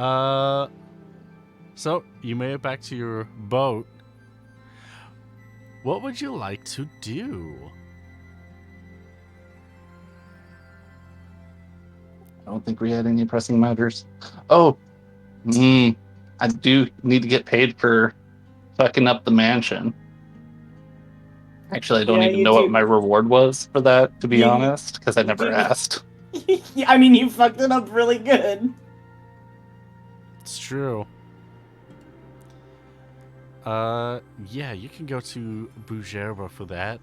Uh, so you made it back to your boat. What would you like to do? I don't think we had any pressing matters. Oh, I do need to get paid for fucking up the mansion. Actually, I don't Yeah, even you know what my do. reward was for that, to be You honest, because I you never do need. asked. I mean, you fucked it up really good. It's true. Yeah, you can go to Bujerba for that.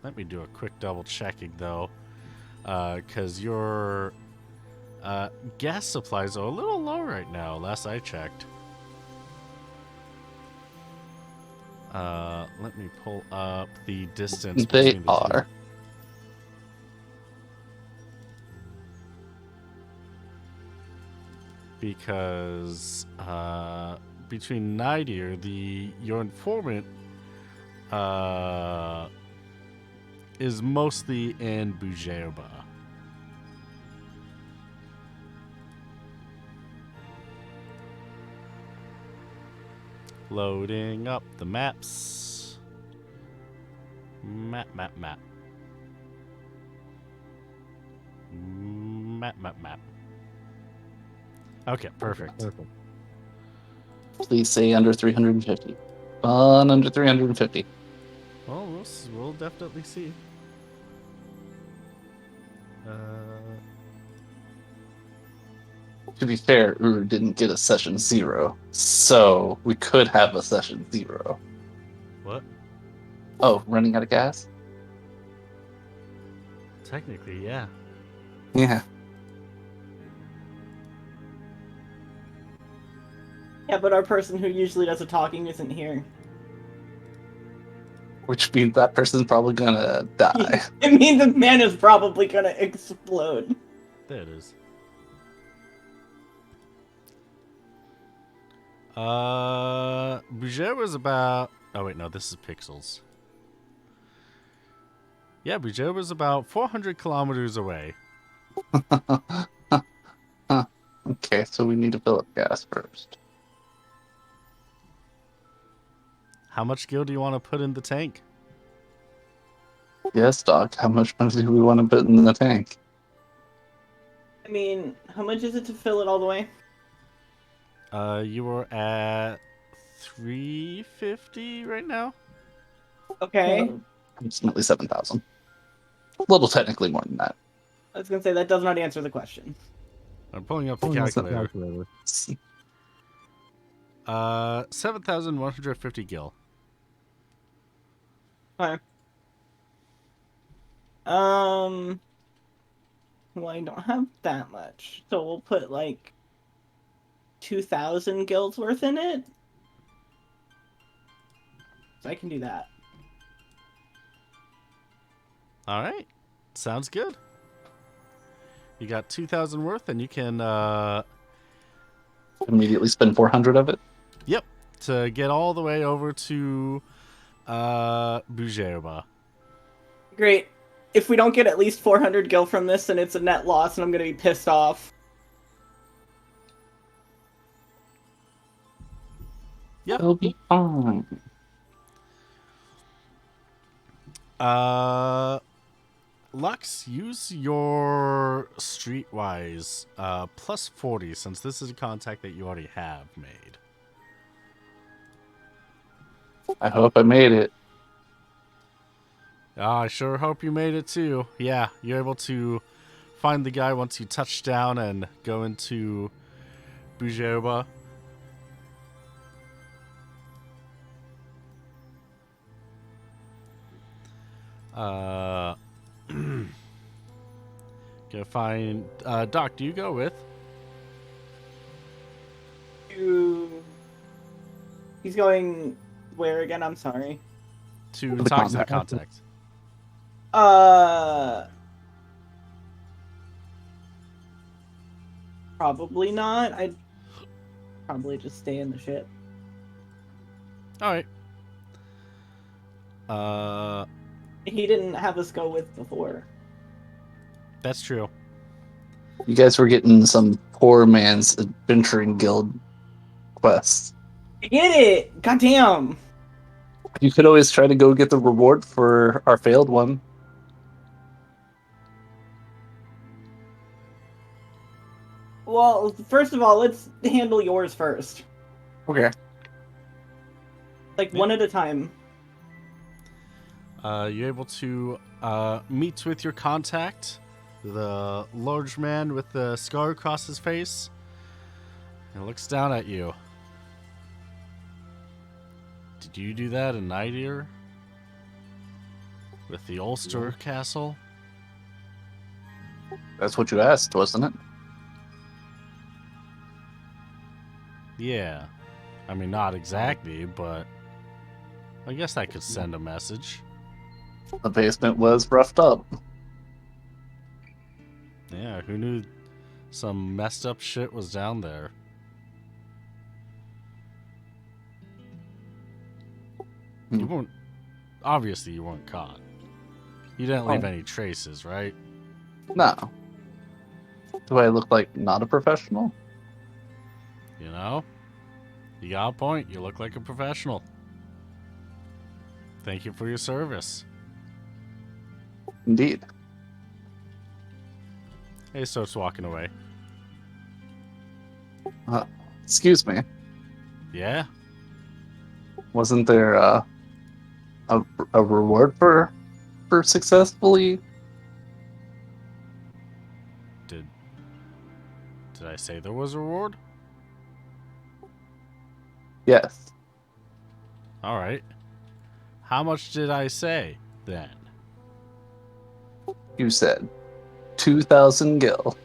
Let me do a quick double checking though, because your gas supplies are a little low right now. Last I checked. Let me pull up the distance They between the two. are. Because between Nidir, your informant, uh, is mostly in Bujerba. Loading up the maps. Map. Map. Okay, perfect. Please say under 350. Fun under 350. Well, we'll definitely see. Uh, To be fair, Ur didn't get a session 0, so we could have a session 0. what? Oh, running out of gas? Technically, yeah. Yeah. Yeah, but our person who usually does the talking isn't here. Which means that person's probably gonna die. I mean, the man is probably gonna explode. There it is. Bouger was about. Oh wait, no, this is pixels. Yeah, Bouger was about 400 kilometers away. Okay, so we need to fill up gas first. How much gil do you want to put in the tank? Yes, Doc, how much money do we want to put in the tank? I mean, how much is it to fill it all the way? You were at 350 right now. Okay. Approximately 7,000. A little technically more than that. I was gonna say that does not answer the question. I'm pulling up the calculator. 7,150 gil. Okay. Well, I don't have that much, so we'll put like 2,000 guilds worth in it. So I can do that. All right, sounds good. You got 2,000 worth, and you can Immediately spend 400 of it. Yep, to get all the way over to Bujerba. Great. If we don't get at least 400 gil from this, then it's a net loss, and I'm gonna be pissed off. Yep. It'll be fine. Lux, use your Streetwise plus 40 since this is a contact that you already have made. I hope I made it. I sure hope you made it too. Yeah, you're able to find the guy once you touch down and go into Bujerba. Gonna find Doc. Do you go with? He's going where again? I'm sorry. To The talk to the contact. contact. Probably not. I'd probably just stay in the ship. All right. He didn't have us go with before. That's true. You guys were getting some poor man's adventuring guild quest. Get it! Goddamn! You could always try to go get the reward for our failed one. Well, first of all, let's handle yours first. Okay. Like, one at a time. You're able to meet with your contact, the large man with the scar across his face. He looks down at you. Did you do that in Night Ear? With the Ulster Castle? That's what you asked, wasn't it? Yeah. I mean, not exactly, but I guess I could send a message. The basement was roughed up. Yeah, who knew some messed up shit was down there? You weren't. Obviously, you weren't caught. You didn't leave any traces, right? No. Do I look like not a professional? You know? You got a point. You look like a professional. Thank you for your service. Indeed. He starts walking away. Excuse me. Yeah? Wasn't there a reward for successfully? Did I say there was a reward? Yes. All right. How much did I say then? You said 2,000 gil.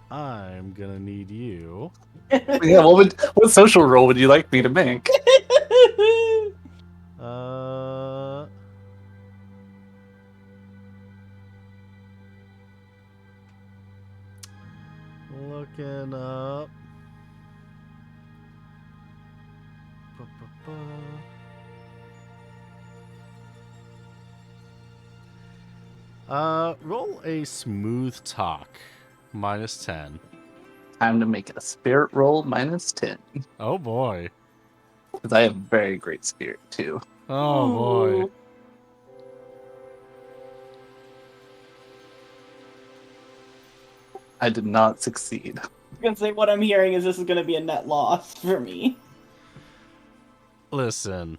I'm gonna need you. Yeah, what social role would you like me to make? Uh. Looking up. Roll a smooth talk. -10. Time to make a spirit roll -10. Oh boy. Because I have very great spirit too. Oh boy. Ooh. I did not succeed. I was gonna say, what I'm hearing is this is gonna be a net loss for me. Listen.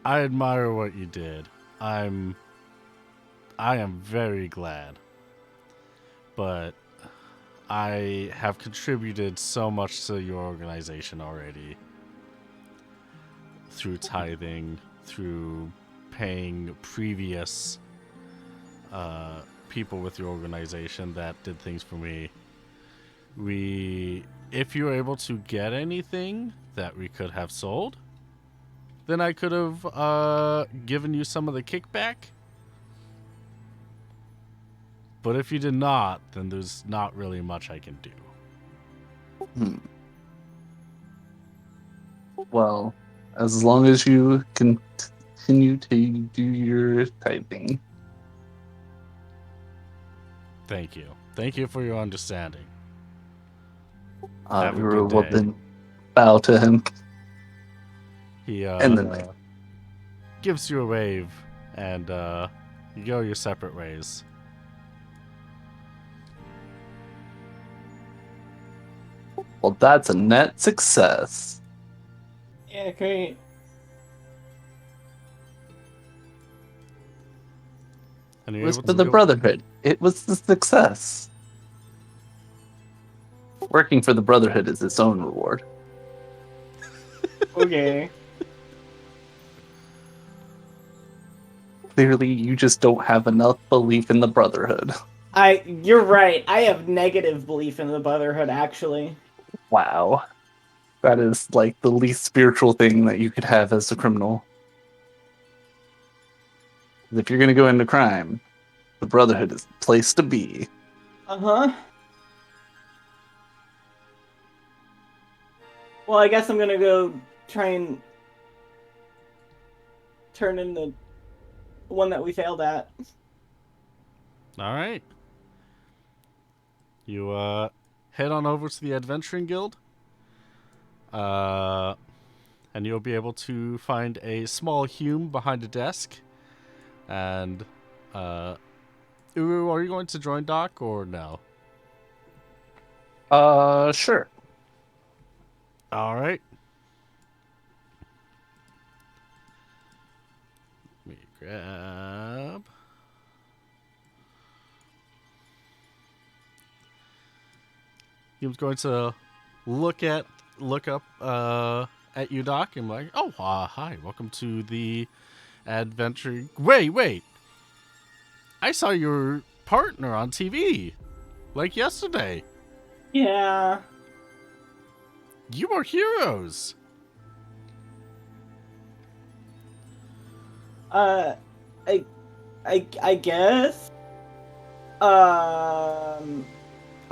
I admire what you did. I am very glad. But I have contributed so much to your organization already. Through tithing, through paying previous people with your organization that did things for me. If you were able to get anything that we could have sold, then I could have given you some of the kickback. But if you did not, then there's not really much I can do. Well, as long as you continue to do your typing. Thank you. Thank you for your understanding. We Have a will good day. then bow to him. He And then gives you a wave, and you go your separate ways. well, that's a net success. Yeah, great. And It you're was able for to the go- Brotherhood. It was the success. Working for the Brotherhood is its own reward. Okay. Clearly, you just don't have enough belief in the Brotherhood. You're right. I have negative belief in the Brotherhood, actually. Wow. That is like the least spiritual thing that you could have as a criminal. If you're going to go into crime, the Brotherhood is the place to be. Uh-huh. Well, I guess I'm gonna go try and turn in the one that we failed at. All right. You head on over to the Adventuring Guild. And you'll be able to find a small Hume behind a desk. And Uru, are you going to join Doc or no? Sure. All right. Let me grab. He was going to look up at you, Doc, and like, oh, hi, welcome to the adventure. Wait, I saw your partner on TV, like yesterday. Yeah. You are heroes. I guess. I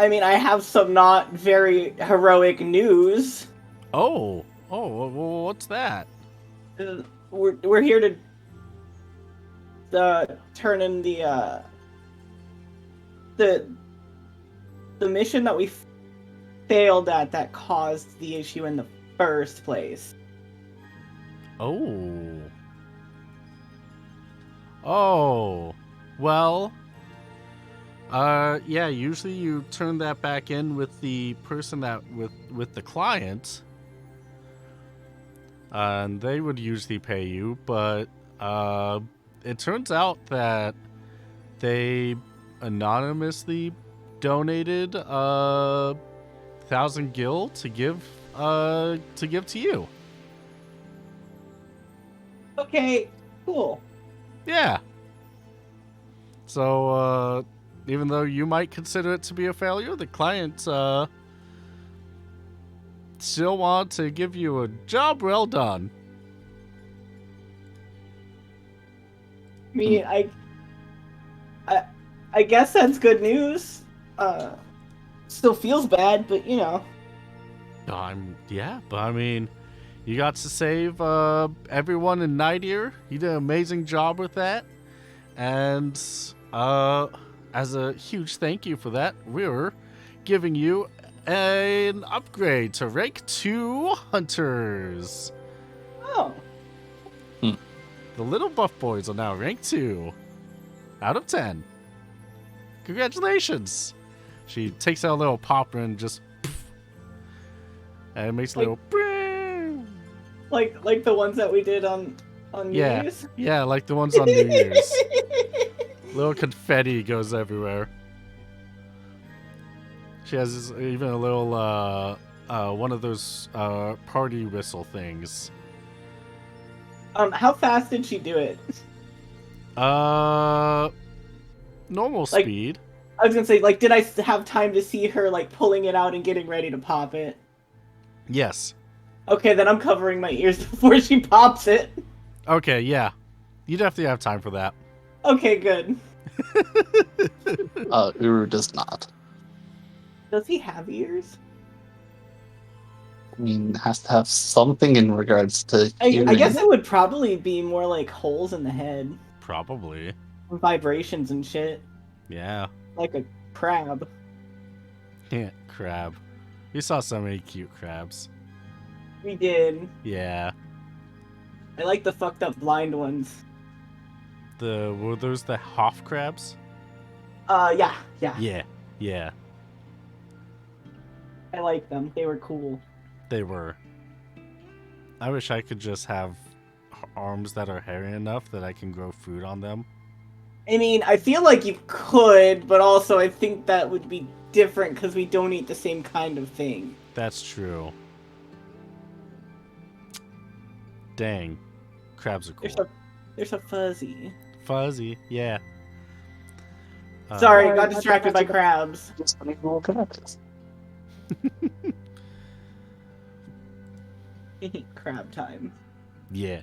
mean, I have some not very heroic news. Oh, well, what's that? We're here to turn in the mission that we failed at that caused the issue in the first place. Oh, well, yeah, usually you turn that back in with the person that with the client, and they would usually pay you, but it turns out that they anonymously donated 1,000 gil to give to you. Okay, cool. Yeah. So even though you might consider it to be a failure, the client still want to give you a job well done. I mean, I guess that's good news. Still feels bad, but you know. Yeah, but I mean, you got to save everyone in Night Ear. You did an amazing job with that, and as a huge thank you for that, we're giving you an upgrade to rank 2 hunters. Oh. The little buff boys are now rank 2 out of 10. Congratulations. She takes out a little popper and just and it makes a little like the ones that we did on New Year's. Yeah, like the ones on New Year's. Little confetti goes everywhere. She has even a little one of those party whistle things. How fast did she do it? Normal Like, speed. I was gonna say, like, did I have time to see her like pulling it out and getting ready to pop it? Yes. Okay, then I'm covering my ears before she pops it. Okay, yeah. You definitely have time for that. Okay, good. Uru does not. Does he have ears? I mean, has to have something in regards to I hearing. guess it would probably be more like holes in the head, Probably. vibrations and shit, Yeah. like a crab. Yeah, crab. We saw so many cute crabs. We did. Yeah. I like the fucked up blind ones. Were those the Hoff crabs? Yeah. Yeah. I like them. They were cool. They were. I wish I could just have arms that are hairy enough that I can grow food on them. I mean, I feel like you could, but also I think that would be different because we don't eat the same kind of thing. That's true. Dang. Crabs are cool. They're so fuzzy. Fuzzy, yeah. Sorry, got distracted by crabs. Just funny little crabs. Crab time. Yeah.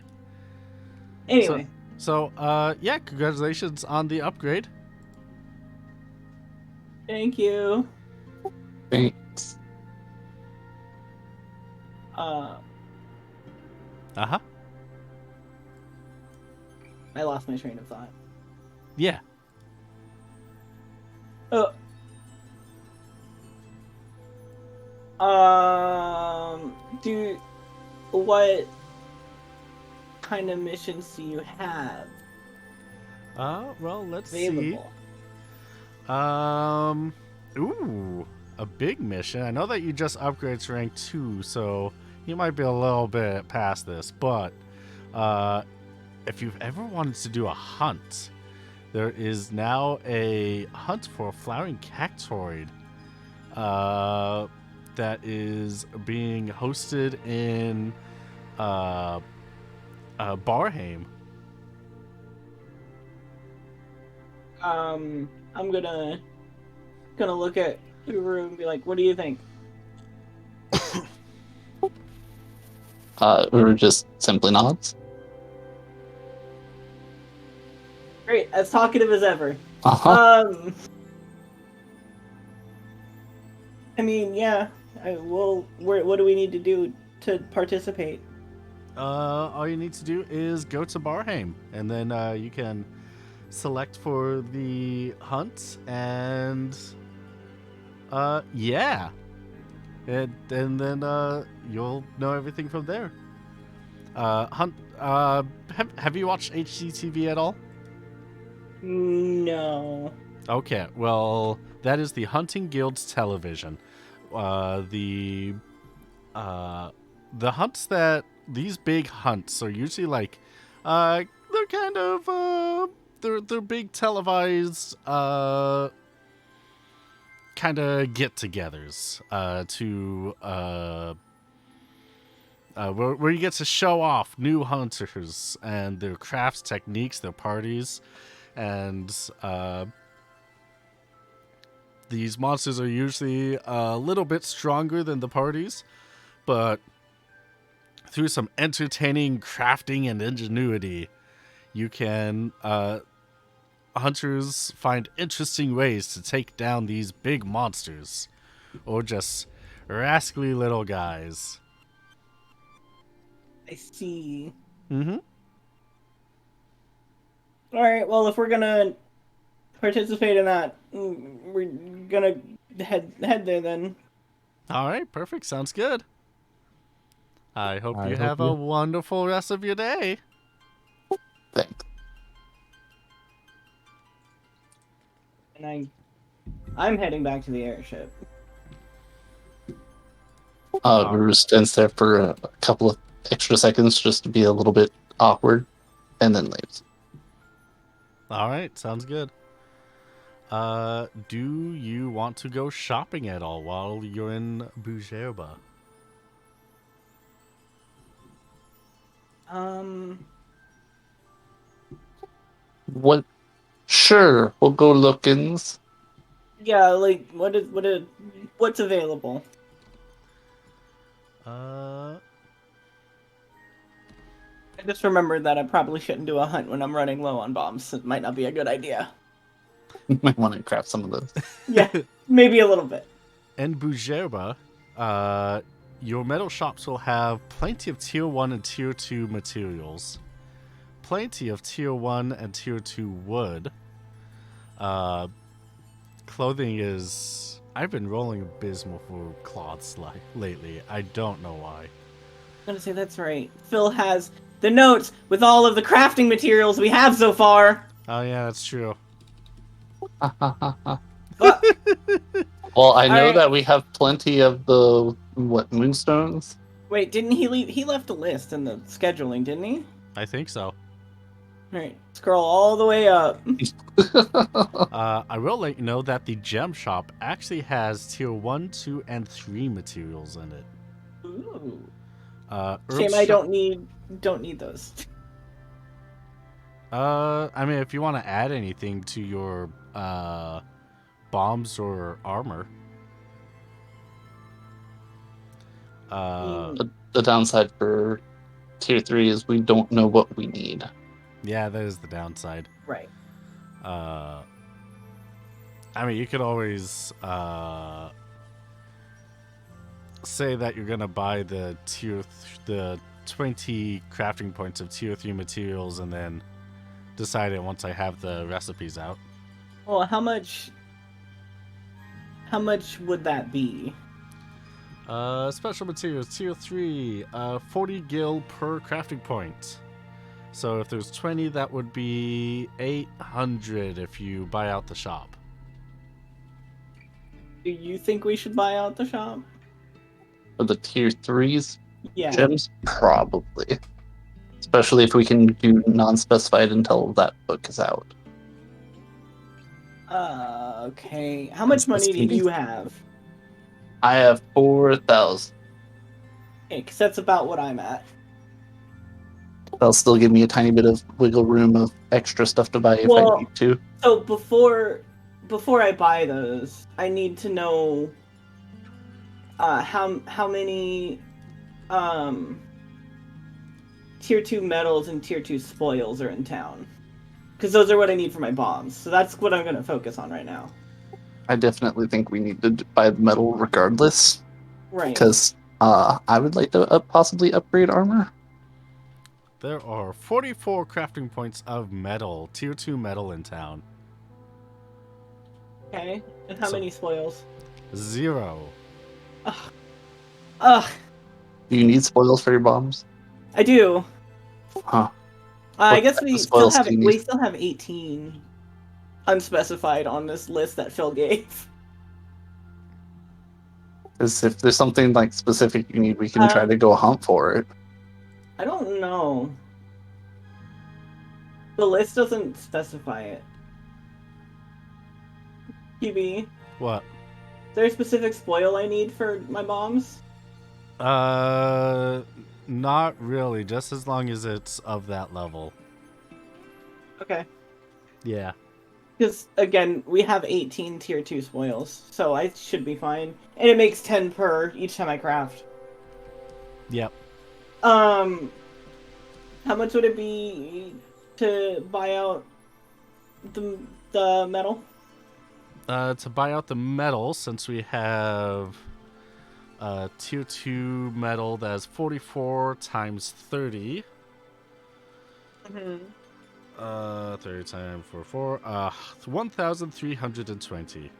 Anyway. So, yeah, congratulations on the upgrade. Thank you. Thanks. Uh-huh. I lost my train of thought. Yeah. Uh, do what kind of missions do you have Well, let's see. available? Ooh, a big mission. I know that you just upgraded to rank 2, so you might be a little bit past this, but if you've ever wanted to do a hunt, there is now a hunt for a flowering cactoid that is being hosted in Barheim. I'm gonna look at Uru and be like, "What do you think?" Uru just simply nods. Great, as talkative as ever. Uh-huh. I mean, yeah. What do we need to do to participate? All you need to do is go to Barheim, and then you can select for the hunt, and yeah, and then you'll know everything from there. Hunt. Have you watched HGTV at all? No. Okay, well, that is the Hunting Guild's television. The hunts that these big hunts are usually like, they're kind of they're big televised kind of get-togethers where you get to show off new hunters and their crafts, techniques, their parties, and these monsters are usually a little bit stronger than the parties, but through some entertaining crafting and ingenuity, you can hunters find interesting ways to take down these big monsters, or just rascally little guys. I see. Mm-hmm. All right. Well, if we're gonna participate in that, we're gonna head there then. All right, perfect. Sounds good. I hope I you hope have you- a wonderful rest of your day. Thanks. And I'm heading back to the airship. Uru stands there for a couple of extra seconds just to be a little bit awkward, and then leaves. All right, sounds good. Do you want to go shopping at all while you're in Bujerba? What? Sure, we'll go look-ins. Yeah, like what's available? Uh, I just remembered that I probably shouldn't do a hunt when I'm running low on bombs. It might not be a good idea. You might want to craft some of those. Yeah, maybe a little bit. in Bujerba, your metal shops will have plenty of tier 1 and tier 2 materials, plenty of tier 1 and tier 2 wood. Clothing is... I've been rolling abysmal for cloths lately. I don't know why. I'm gonna say that's right. Phil has the notes with all of the crafting materials we have so far. Oh yeah, that's true. But Well, I know Alright. that we have plenty of the moonstones. wait, didn't he leave? He left a list in the scheduling, didn't he? I think so. All right, scroll all the way up. I will let you know that the gem shop actually has tier 1, 2, and 3 materials in it. Ooh. Herb Shame I shop- don't need those. I mean, if you want to add anything to your bombs or armor. The downside for tier 3 is we don't know what we need. Yeah, that is the downside. Right. I mean, you could always say that you're gonna buy the the 20 crafting points of tier 3 materials, and then decide it once I have the recipes out. Well, how much would that be? Special materials, tier 3, 40 gil per crafting point. So if there's 20, that would be 800 if you buy out the shop. Do you think we should buy out the shop? For the tier 3s, Yeah. gems? Probably. Especially if we can do non-specified until that book is out. Okay. How much money do you have? I have 4,000. Okay, because that's about what I'm at. That'll still give me a tiny bit of wiggle room of extra stuff to buy if I Well- need to. So before I buy those, I need to know how many tier 2 metals and tier 2 spoils are in town. Because those are what I need for my bombs. So that's what I'm going to focus on right now. I definitely think we need to buy the metal regardless, Right. because I would like to possibly upgrade armor. There are 44 crafting points of metal, tier 2 metal in town. Okay. And how So- many spoils? 0. Ugh. Do you need spoils for your bombs? I do. Huh. I What guess type we of still spoils have do you need? we still have 18 unspecified on this list that Phil gave. Because if there's something like specific you need, we can try to go hunt for it. I don't know. The list doesn't specify it. QB, What? is there a specific spoil I need for my bombs? Not really, just as long as it's of that level. Okay. Yeah. Because, again, we have 18 tier 2 spoils, so I should be fine. And it makes 10 per each time I craft. Yep. How much would it be to buy out the metal? To buy out the metal, since we have tier 2 metal that is 44 times 30. 30 times 44. 1,320.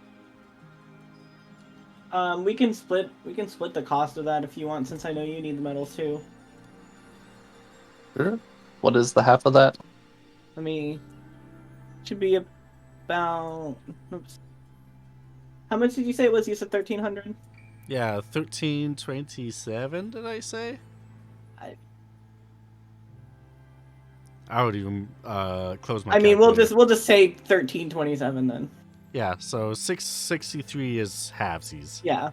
We can split the cost of that if you want, since I know you need the metals too. Sure. What is the half of that? Should be about. Oops. How much did you say it was? You said 1,300. Yeah, 1327. Did I say? I would even close my. We'll calculator. just say 1,327 then. Yeah, so 663 is halvesies. Yeah.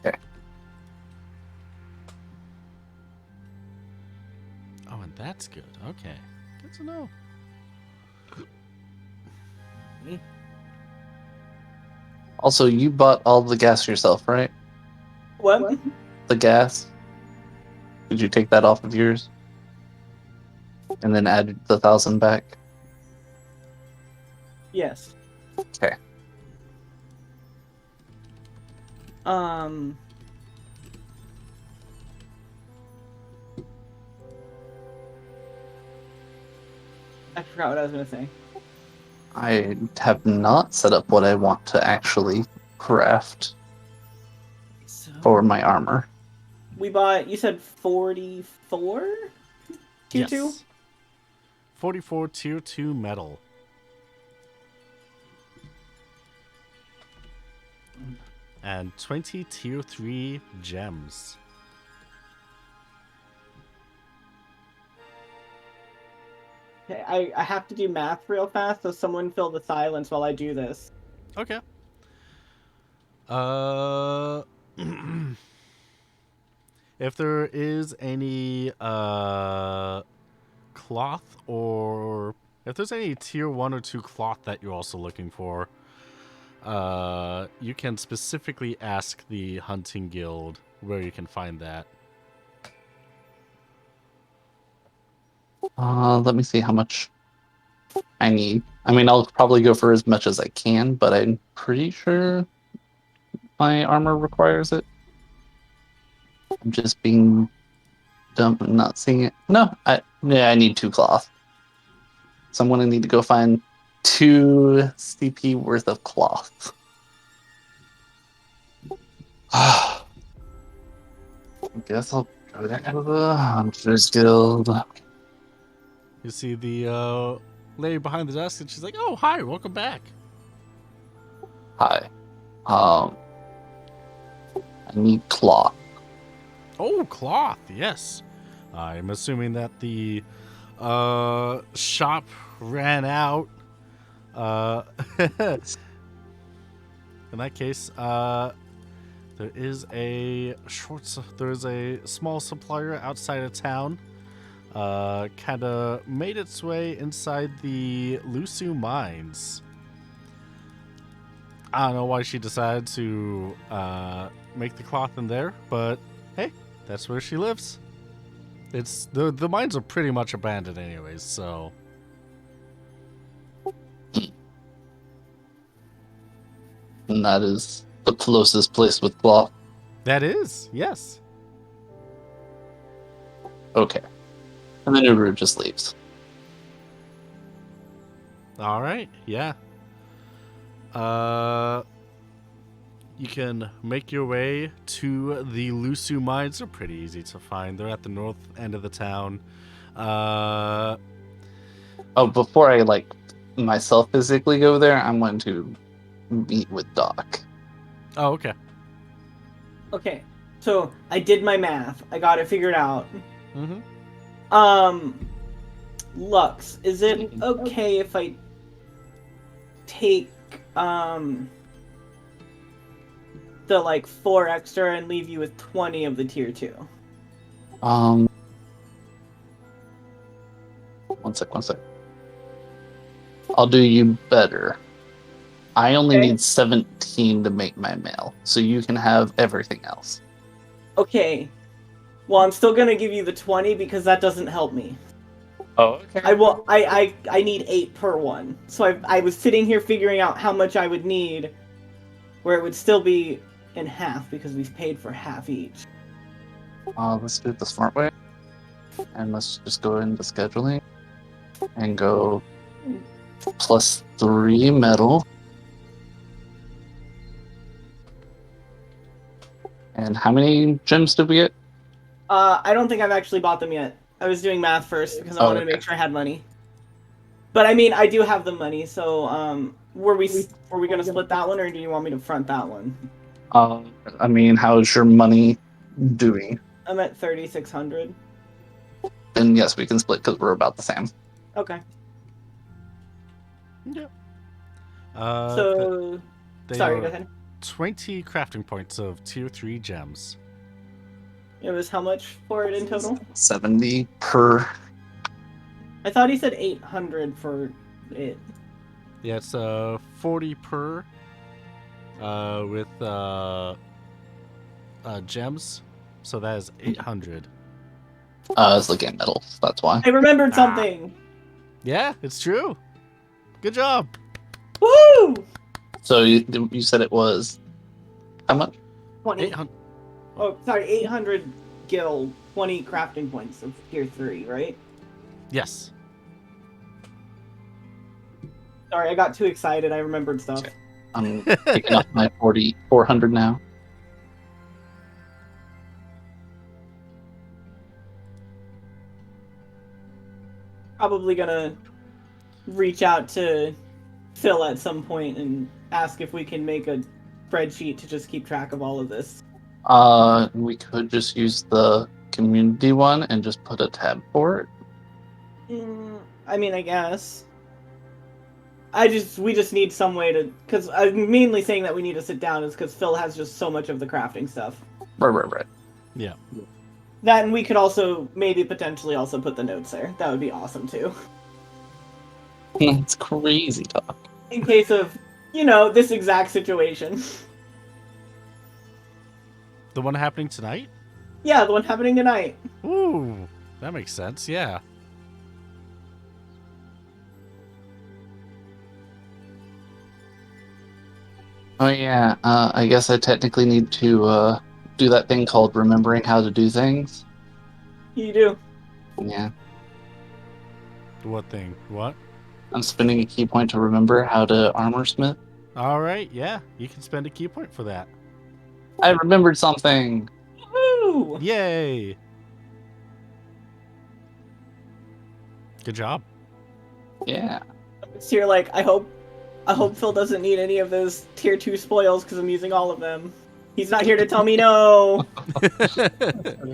Okay. Oh, and that's good. Okay, good to know. Also, you bought all the gas yourself, right? What? The gas. Did you take that off of yours? And then add the 1,000 back? Yes. Okay. I forgot what I was gonna say. I have not set up what I want to actually craft So for my armor. we bought. You said 44. Tier 2. Yes. 44 tier 2 metal. And 20 tier 3 gems. Okay, I have to do math real fast, so someone fill the silence while I do this. Okay. If there is any cloth, or if there's any tier 1 or 2 cloth that you're also looking for, you can specifically ask the hunting guild where you can find that. Let me see how much I need. I'll probably go for as much as I can, but I'm pretty sure my armor requires it. I'm just being I'm not seeing it. No, I need 2 cloth. So I'm gonna need to go find 2 CP worth of cloth. I guess I'll go down to the Hunters Guild. You see the lady behind the desk, and she's like, "Oh, hi, welcome back." Hi. I need cloth. Oh, cloth. Yes. I'm assuming that the shop ran out. In that case, there is a small supplier outside of town. Kind of made its way inside the Lusu mines. I don't know why she decided to make the cloth in there, but hey, that's where she lives. It's the mines are pretty much abandoned anyways, so And that is the closest place with cloth. that is, yes. Okay. And then Uru just leaves. All right, yeah. You can make your way to the Lusu mines. They're pretty easy to find. They're at the north end of the town. Oh, before I myself physically go there, I'm going to meet with Doc. Oh, okay. Okay, so I did my math. I got it figured out. Mm-hmm. Lux, is it okay if I take the 4 extra and leave you with 20 of the tier 2? One sec. I'll do you better. I only Okay. need 17 to make my mail, so you can have everything else. Okay. Well, I'm still gonna give you the 20 because that doesn't help me. Oh, okay. I need 8 per one. So I was sitting here figuring out how much I would need, where it would still be in half because we've paid for half each. Let's do it the smart way. And let's just go into scheduling and go +3 metal. And how many gems did we get? I don't think I've actually bought them yet. I was doing math first because I wanted to okay. make sure I had money. But I mean, I do have the money, so were we gonna split that one, or do you want me to front that one? I mean, how's your money doing? I'm at 3,600. And yes, we can split because we're about the same. Okay. Yeah. So they sorry, are go ahead. 20 crafting points of tier 3 gems. It was how much for it in total? 70 per. I thought he said 800 for it. Yeah, it's 40 per with gems, so that is 800. It's the game metal, so that's why. I remembered something. Yeah, it's true. Good job. Woo! So you said it was how much? 20. 800. Oh, sorry, 800 gil, 20 crafting points of tier 3, right? Yes. Sorry, I got too excited. I remembered stuff. I'm picking up my 400 now. Probably gonna reach out to Phil at some point and ask if we can make a spreadsheet to just keep track of all of this. We could just use the community one and just put a tab for it. I mean, I guess. We just need some way to, because I'm mainly saying that we need to sit down is because Phil has just so much of the crafting stuff. Right. Yeah. That, and we could also maybe potentially also put the notes there. That would be awesome too. It's crazy talk. In case of, this exact situation. The one happening tonight? Yeah, the one happening tonight. Ooh, that makes sense. Yeah. Oh yeah, I guess I technically need to do that thing called remembering how to do things. You do. Yeah. What thing? What? I'm spending a key point to remember how to armor smith. All right, yeah, you can spend a key point for that. I remembered something. Woo! Yay! Good job. Yeah. So you're like, I hope Phil doesn't need any of those tier 2 spoils because I'm using all of them. He's not here to tell me no.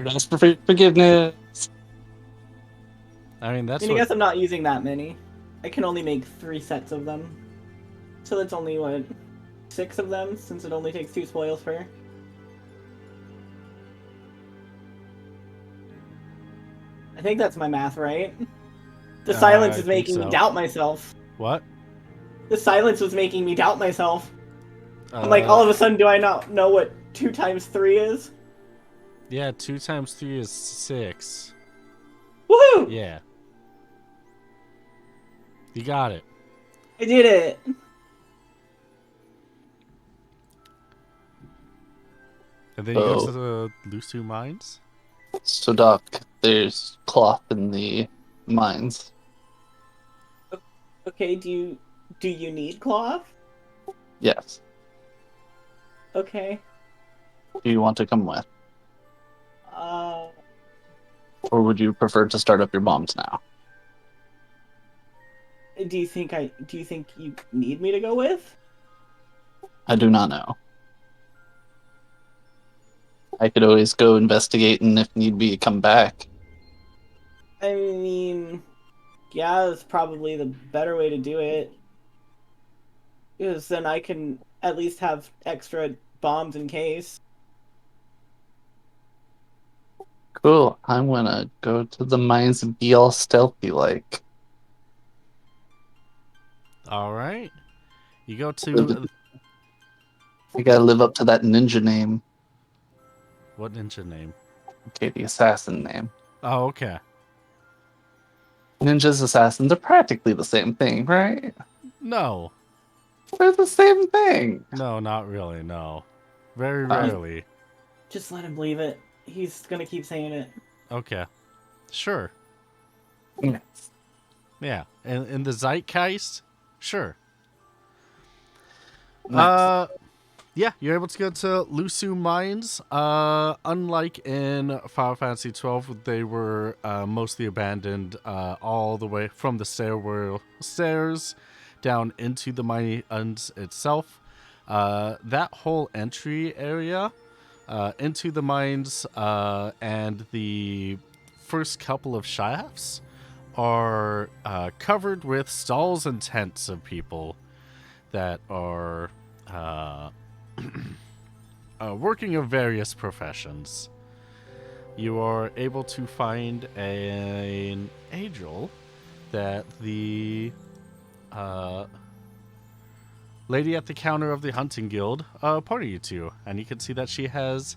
Ask for forgiveness. I mean, that's I what. guess I'm not using that many. I can only make 3 sets of them. So that's only, what, 6 of them, since it only takes 2 spoils per. I think that's my math, right? The silence I is think making me so. doubt myself. What? The silence was making me doubt myself. I'm like, all of a sudden, do I not know what 2 times 3 is? Yeah, 2 times 3 is 6. Woohoo! Yeah. You got it. I did it! And then you go Oh. to the Lusu Mines? So, Doc, there's cloth in the mines. Okay, do you need cloth? Yes. Okay. Do you want to come with? Uh, Or would you prefer to start up your bombs now? do you think you need me to go with? I do not know. I could always go investigate and if need be, come back. I mean, yeah, that's probably the better way to do it. Because then I can at least have extra bombs in case. Cool. I'm gonna go to the mines and be all stealthy like. All right. You go to. I gotta live up to that ninja name. What ninja name? Okay, the assassin name. Oh, okay. Ninjas, assassins are practically the same thing, right? No. They're the same thing. No, not really, no. Very Uh, rarely. Just let him leave it. He's gonna keep saying it. Okay. Sure. Yes. Yeah. In the zeitgeist? Sure. Nice. Yeah, you're able to go to Lusu Mines. Unlike in Final Fantasy XII, they were mostly abandoned all the way from the stairs down into the mines itself. That whole entry area into the mines and the first couple of shafts are covered with stalls and tents of people that are working of various professions. You are able to find an angel that the lady at the counter of the hunting guild pointed you to, and you can see that she has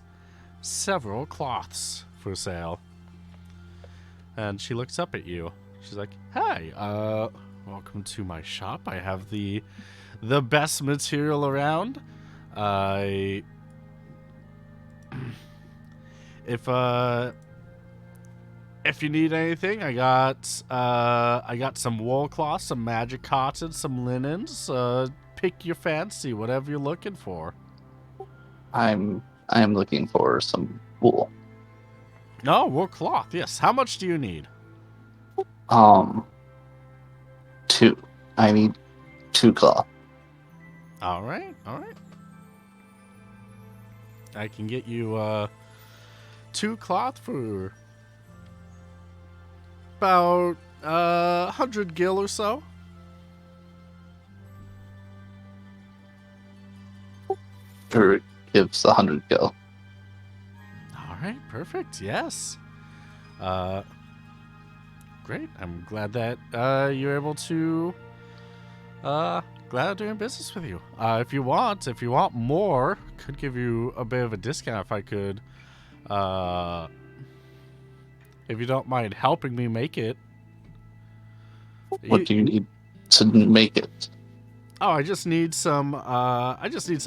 several cloths for sale. And she looks up at you. She's like, "Hi, welcome to my shop. I have the best material around. If you need anything, I got some wool cloth, some magic cotton, some linens. Pick your fancy, whatever you're looking for." I am looking for some wool. No, wool cloth. Yes. How much do you need? 2. I need 2 cloth. All right. I can get you 2 cloth for about 100 gil or so. Or it gives 100 gil. All right, perfect. Yes. Great. I'm glad that you're able to. Glad doing business with you. If you want more, could give you a bit of a discount if I could. If you don't mind helping me make it. What do you need to make it? Oh, I just need some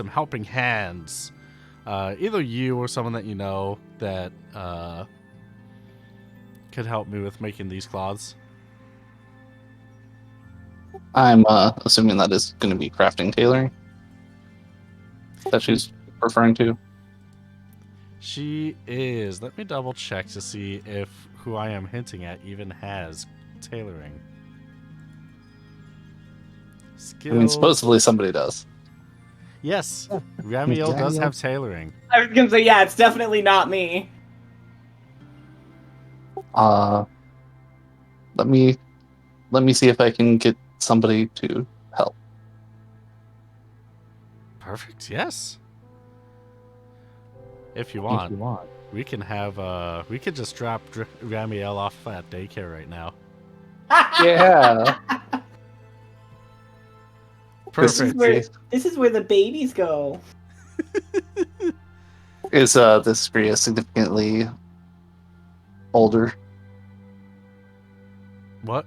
helping hands. Either you or someone that you know that could help me with making these cloths. I'm assuming that is going to be crafting tailoring that she's referring to. She is. Let me double check to see if who I am hinting at even has tailoring. I Skills. mean, supposedly somebody does. Yes, Ramiel does Ramiel. have tailoring. I was gonna say, yeah, it's definitely not me. Let me see if I can get somebody to help. Perfect. Yes. If you want, we can have. We could just drop Ramiel off at daycare right now. Yeah. Perfect. This is where the babies go. Is this Gria significantly older? What?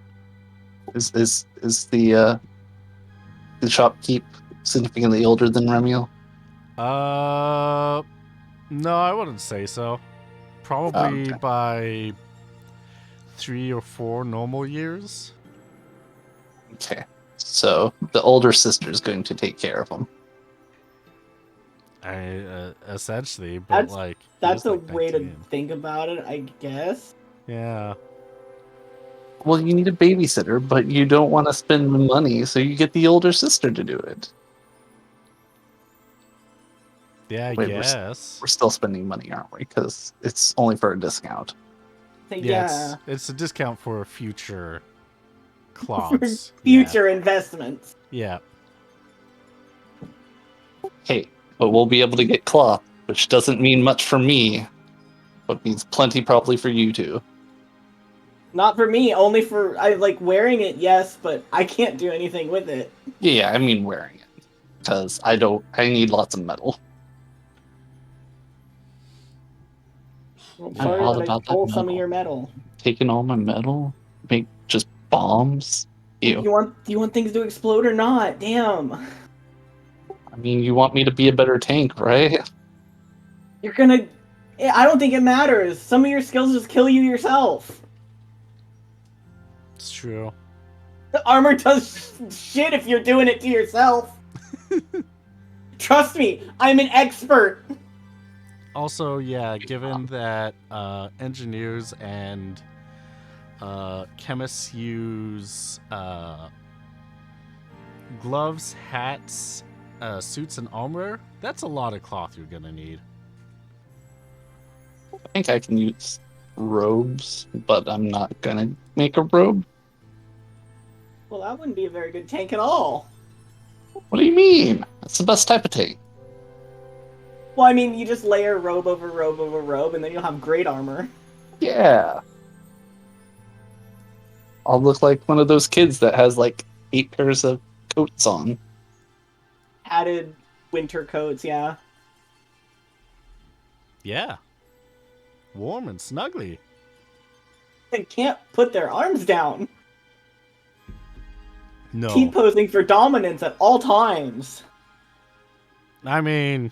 Is the shopkeep significantly older than Remiel? No, I wouldn't say so. Probably Okay. by 3 or 4 normal years. Okay. So the older sister is going to take care of him. Essentially, but That's- like he That's is, a like, way to 19. think about it, I guess. Yeah. Well, you need a babysitter, but you don't want to spend the money, so you get the older sister to do it. Yeah, I Wait, guess. We're still spending money, aren't we? Because it's only for a discount. So, Yeah, it's a discount for future for cloths. future investments. Yeah. Hey, but we'll be able to get cloth, which doesn't mean much for me, but means plenty probably for you two. Not for me, only for I like wearing it, yes, but I can't do anything with it. Yeah, I mean wearing it. Because I need lots of metal. Well, Yeah. sorry all that I about that stole some of metal. your metal. Taking all my metal? Make just bombs? Ew. Do you want things to explode or not? Damn. I mean, you want me to be a better tank, right? You're gonna I don't think it matters. Some of your skills just kill you yourself. It's true. The armor does shit if you're doing it to yourself. Trust me, I'm an expert. Also, yeah, given that engineers and chemists use gloves, hats, suits, and armor, that's a lot of cloth you're gonna need. I think I can use robes, but I'm not gonna make a robe. Well, that wouldn't be a very good tank at all. What do you mean? That's the best type of tank. Well, I mean, you just layer robe over robe over robe, and then you'll have great armor. Yeah. I'll look like one of those kids that has like 8 pairs of coats on. Added winter coats, yeah. Yeah. Warm and snuggly. They can't put their arms down. No. Keep posing for dominance at all times. I mean,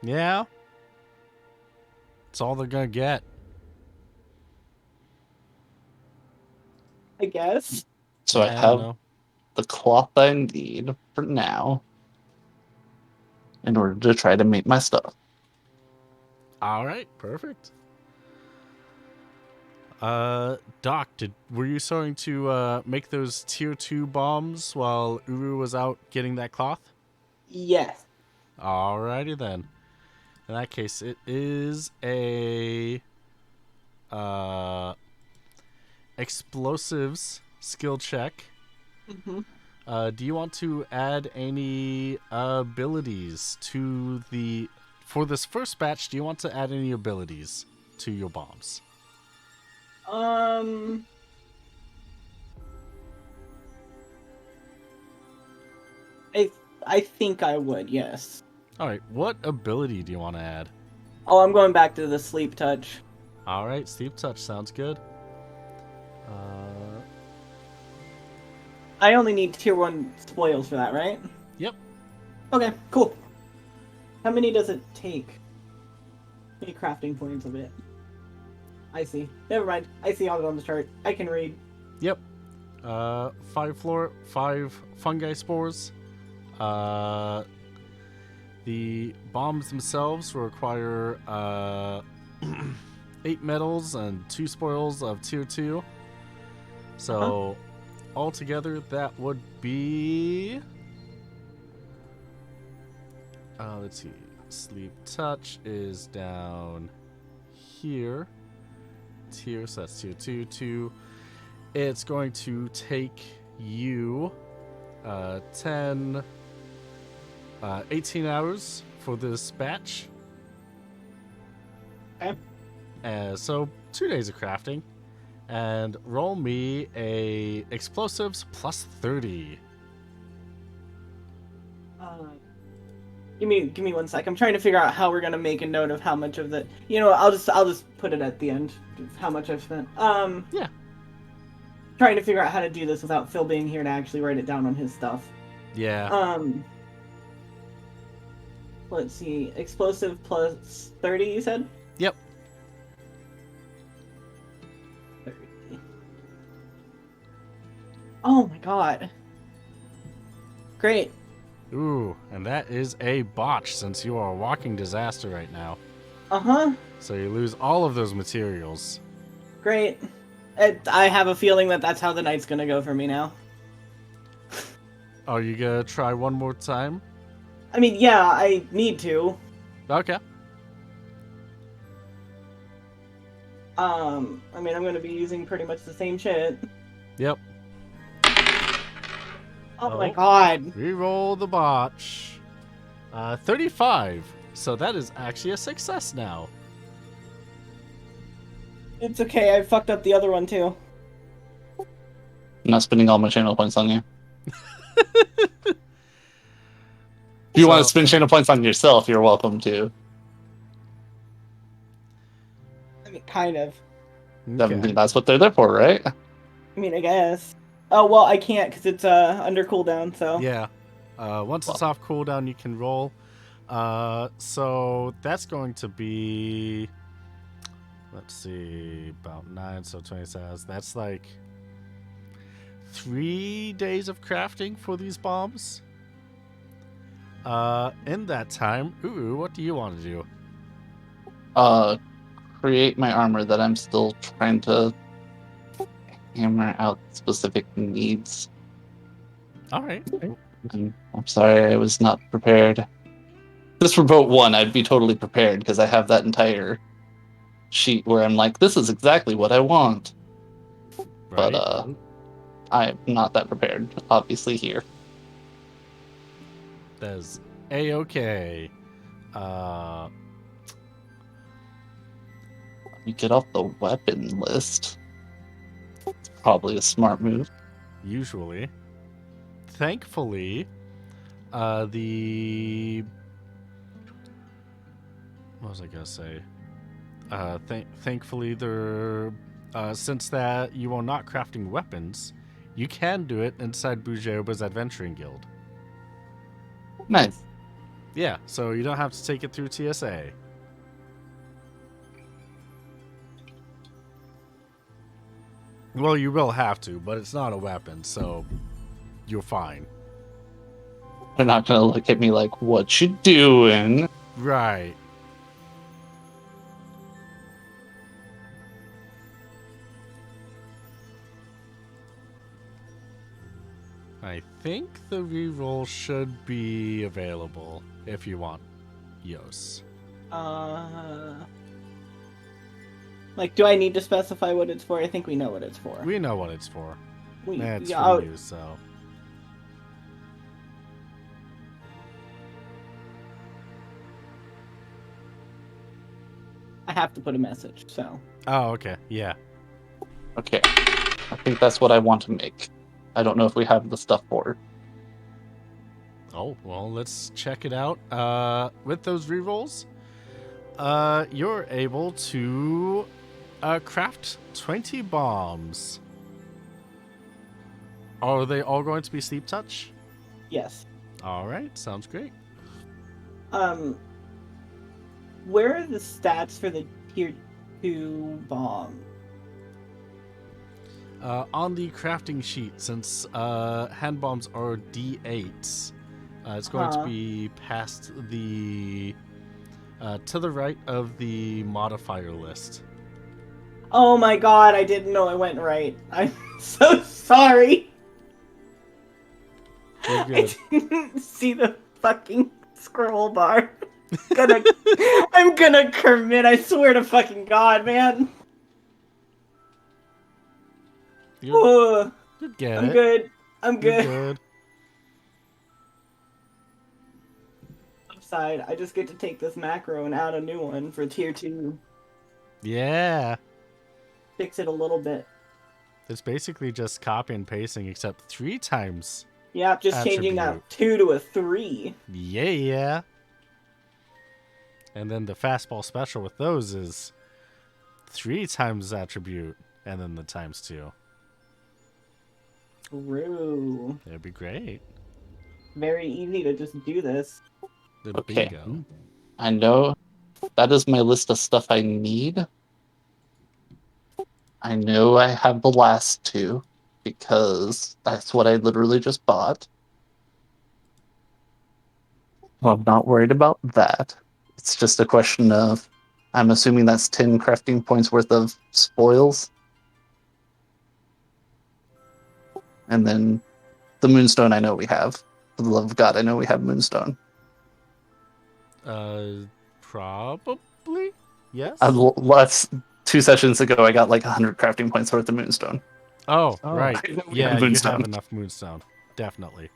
yeah. It's all they're gonna get. I guess. So I don't have know. the cloth I need for now in order to try to make my stuff. All right, perfect. Doc, were you starting to make those tier 2 bombs while Uru was out getting that cloth? Yes. Alrighty then. In that case, it is a explosives skill check. Mm-hmm. Do you want to add any abilities to for this first batch? Do you want to add any abilities to your bombs? I think I would, yes. All right, what ability do you want to add? Oh, I'm going back to the sleep touch. All right, Sleep Touch sounds good. I only need tier 1 spoils for that, right? Yep. Okay, cool. How many does it take? How many crafting points of it? I see. Never mind. I see all it on the chart. I can read. Yep. 5 fungi spores. The bombs themselves will require 8 metals and 2 spoils of tier 2. So altogether that would be let's see. Sleep touch is down here. Tier, so that's tier 2, 2. It's going to take you 18 hours for this batch. Okay. So 2 days of crafting. And roll me a explosives plus 30. Give me 1 sec. I'm trying to figure out how we're gonna make a note of how much of the. You know, I'll just put it at the end. How much I've spent. Yeah. Trying to figure out how to do this without Phil being here to actually write it down on his stuff. Yeah. Let's see. Explosive plus 30, you said? Yep. 30. Oh my god. Great. Ooh, and that is a botch since you are a walking disaster right now. Uh-huh. So you lose all of those materials. Great. I have a feeling that that's how the night's gonna go for me now. Are you gonna try one more time? I mean, yeah, I need to. Okay. I mean, I'm gonna be using pretty much the same shit. Yep. Oh my god. Reroll the botch. 35. So that is actually a success now. It's okay, I fucked up the other one too. I'm not spending all my channel points on you. If you want to spend channel points on yourself, you're welcome to. I mean, kind of. Okay. That's what they're there for, right? I mean, I guess. Oh, well, I can't because it's under cooldown, so. Yeah. Once it's off cooldown, you can roll. So that's going to be, let's see, about 9, so 20 says. That's like 3 days of crafting for these bombs. In that time, what do you want to do? Create my armor that I'm still trying to hammer out specific needs. All right. I'm sorry, I was not prepared. Just for vote 1, I'd be totally prepared because I have that entire sheet where I'm like, this is exactly what I want. Right. But I'm not that prepared, obviously, here. That is A-okay. You get off the weapon list. It's probably a smart move. Usually. Thankfully, the... What was I gonna say? Thankfully, since that you are not crafting weapons, you can do it inside Bujerba's Adventuring Guild. Nice. Yeah, so you don't have to take it through TSA. Well, you will have to, but it's not a weapon, so you're fine. They're not gonna look at me like, what you doing? Right. I think the reroll should be available if you want Yos. Like, do I need to specify what it's for? I think we know what it's for. We know what it's for. It's yeah, for you, so. I have to put a message, so. Oh, okay. Yeah. Okay. I think that's what I want to make. I don't know if we have the stuff for it. Oh, well, let's check it out. With those rerolls, you're able to craft 20 bombs. Are they all going to be Sleep Touch? Yes. All right, sounds great. Where are the stats for the tier 2 bomb. On the crafting sheet, since hand bombs are D8s, it's going to be past the to the right of the modifier list. Oh my god, I didn't know I went right. I'm so sorry. You're I good. didn't see the fucking scroll bar. I'm gonna commit, I swear to fucking god, man. You get I'm it. good. I'm You're good. good. Upside, I just get to take this macro and add a new one for tier 2. Yeah. Fix it a little bit. It's basically just copy and pasting, except 3 times. Yeah, just changing that 2 to a 3. Yeah. And then the fastball special with those is 3 times attribute, and then the times 2. True. It'd be great. Very easy to just do this. The Okay. bingo. I know that is my list of stuff I need. I know I have the last 2 because that's what I literally just bought. Well, I'm not worried about that. It's just a question of, I'm assuming that's 10 crafting points worth of spoils. And then the Moonstone I know we have. For the love of God, I know we have Moonstone. Probably? Yes? Last 2 sessions ago, I got like 100 crafting points worth of Moonstone. Oh, Oh. right. I know we Yeah, have you Moonstone. have enough Moonstone. Definitely.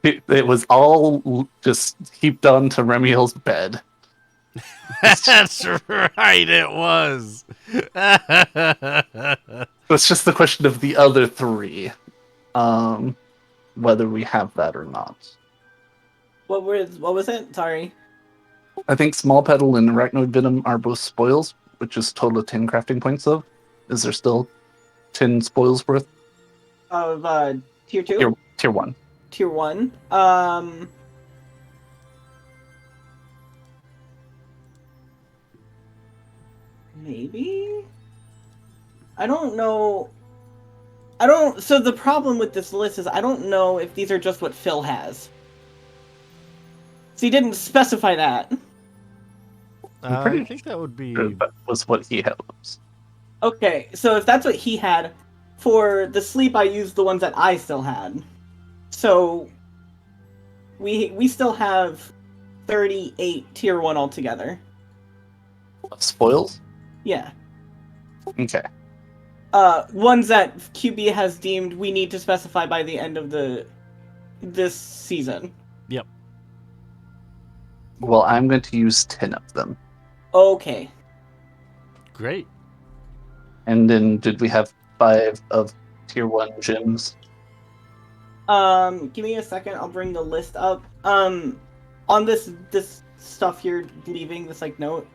It was all just heaped onto Remiel's bed. That's right, it was. It's just the question of the other 3, whether we have that or not. What was it? Sorry. I think Small Petal and Arachnoid Venom are both spoils, which is total of 10 crafting points, though. Is there still 10 spoils worth? Of tier 2? Tier 1. Tier 1. Maybe? I don't know. So the problem with this list is I don't know if these are just what Phil has. So he didn't specify that. I'm pretty I think that would be... sure that was what he had. Okay, so if that's what he had, for the sleep I used the ones that I still had. So we still have 38 tier 1 altogether. Spoils? Yeah. Okay. Ones that QB has deemed we need to specify by the end of this season. Yep. Well, I'm going to use 10 of them. Okay. Great. And then did we have 5 of tier 1 gems? Give me a second, I'll bring the list up. On this stuff you're leaving, this like note,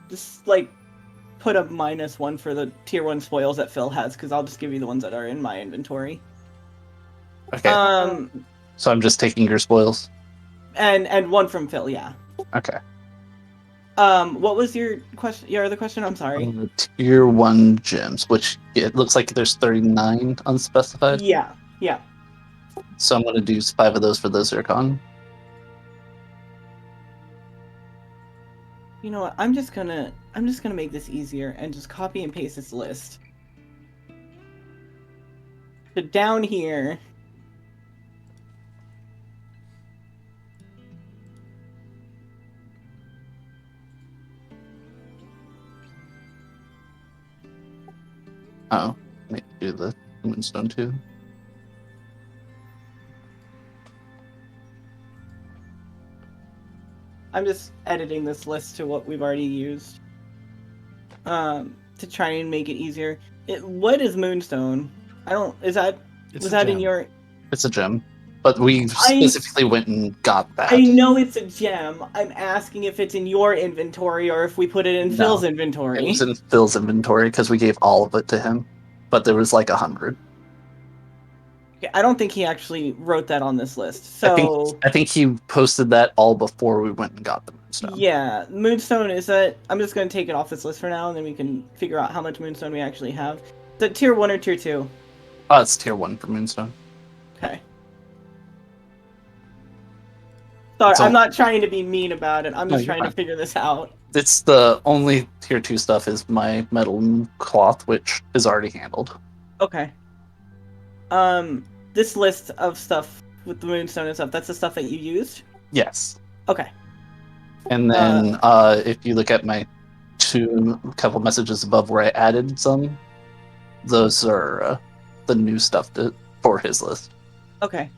just like put a -1 for the tier 1 spoils that Phil has, because I'll just give you the ones that are in my inventory. Okay. So I'm just taking your spoils? And 1 from Phil, yeah. Okay. What was your question? Your other question? I'm sorry. Tier 1 gems, which it looks like there's 39 unspecified. Yeah. So I'm going to do 5 of those for the Zircon. You know what? I'm just gonna make this easier and just copy and paste this list. So down here. Oh, need to do the Moonstone too. I'm just editing this list to what we've already used. To try and make it easier. What is Moonstone? Was that in your... It's a gem. But we specifically went and got that. I know it's a gem. I'm asking if it's in your inventory or if we put it in Phil's inventory. It was in Phil's inventory because we gave all of it to him. But there was like 100. Okay, I don't think he actually wrote that on this list. So I think he posted that all before we went and got the moonstone. yeah, Moonstone is that. I'm just going to take it off this list for now, and then we can figure out how much Moonstone we actually have. Is it tier 1 or tier 2? Oh, it's tier 1 for moonstone. Okay. Sorry, It's I'm all- not trying to be mean about it. I'm No, just you're trying to fine. figure this out. It's the only tier 2 stuff is my metal cloth, which is already handled. Okay. This list of stuff with the Moonstone and stuff, that's the stuff that you used? Yes. Okay. And then if you look at my couple messages above where I added some, those are the new stuff for his list. Okay.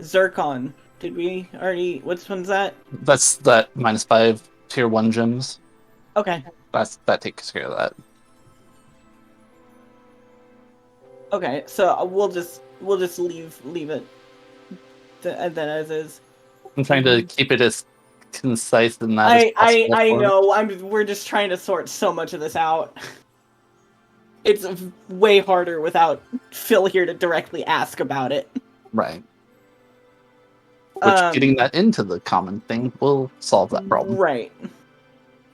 Zircon. Did we already... Which one's that? That's that -5 tier 1 gems. Okay. That takes care of that. Okay, so we'll just leave it then as is. I'm trying to keep it as concise and that as possible. I know. We're just trying to sort so much of this out. It's way harder without Phil here to directly ask about it. Right. Which getting that into the common thing will solve that problem. Right.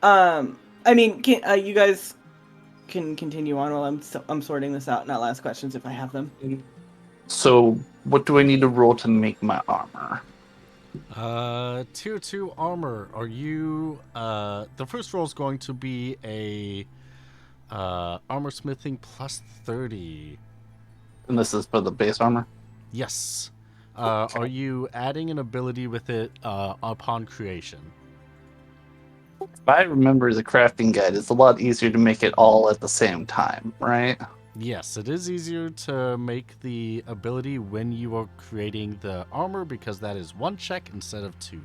I mean, you guys can continue on while I'm sorting this out, and I'll ask questions if I have them. So, what do I need to roll to make my armor? Tier 2 armor. Are you the first roll is going to be a armor smithing plus 30. And this is for the base armor? Yes. Are you adding an ability with it upon creation? If I remember the crafting guide, it's a lot easier to make it all at the same time, right? Yes, it is easier to make the ability when you are creating the armor because that is 1 check instead of 2.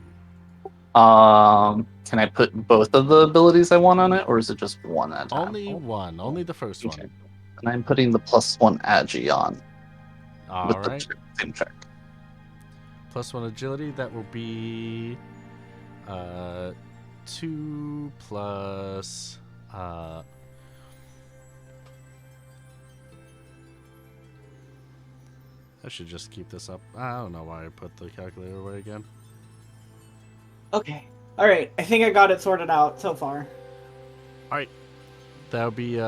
Can I put both of the abilities I want on it, or is it just one at a time? Only one, only the first Okay. one. And I'm putting the +1 agi on All with right. the same check. +1 agility, that will be 2 plus I should just keep this up. I don't know why I put the calculator away again. Okay. All right. I think I got it sorted out so far. That would be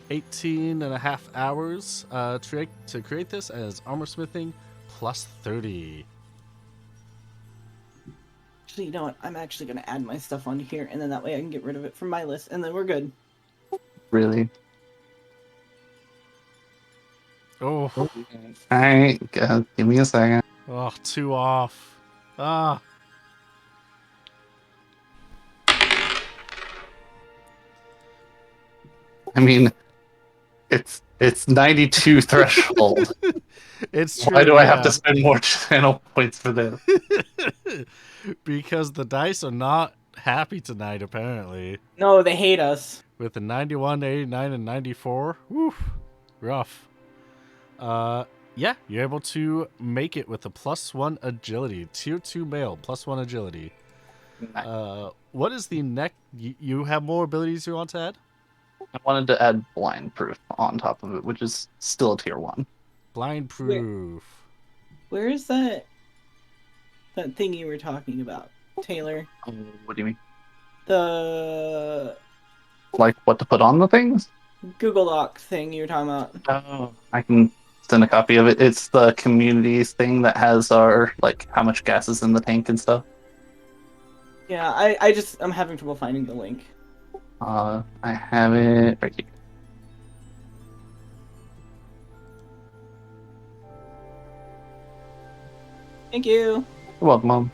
18 and a half hours to create this as armor smithing plus 30. Actually, you know what? I'm actually going to add my stuff on here, and then that way I can get rid of it from my list, and then we're good. Really? Oh, Alright, give me a second. oh, 2 off. Ah. I mean, it's 92 threshold. It's true. Why do I have to yeah. spend more channel points for this? Because the dice are not happy tonight, apparently. No, they hate us. With the 91, 89, and 94. Woo, rough. Yeah, you're able to make it with a +1 agility. Tier 2 male, +1 agility. What is the next? You have more abilities you want to add? I wanted to add blind proof on top of it, which is still a tier 1. Blind proof. Where is that thing you were talking about, Taylor? What do you mean? The Like what to put on the things? Google Doc thing you were talking about. Oh, I can send a copy of it. It's the communities thing that has our, like, how much gas is in the tank and stuff. Yeah, I'm having trouble finding the link. I have it right here. Thank you. You're welcome, Mom.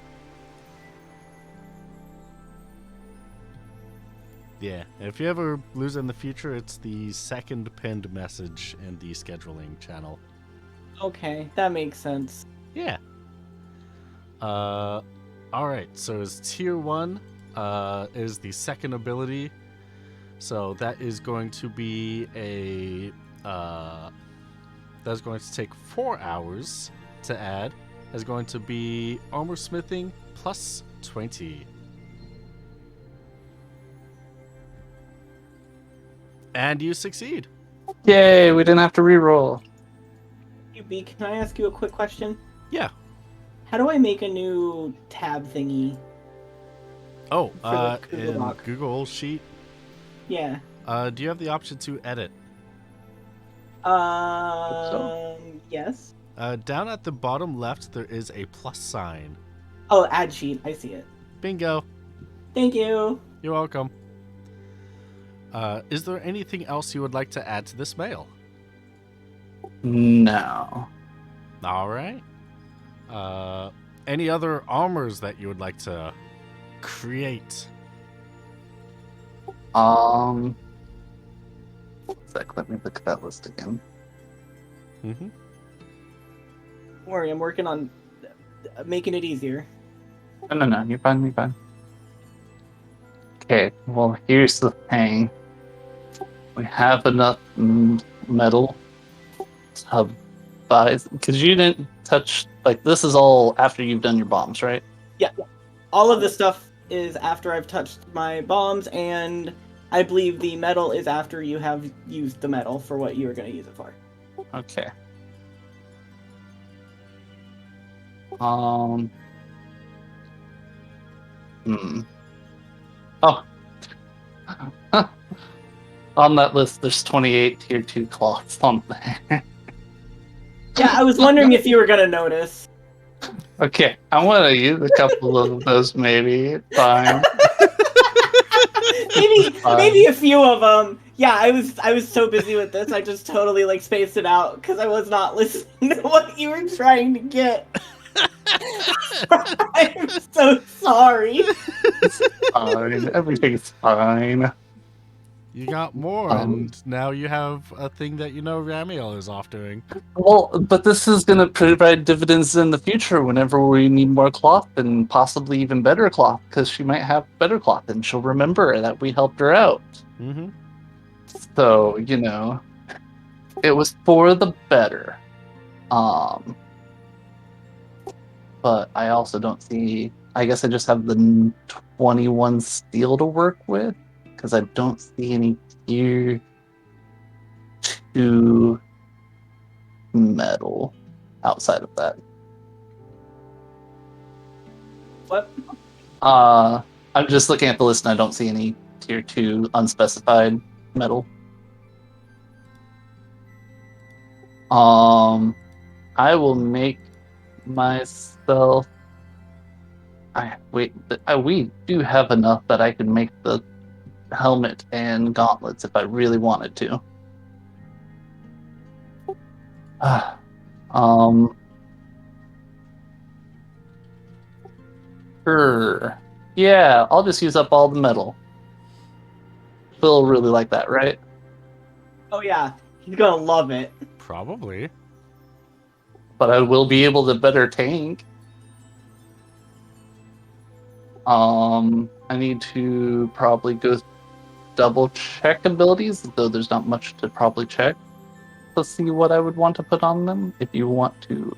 Yeah, if you ever lose in the future, it's the second pinned message in the scheduling channel. Okay, that makes sense. Yeah. Alright, so as tier 1 is the second ability. So that is going to be a that's going to take 4 hours to add. That's going to be armor smithing plus 20. And you succeed. Yay, we didn't have to reroll. B, can I ask you a quick question? Yeah. How do I make a new tab thingy? Oh, For the Google in Doc. Google Sheet, Yeah. do you have the option to edit? Yes. Down at the bottom left, there is a plus sign. Oh, add sheet. I see it. Bingo. Thank you. You're welcome. Is there anything else you would like to add to this mail? No. All right. Any other armors that you would like to create? One sec, let me look at that list again. Mm-hmm. Don't worry, I'm working on making it easier. No, you're fine, you're fine. Okay, well, here's the thing. We have enough metal to buy, because you didn't touch, like, this is all after you've done your bombs, right? Yeah. All of this stuff is after I've touched my bombs, and I believe the metal is after you have used the metal for what you were going to use it for. Okay. Hmm. Oh. On that list, there's 28 tier 2 cloths on there. Yeah, I was wondering if you were going to notice. Okay, I want to use a couple of those, maybe. Fine. maybe a few of them. Yeah, I was so busy with this, I just totally like spaced it out because I was not listening to what you were trying to get. I'm so sorry. Fine. Everything's fine. You got more, and now you have a thing that you know Ramiel is off doing. Well, but this is going to provide dividends in the future whenever we need more cloth and possibly even better cloth, because she might have better cloth and she'll remember that we helped her out. Mm-hmm. So, it was for the better. But I also don't see. I guess I just have the 21 steel to work with because I don't see any tier 2 metal outside of that. What? I'm just looking at the list and I don't see any tier 2 unspecified metal. I will make myself. We do have enough that I can make the helmet and gauntlets if I really wanted to. Sure. Yeah, I'll just use up all the metal. Phil really like that, right? Oh yeah, he's gonna love it. Probably. But I will be able to better tank. I need to probably go double check abilities, though there's not much to probably check to see what I would want to put on them. If you want to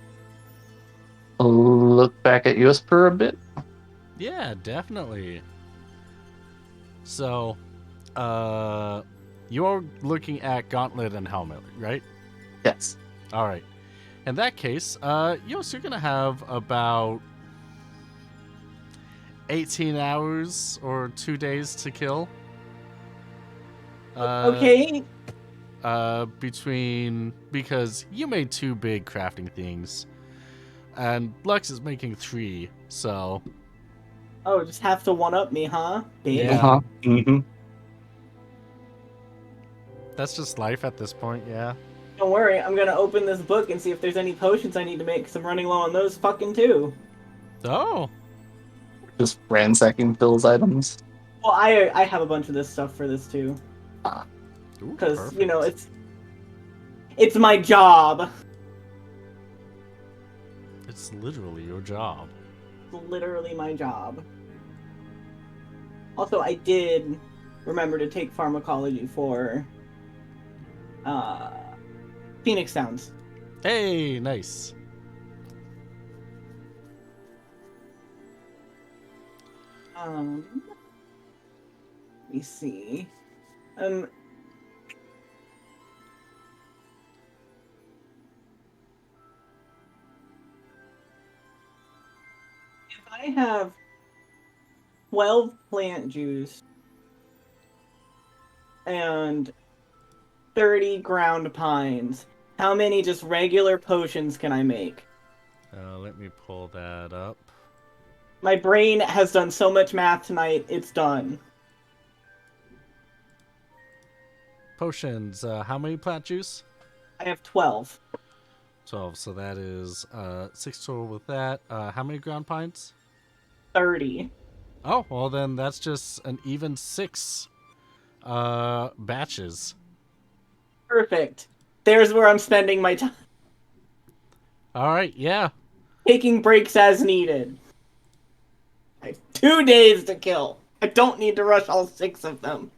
look back at yours for a bit. Yeah, definitely. So, you're looking at gauntlet and helmet, right? Yes. All right. In that case, you're gonna have about 18 hours or 2 days to kill. Okay. Because you made 2 big crafting things, and Lux is making 3, so. Oh, just have to one up me, huh? Bitch. Yeah. Uh-huh. Mm-hmm. That's just life at this point, yeah. Don't worry, I'm gonna open this book and see if there's any potions I need to make, because I'm running low on those fucking too. Oh. Just ransacking Phil's items. Well, I have a bunch of this stuff for this too, Ooh, because perfect. it's my job. It's literally your job. It's literally my job. Also, I did remember to take pharmacology for Phoenix Sounds. Hey, nice. Let me see. I have 12 plant juice and 30 ground pines. How many just regular potions can I make? Let me pull that up. My brain has done so much math tonight, it's done. Potions. How many plant juice? I have 12. 12. So that is 6 total with that. How many ground pines? 30. Oh, well then that's just an even 6 batches. Perfect. There's where I'm spending my time. All right, yeah. Taking breaks as needed. I have 2 days to kill. I don't need to rush all 6 of them.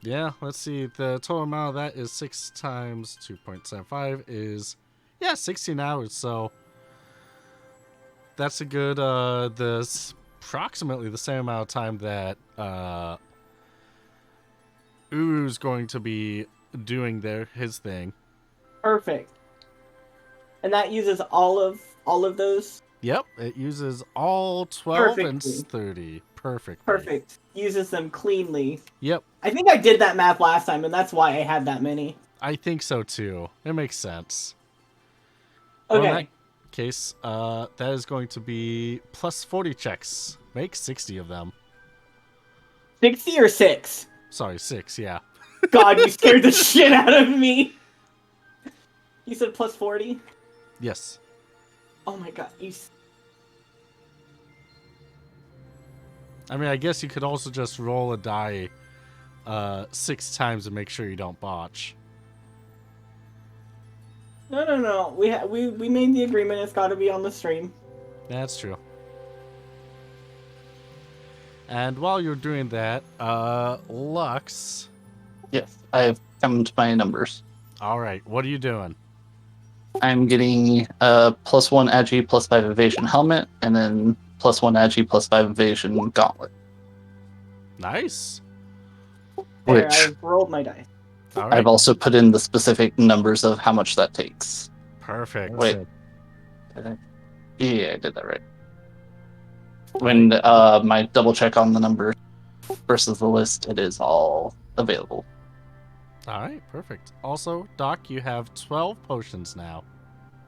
Yeah, let's see. The total amount of that is 6 times 2.75 is, 16 hours. So that's a good, approximately the same amount of time that Uru's going to be doing his thing. Perfect. And that uses all of those? Yep, it uses all 12 and Perfectly. 30. Perfect. Perfect. Uses them cleanly. Yep, I think I did that math last time, and that's why I had that many. I think so too. It makes sense. Okay. Well, in that case, that is going to be plus 40 checks. Make 60 of them. 60 or 6? Sorry, 6, yeah. God, you scared the shit out of me. You said plus 40? Yes. Oh my god, I mean, I guess you could also just roll a die 6 times and make sure you don't botch. No. We made the agreement. It's got to be on the stream. That's true. And while you're doing that, Lux. Yes, I've come to my numbers. All right, what are you doing? I'm getting +1 agi, +5 evasion helmet, and then +1 agi, +5 evasion gauntlet. Nice. There, Which I've rolled my dice. All right. I've also put in the specific numbers of how much that takes. Perfect. Wait. Yeah, I did that right. When my double check on the numbers versus the list, it is all available. All right, perfect. Also, Doc, you have 12 potions now.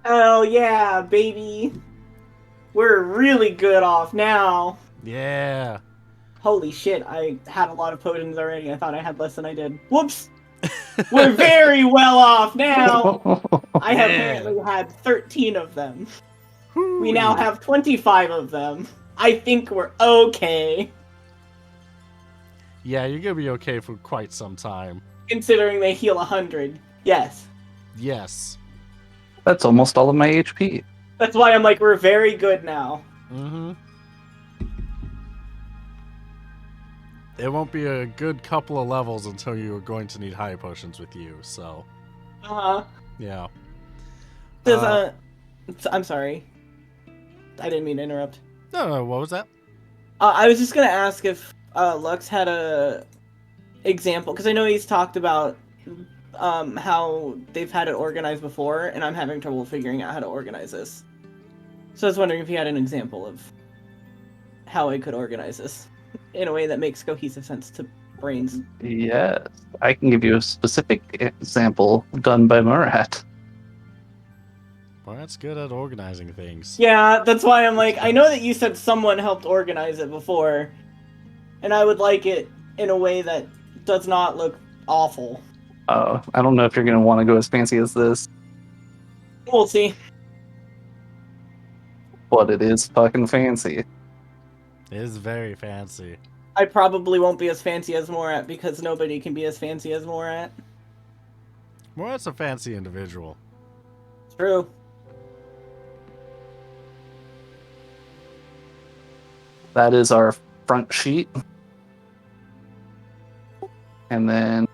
Oh yeah, baby. We're really good off now. Yeah. Holy shit, I had a lot of potions already. I thought I had less than I did. Whoops! We're very well off now! I have apparently had 13 of them. We now have 25 of them. I think we're okay. Yeah, you're gonna be okay for quite some time. Considering they heal 100. Yes. Yes. That's almost all of my HP. That's why I'm like, we're very good now. Mm-hmm. It won't be a good couple of levels until you're going to need high potions with you, so. Yeah. I'm sorry. I didn't mean to interrupt. No, what was that? I was just gonna ask if Lux had a example, because I know he's talked about how they've had it organized before, and I'm having trouble figuring out how to organize this. So I was wondering if he had an example of how I could organize this in a way that makes cohesive sense to brains. Yes, I can give you a specific example done by Murat. Well, that's good at organizing things. Yeah, that's why I'm like, I know that you said someone helped organize it before, and I would like it in a way that does not look awful. I don't know if you're going to want to go as fancy as this, We'll see. but it is fucking fancy. It is very fancy. I probably won't be as fancy as Morat because nobody can be as fancy as Morat. Morat's a fancy individual. True. That is our front sheet. And then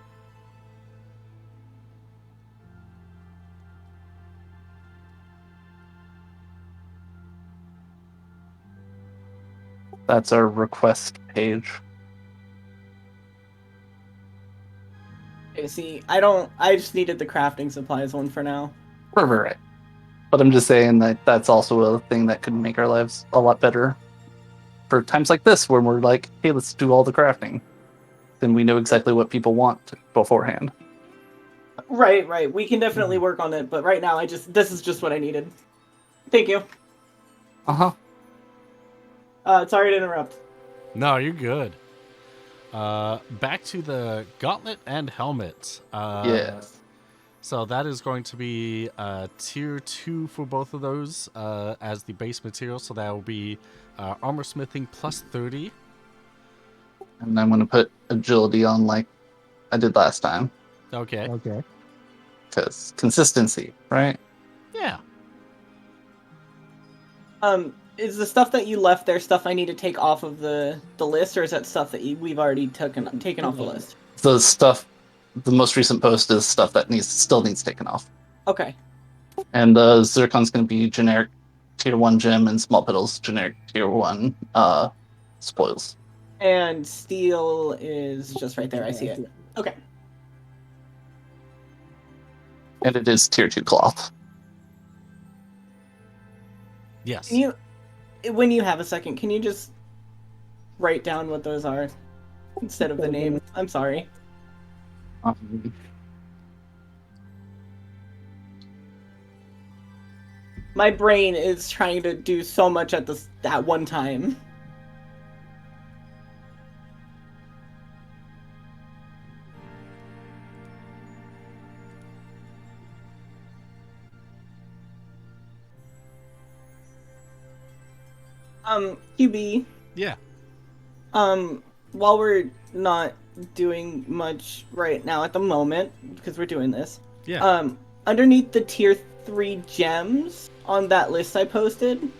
that's our request page. Okay, see, I just needed the crafting supplies one for now. Right. But I'm just saying that that's also a thing that could make our lives a lot better for times like this, where we're like, hey, let's do all the crafting. Then we know exactly what people want beforehand. Right. We can definitely work on it, but right now this is just what I needed. Thank you. Sorry to interrupt. No, you're good. Back to the gauntlet and helmet. Yes. So that is going to be tier 2 for both of those as the base material. So that will be armor smithing plus 30. And I'm going to put agility on like I did last time. Okay. Because consistency, right? Yeah. Is the stuff that you left there stuff I need to take off of the list, or is that stuff that we've already taken off the list? The stuff, the most recent post is stuff that still needs taken off. Okay. And the Zircon's going to be generic tier 1 gem, and Small Petals generic tier 1 spoils. And steel is just right there. I see it. Okay. And it is tier 2 cloth. Yes. When you have a second, can you just write down what those are instead of the name? I'm sorry. My brain is trying to do so much at one time. QB. Yeah. While we're not doing much right now at the moment, because we're doing this. Yeah. Underneath the tier 3 gems on that list I posted,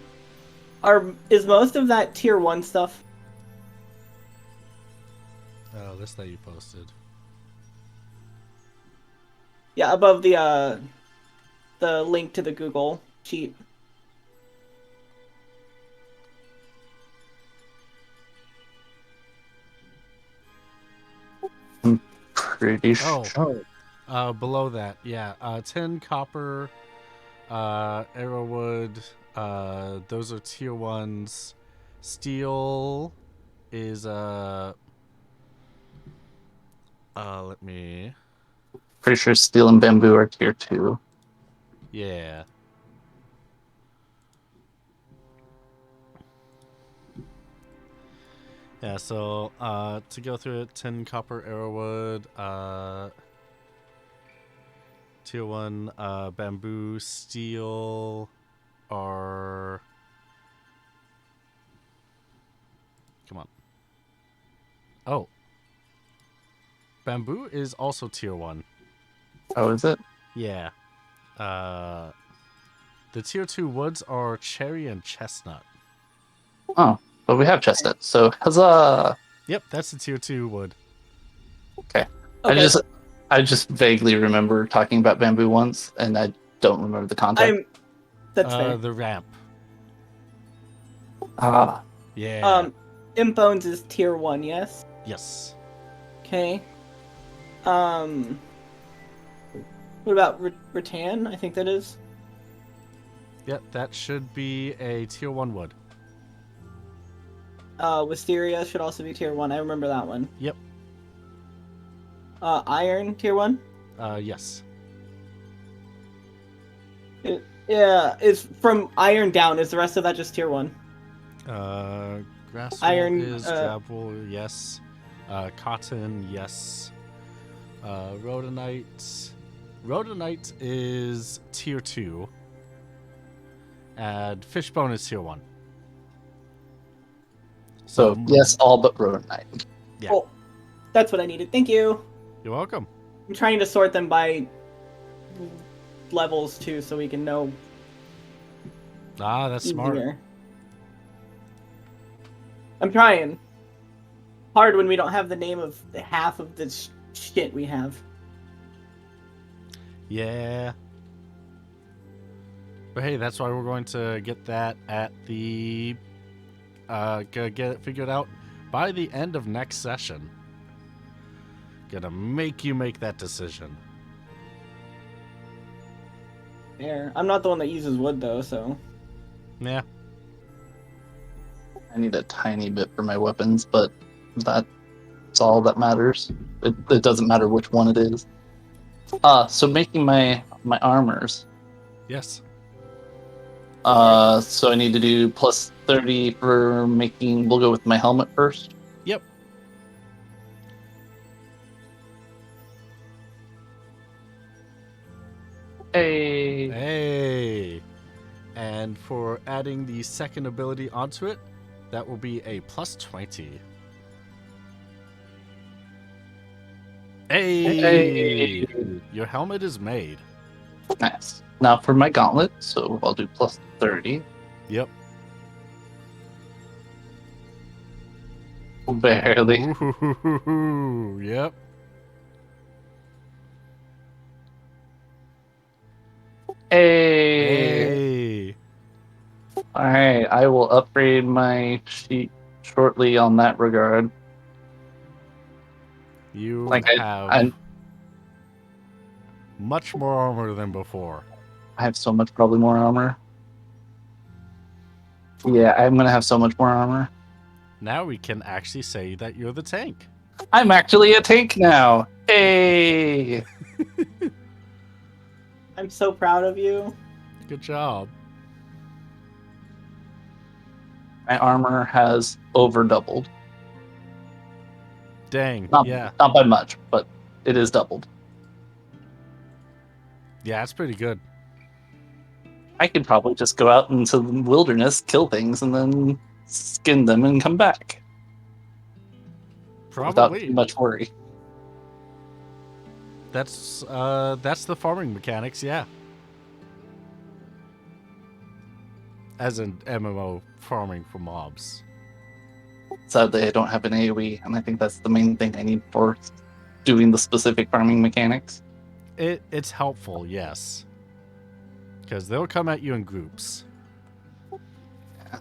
is most of that tier 1 stuff? List that you posted. Yeah, above the link to the Google sheet. Pretty sure. Below that, yeah. 10 copper, arrowwood, those are tier 1s. Steel is let me... Pretty sure steel and bamboo are tier 2. Yeah. Yeah, so to go through it, 10 copper, arrowwood, tier 1 bamboo, steel are... Come on. Oh. Bamboo is also tier 1. Oh, is it? Yeah. The tier 2 woods are cherry and chestnut. Oh, but we have chestnut, so huzzah! Yep, that's the tier 2 wood. Okay. Okay. I just vaguely remember talking about bamboo once, and I don't remember the context. That's fair. The ramp. Yeah. Imp Bones is tier 1, yes? Yes. Okay. What about rattan? I think that is. Yep, that should be a tier 1 wood. Wisteria should also be tier 1. I remember that one. Yep. Iron, tier 1? Yes. Yeah, it's from iron down. Is the rest of that just tier 1? Grass Iron, is drabwool, yes. Cotton, yes. Rhodonite. Rhodonite is tier 2. And fishbone is tier 1. So yes, all but rhodonite. Yeah. Cool. That's what I needed. Thank you. You're welcome. I'm trying to sort them by levels too, so we can know. Ah, that's smart. Easier. I'm trying. Hard when we don't have the name of half of the shit we have. Yeah. But hey, that's why we're going to get that at the... get it figured out by the end of next session. Gonna make you make that decision. There. I'm not the one that uses wood though, so. Yeah. I need a tiny bit for my weapons, but that's all that matters. It doesn't matter which one it is. So making my armors. Yes. So I need to do plus 30 for making. We'll go with my helmet first. Yep. Hey. Hey. And for adding the second ability onto it, that will be a plus 20. Hey! Your helmet is made. Nice. Now for my gauntlet, so I'll do plus 30. Yep. Barely. Ooh, yep. Hey. Hey. Alright, I will upgrade my sheet shortly on that regard. You Like have I much more armor than before. have so much, probably more armor. Yeah, I'm gonna have so much more armor. Now we can actually say that you're the tank. I'm actually a tank now. Hey. I'm so proud of you. Good job. My armor has over doubled. Dang. Not, Yeah. not by much, but it is doubled. Yeah, that's pretty good. I could probably just go out into the wilderness, kill things, and then skin them and come back without Probably. too much worry. That's the farming mechanics, yeah. As an MMO farming for mobs. Sadly, I don't have an AoE, and I think that's the main thing I need for doing the specific farming mechanics. It's helpful, yes. Because they'll come at you in groups. Yeah.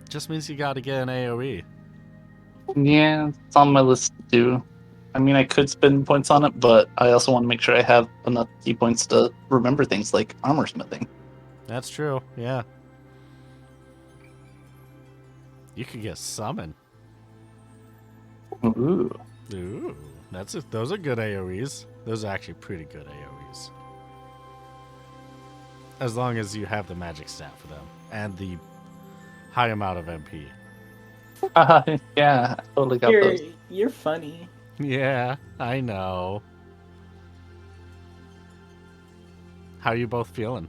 Just means you gotta get an AoE. Yeah, it's on my list to do. I mean, I could spend points on it, but I also want to make sure I have enough key points to remember things like armor smithing. That's true, yeah. You could get summon. Ooh. Ooh, those are good AoEs. Those are actually pretty good AoEs. As long as you have the magic stat for them and the high amount of MP. Yeah, I totally got those. You're funny. Yeah, I know. How you both feeling?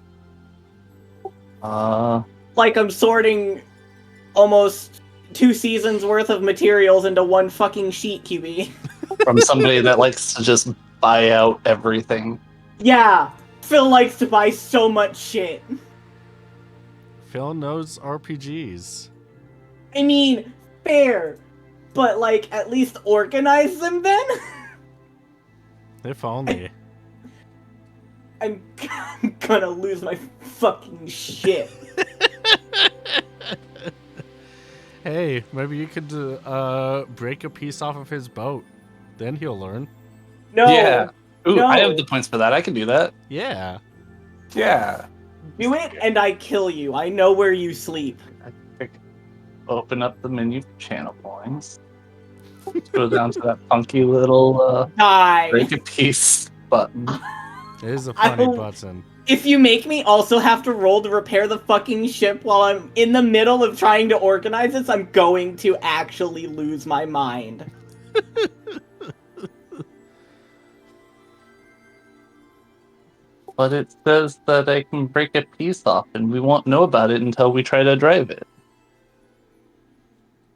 Like I'm sorting almost 2 seasons worth of materials into one fucking sheet, QB. From somebody that likes to just buy out everything. Yeah, Phil likes to buy so much shit. Phil knows RPGs. I mean, fair, but like at least organize them then. If only. I'm gonna lose my fucking shit. Hey, maybe you could break a piece off of his boat. Then he'll learn. No. Yeah. Ooh, No. I have the points for that. I can do that. Yeah. Yeah. Do it and I kill you. I know where you sleep. Open up the menu for channel points. Go down to that funky little Die. break a piece button. It is a I funny don't- button. If you make me also have to roll to repair the fucking ship while I'm in the middle of trying to organize this, I'm going to actually lose my mind. But it says that I can break a piece off, and we won't know about it until we try to drive it.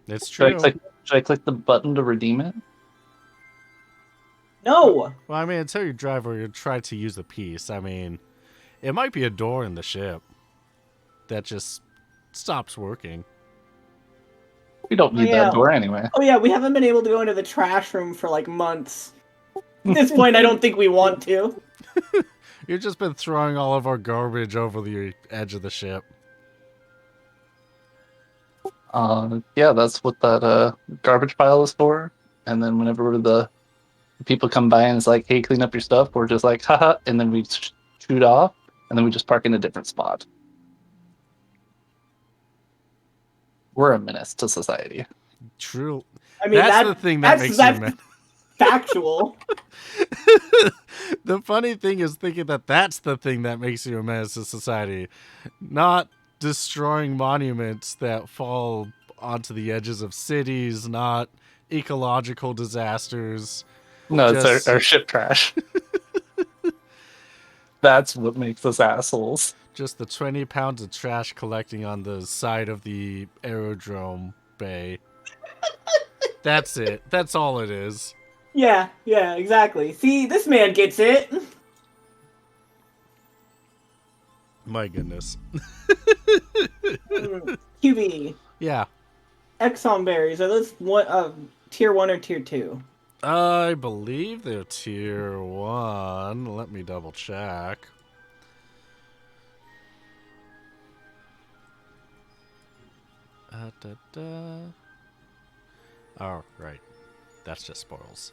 It's Should true. I click the button to redeem it? No! Well, I mean, until you drive or you try to use the piece, I mean, it might be a door in the ship that just stops working. We don't need Yeah. that door anyway. Oh yeah, we haven't been able to go into the trash room for like months. At this point, I don't think we want to. You've just been throwing all of our garbage over the edge of the ship. Yeah, that's what that garbage pile is for. And then whenever the people come by and it's like, "Hey, clean up your stuff," we're just like, "Haha," and then we shoot off, and then we just park in a different spot. We're a menace to society. True. I mean, That's the thing that makes you mad. factual. The funny thing is thinking that that's the thing that makes you a menace to society, not destroying monuments that fall onto the edges of cities, not ecological disasters. No, Just- it's our ship crash. That's what makes us assholes. Just the 20 pounds of trash collecting on the side of the aerodrome bay. That's it. That's all it is. Yeah, exactly. See, this man gets it. My goodness. QB, Yeah. Exxon berries, are those tier 1 or tier 2? I believe they're tier 1. Let me double check. Oh, right. That's just spoils.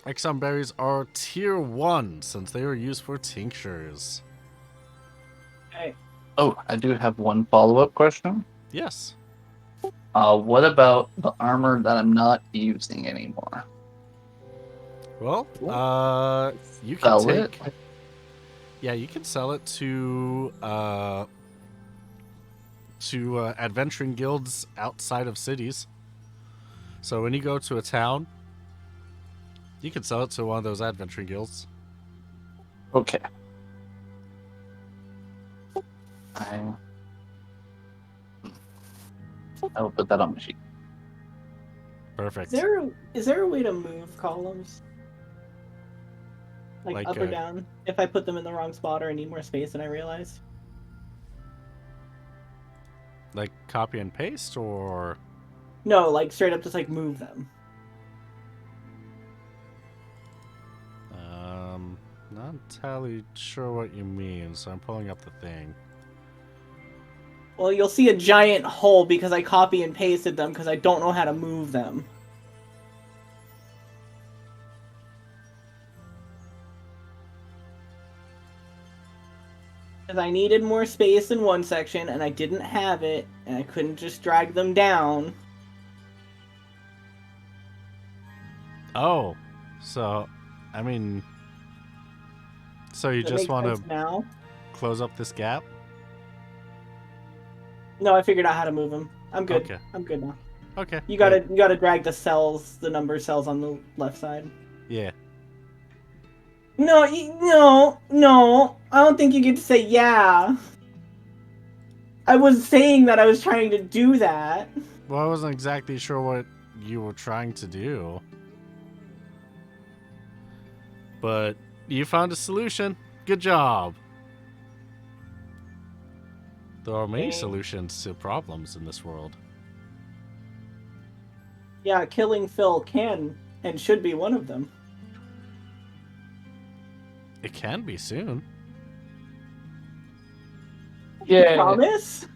Exxon berries are tier 1 since they are used for tinctures. Okay. Oh, I do have one follow-up question. Yes. What about the armor that I'm not using anymore? Well, you can Sell take... it? Yeah, you can sell it to adventuring guilds outside of cities. So when you go to a town, you can sell it to one of those adventuring guilds. Okay. I will put that on my sheet. Perfect. Is there a way to move columns? Like up or down? If I put them in the wrong spot or I need more space than I realized? Like copy and paste, or No, like straight up just like move them. not entirely sure what you mean, so I'm pulling up the thing. Well, you'll see a giant hole because I copy and pasted them because I don't know how to move them. Because I needed more space in one section and I didn't have it, and I couldn't just drag them down. Oh, so, I mean, so you Does that just make want sense to now? close up this gap? No, I figured out how to move them. I'm good. Okay. I'm good now. Okay. You gotta drag the cells, the number of cells on the left side. Yeah. No, no. I don't think you get to say yeah. I was saying that I was trying to do that. Well, I wasn't exactly sure what you were trying to do. But you found a solution. Good job. There are many Okay. solutions to problems in this world. Yeah, killing Phil can and should be one of them. It can be soon. Yeah. Promise?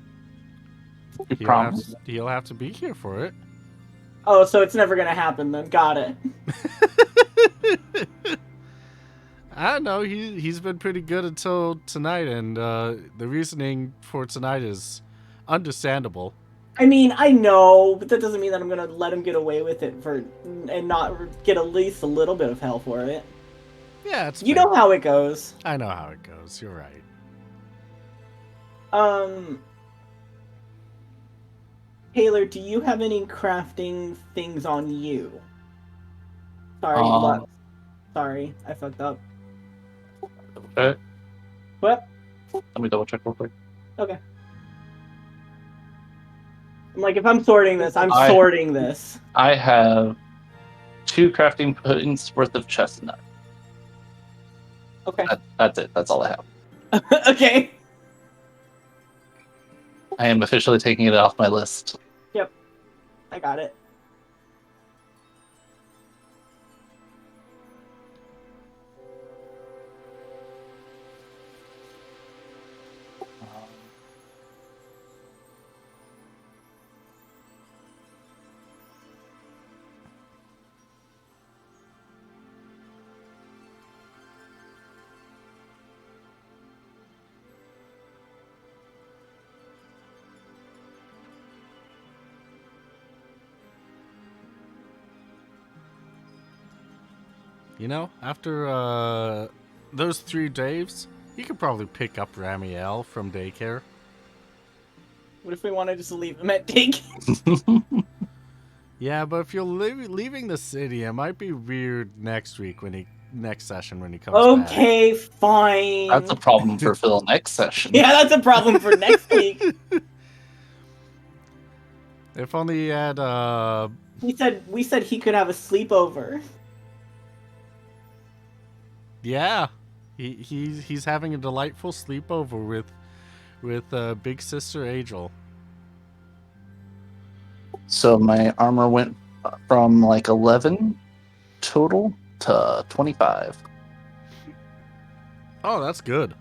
You promise? He'll have to be here for it. Oh, so it's never gonna happen then. Got it. I don't know. He's been pretty good until tonight, and the reasoning for tonight is understandable. I mean, I know, but that doesn't mean that I'm gonna let him get away with it and not get at least a little bit of hell for it. Yeah, it's You fair. know how it goes. I know how it goes. You're right. Taylor, do you have any crafting things on you? Sorry, Um, Sorry, I fucked up. Okay. What? Let me double check real quick. Okay. I'm like, if I'm sorting this, I'm I- sorting this. I have 2 crafting points worth of chestnut. Okay. That's it. That's all I have. Okay. I am officially taking it off my list. I got it. You know, after those 3 days, you could probably pick up Ramiel from daycare. What if we want to just leave him at daycare? Yeah, but if you're leaving the city, it might be weird next session when he comes back. Okay, fine. That's a problem for Phil next session. Yeah, that's a problem for next week. If only he had We said he could have a sleepover. yeah. He's having a delightful sleepover with big sister Angel. So my armor went from like 11 total to 25. Oh, that's good.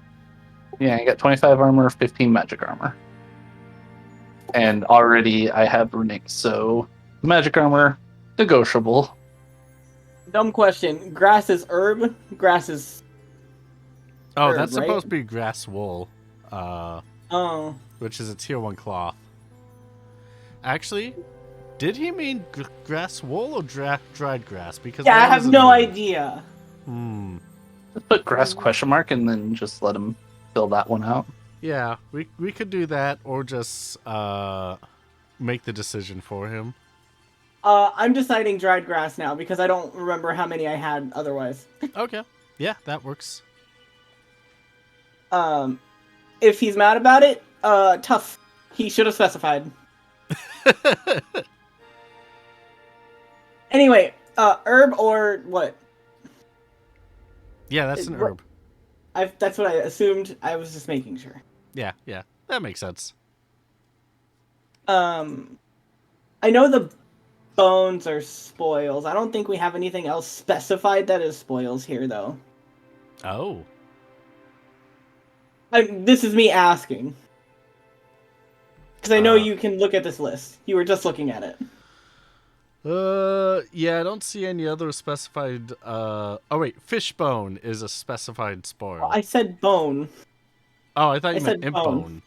Yeah, I got 25 armor, 15 magic armor. And already I have runic, so magic armor, negotiable. Dumb question. Grass is herb. Grass is. Oh, Herb, that's right? supposed to be grass wool, Oh. which is a tier 1 cloth. Actually, did he mean grass wool or dried grass? Because Yeah, I one have is a no herb. idea. Let's put grass question mark and then just let him fill that one out. Yeah, we could do that or just make the decision for him. I'm deciding dried grass now because I don't remember how many I had otherwise. Okay. Yeah, that works. If he's mad about it, tough. He should have specified. Anyway, herb or what? Yeah, that's an herb. That's what I assumed. I was just making sure. Yeah, that makes sense. I know the bones are spoils. I don't think we have anything else specified that is spoils here, though. Oh. This is me asking. Because I know you can look at this list. You were just looking at it. Yeah, I don't see any other specified, oh wait, fishbone is a specified spoil. I said bone. Oh, I thought you I meant said imp bone. bone.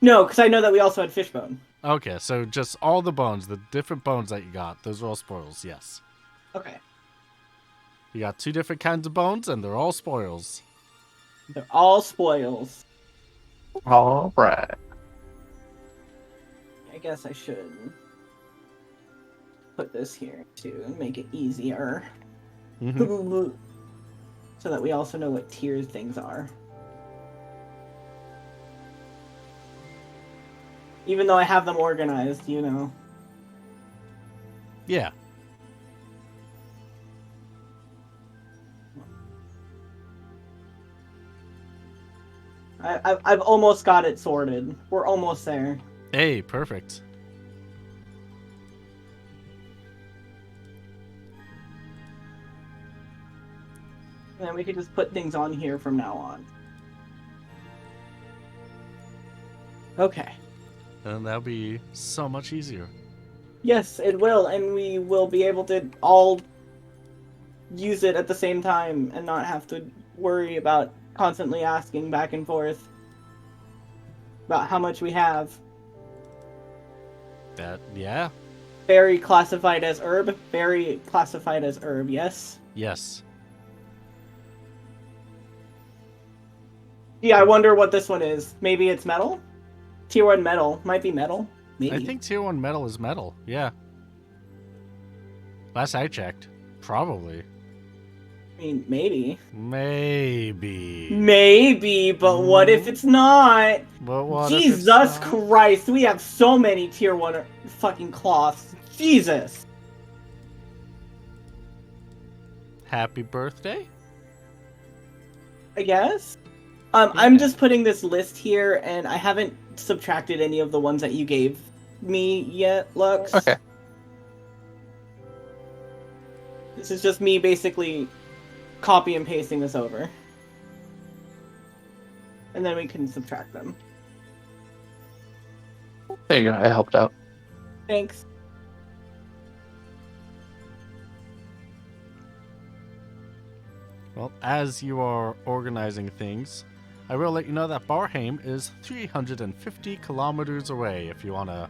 No, because I know that we also had fishbone. Okay, so just all the bones, the different bones that you got, those are all spoils, yes. Okay. You got 2 different kinds of bones, and they're all spoils. They're all spoils. All right. I guess I should put this here to make it easier. Mhm. So that we also know what tiers things are. Even though I have them organized, you know. Yeah. I've almost got it sorted. We're almost there. Hey, perfect. And we could just put things on here from now on. Okay. And that'll be so much easier. Yes, it will, and we will be able to all use it at the same time and not have to worry about constantly asking back and forth about how much we have. Yeah. Berry classified as herb. Berry classified as herb, yes? Yes. Yeah, I wonder what this one is. Maybe it's metal? Tier 1 metal. Might be metal. Maybe. I think tier 1 metal is metal, yeah. Last I checked. Probably. I mean, maybe. Maybe. But what if it's not? But what if it's Jesus not? Christ, we have so many tier 1 fucking cloths. Jesus. Happy birthday? I guess. I'm just putting this list here, and I haven't subtracted any of the ones that you gave me yet, Lux. Okay. This is just me basically copy and pasting this over. And then we can subtract them. There you go. I helped out. Thanks. Well, as you are organizing things, I will let you know that Barheim is 350 kilometers away if you want to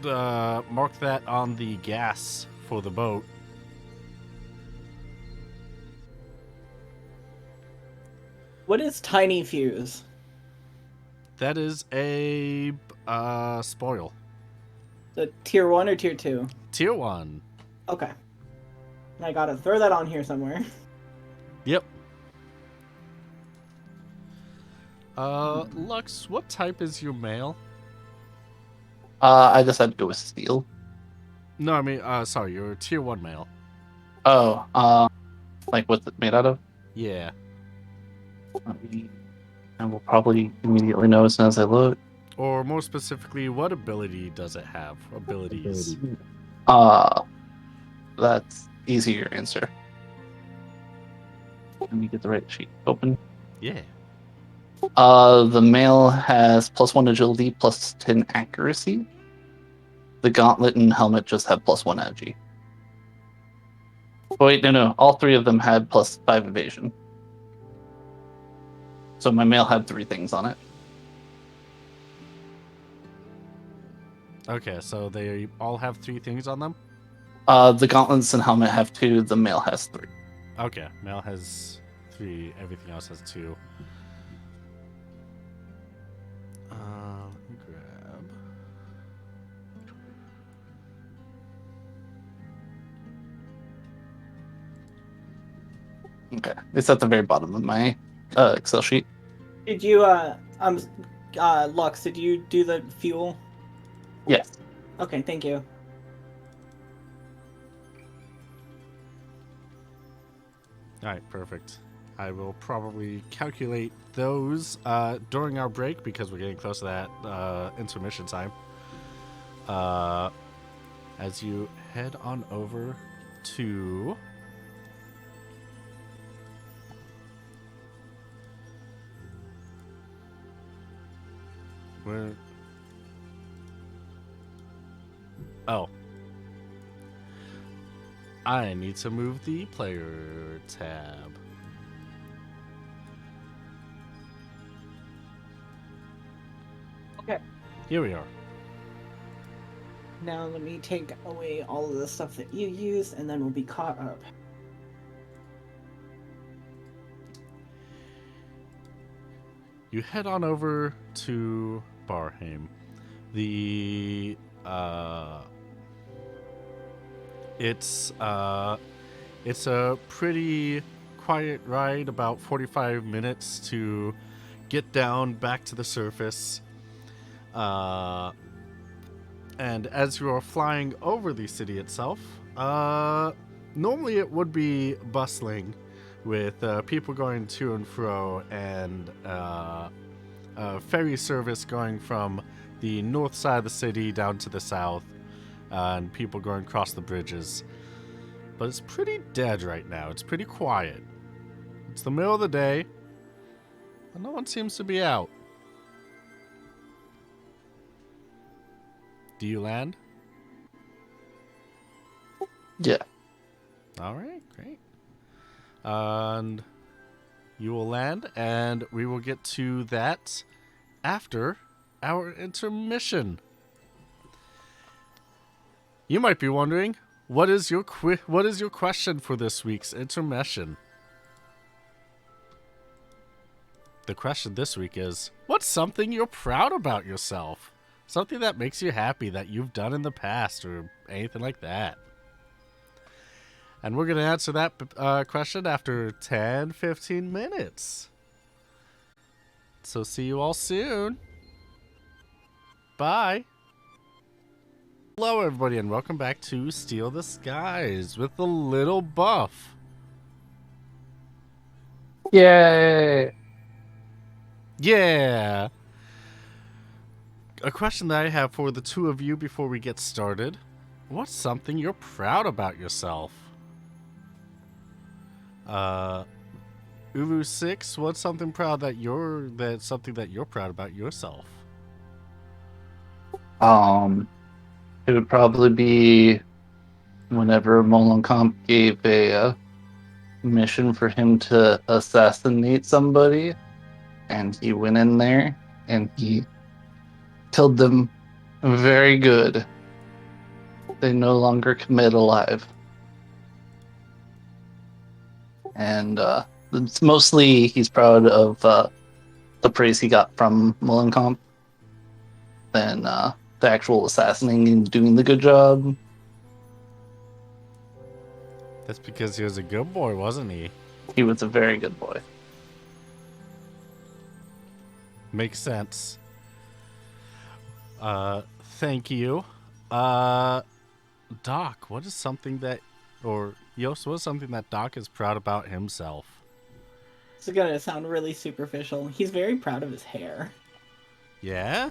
mark that on the gas for the boat. What is Tiny Fuse? That is a spoil. The tier 1 or tier 2? Tier 1. Okay. I gotta throw that on here somewhere. Yep. Lux, what type is your mail? I decided to go with steel. No, I mean, sorry, your tier 1 mail. Oh, like what's it made out of? Yeah. I will probably immediately know as soon as I look. Or more specifically, what ability does it have? Abilities. That's easier answer. Let me get the right sheet open. Yeah. The mail has +1 agility, +10 accuracy. The gauntlet and helmet just have +1 agi. Wait, no. All three of them had +5 evasion. So my mail had 3 things on it. Okay, so they all have 3 things on them? The gauntlets and helmet have 2. The mail has 3. Okay, mail has 3, everything else has 2. Let me grab. Okay, it's at the very bottom of my Excel sheet. Did you, Lux, did you do the fuel? Yes. Okay, thank you. Alright, perfect. I will probably calculate those during our break because we're getting close to that intermission time. As you head on over to where? Oh, I need to move the player tab. Okay. Here we are. Now let me take away all of the stuff that you used, and then we'll be caught up. You head on over to Barheim. It's a pretty quiet ride, about 45 minutes to get down back to the surface. And as you are flying over the city itself, normally it would be bustling with people going to and fro and ferry service going from the north side of the city down to the south, and people going across the bridges. But it's pretty dead right now. It's pretty quiet. It's the middle of the day, and no one seems to be out. Do you land? Yeah. All right, great. And you will land, and we will get to that after our intermission. You might be wondering, what is your question for this week's intermission? The question this week is, what's something you're proud about yourself? Something that makes you happy that you've done in the past or anything like that. And we're going to answer that question after 10-15 minutes. So see you all soon. Bye. Hello everybody and welcome back to Steal the Skies with the little buff. Yay! Yeah. A question that I have for the two of you before we get started. What's something you're proud about yourself? Uvu6, what's something something that you're proud about yourself? It would probably be whenever Molenkamp gave a mission for him to assassinate somebody, and he went in there and he killed them very good. They no longer commit alive. And it's mostly he's proud of the praise he got from Mullenkamp than the actual assassinating and doing the good job. That's because he was a good boy, wasn't he? He was a very good boy. Makes sense. Thank you. Doc, what is something that, or Yost, what is something that Doc is proud about himself? This is gonna sound really superficial. He's very proud of his hair. Yeah?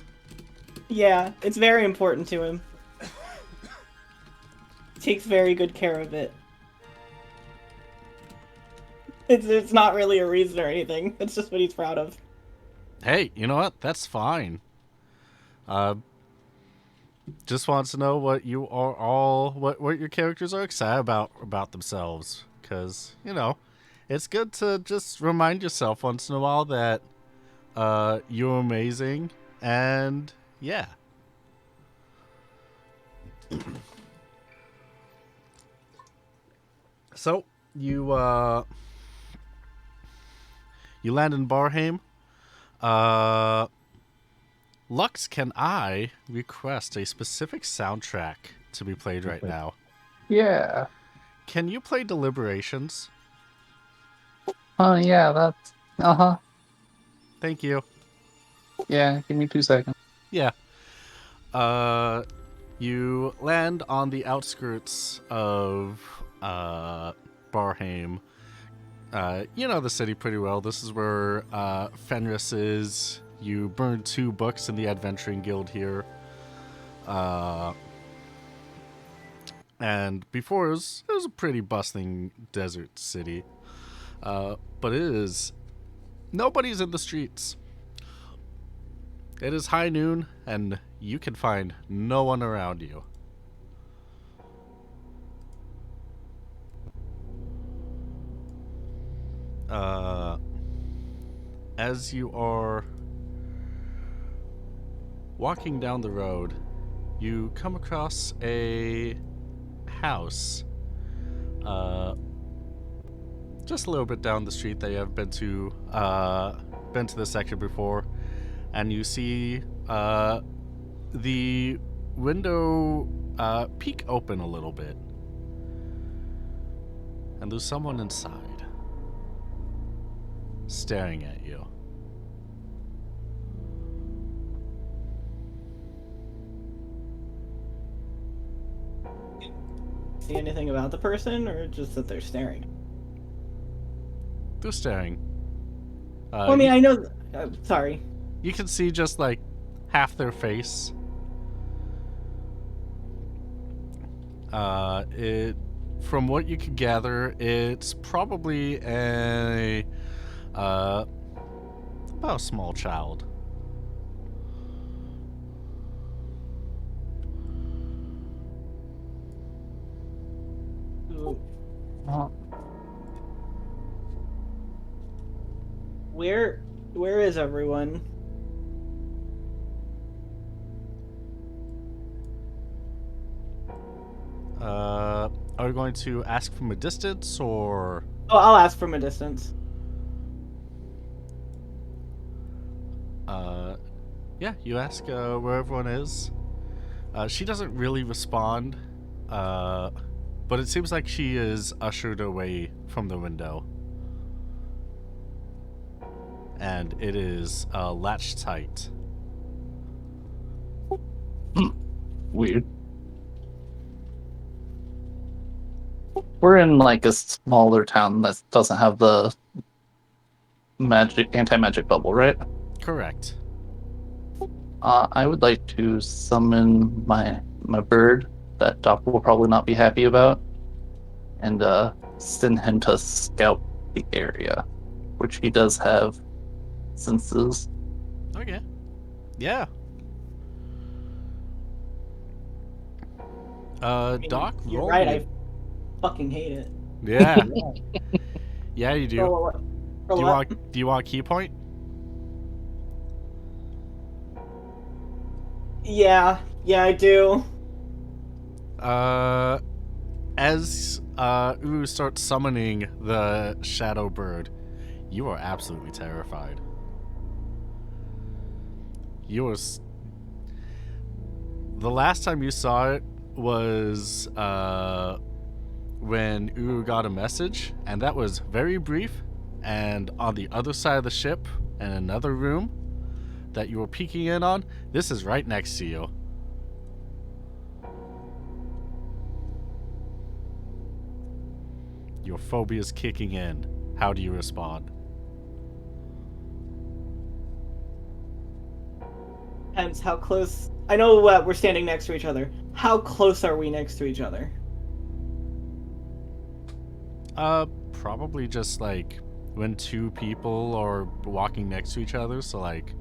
Yeah, it's very important to him. Takes very good care of it. It's not really a reason or anything. It's just what he's proud of. Hey, you know what? That's fine. Just wants to know what you are all, what your characters are excited about themselves. Because, you know, it's good to just remind yourself once in a while that you're amazing. And, yeah. So, you land in Barheim. Lux, can I request a specific soundtrack to be played right now? Yeah. Can you play Deliberations? Oh, yeah, that's... Uh-huh. Thank you. Yeah, give me 2 seconds. Yeah. You land on the outskirts of Barheim. You know the city pretty well. This is where Fenris is. You burned 2 books in the Adventuring Guild here. And before it was a pretty bustling desert city. But it is... Nobody's in the streets. It is high noon, and you can find no one around you. As you are walking down the road, you come across a house just a little bit down the street that you have been to this section before, and you see the window peek open a little bit, and there's someone inside staring at you. See anything about the person, or just that they're staring? They're staring. Well, I mean, I know. Sorry. You can see just like half their face. From what you can gather, it's probably about a small child. Ooh. Uh, Where is everyone? Are you going to ask from a distance, or? Oh, I'll ask from a distance. Yeah, you ask where everyone is. She doesn't really respond, but it seems like she is ushered away from the window. And it is latched tight. Weird. We're in like a smaller town that doesn't have the anti-magic bubble, right? Correct. I would like to summon my bird that Doc will probably not be happy about, and send him to scout the area, which he does have senses. Okay. Yeah. Doc, You're roll right. me. I fucking hate it. Yeah. Yeah, you do. Roll what? Do you want a key point? Yeah, I do. As Uru starts summoning the shadow bird, you are absolutely terrified. The last time you saw it was when Uru got a message, and that was very brief, and on the other side of the ship, in another room that you were peeking in on, this is right next to you. Your phobia's kicking in. How do you respond? Depends how close. I know we're standing next to each other. How close are we next to each other? Probably just like when two people are walking next to each other, so like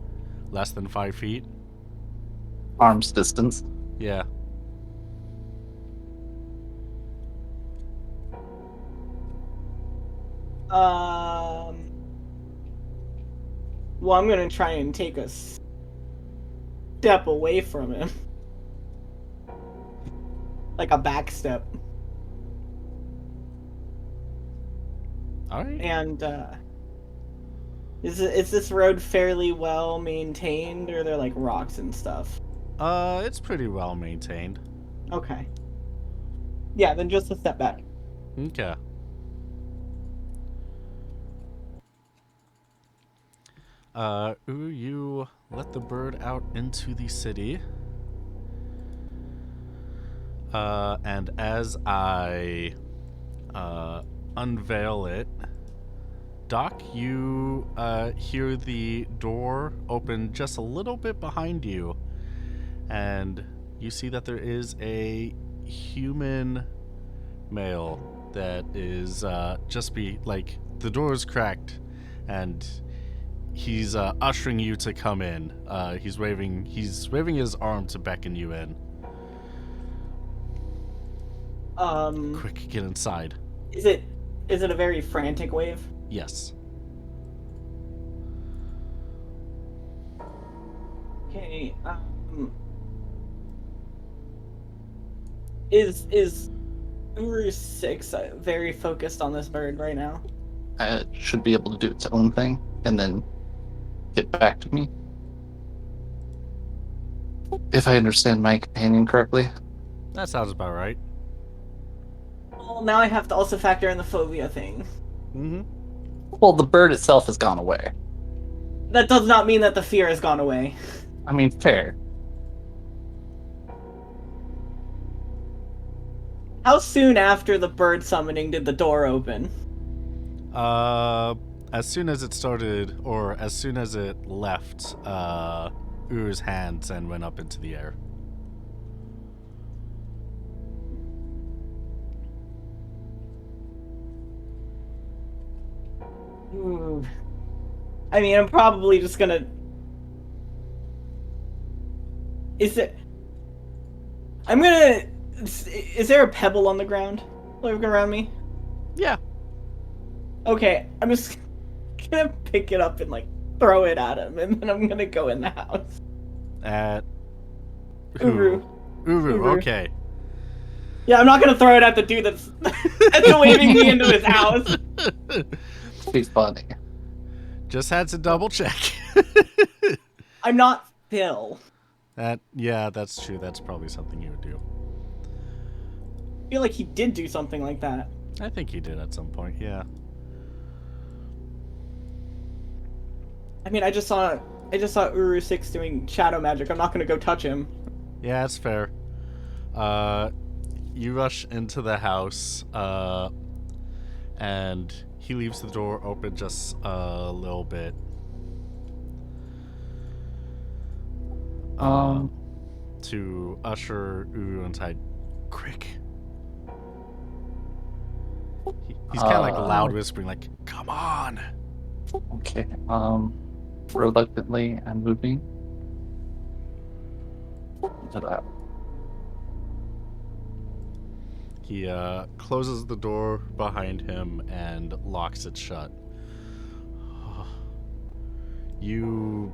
less than 5 feet. Arm's distance. Yeah. Well, I'm gonna try and take a step away from him. Like a back step. Alright. And, is this road fairly well maintained, or are there, like, rocks and stuff? It's pretty well maintained. Okay. Yeah, then just a step back. Okay. You let the bird out into the city. And as I unveil it, Doc, you hear the door open just a little bit behind you, and you see that there is a human male that is the door is cracked, and he's ushering you to come in. He's waving his arm to beckon you in. Quick, get inside. Is it a very frantic wave? Yes. Okay, is Uru 6 very focused on this bird right now? It should be able to do its own thing and then get back to me. If I understand my companion correctly. That sounds about right. Well, now I have to also factor in the phobia thing. Mm-hmm. Well, the bird itself has gone away. That does not mean that the fear has gone away. I mean, fair. How soon after the bird summoning did the door open? As soon as it started, or as soon as it left Uru's hands and went up into the air. Ooh. I mean, I'm probably just gonna... Is there a pebble on the ground like around me? Yeah. Okay, I'm just gonna pick it up and like throw it at him, and then I'm gonna go in the house. At Uru. Uru, okay. Yeah, I'm not gonna throw it at the dude that's waving me into his house. Be funny. Just had to double check. I'm not Phil. Yeah, that's true. That's probably something you would do. I feel like he did do something like that. I think he did at some point, yeah. I mean, I just saw Uru 6 doing shadow magic. I'm not gonna go touch him. Yeah, that's fair. You rush into the house, and he leaves the door open just a little bit. To usher Uru inside. Quick. He's kind of like loud whispering, like, "Come on!" Okay. Reluctantly, I'm moving to that. He closes the door behind him and locks it shut. You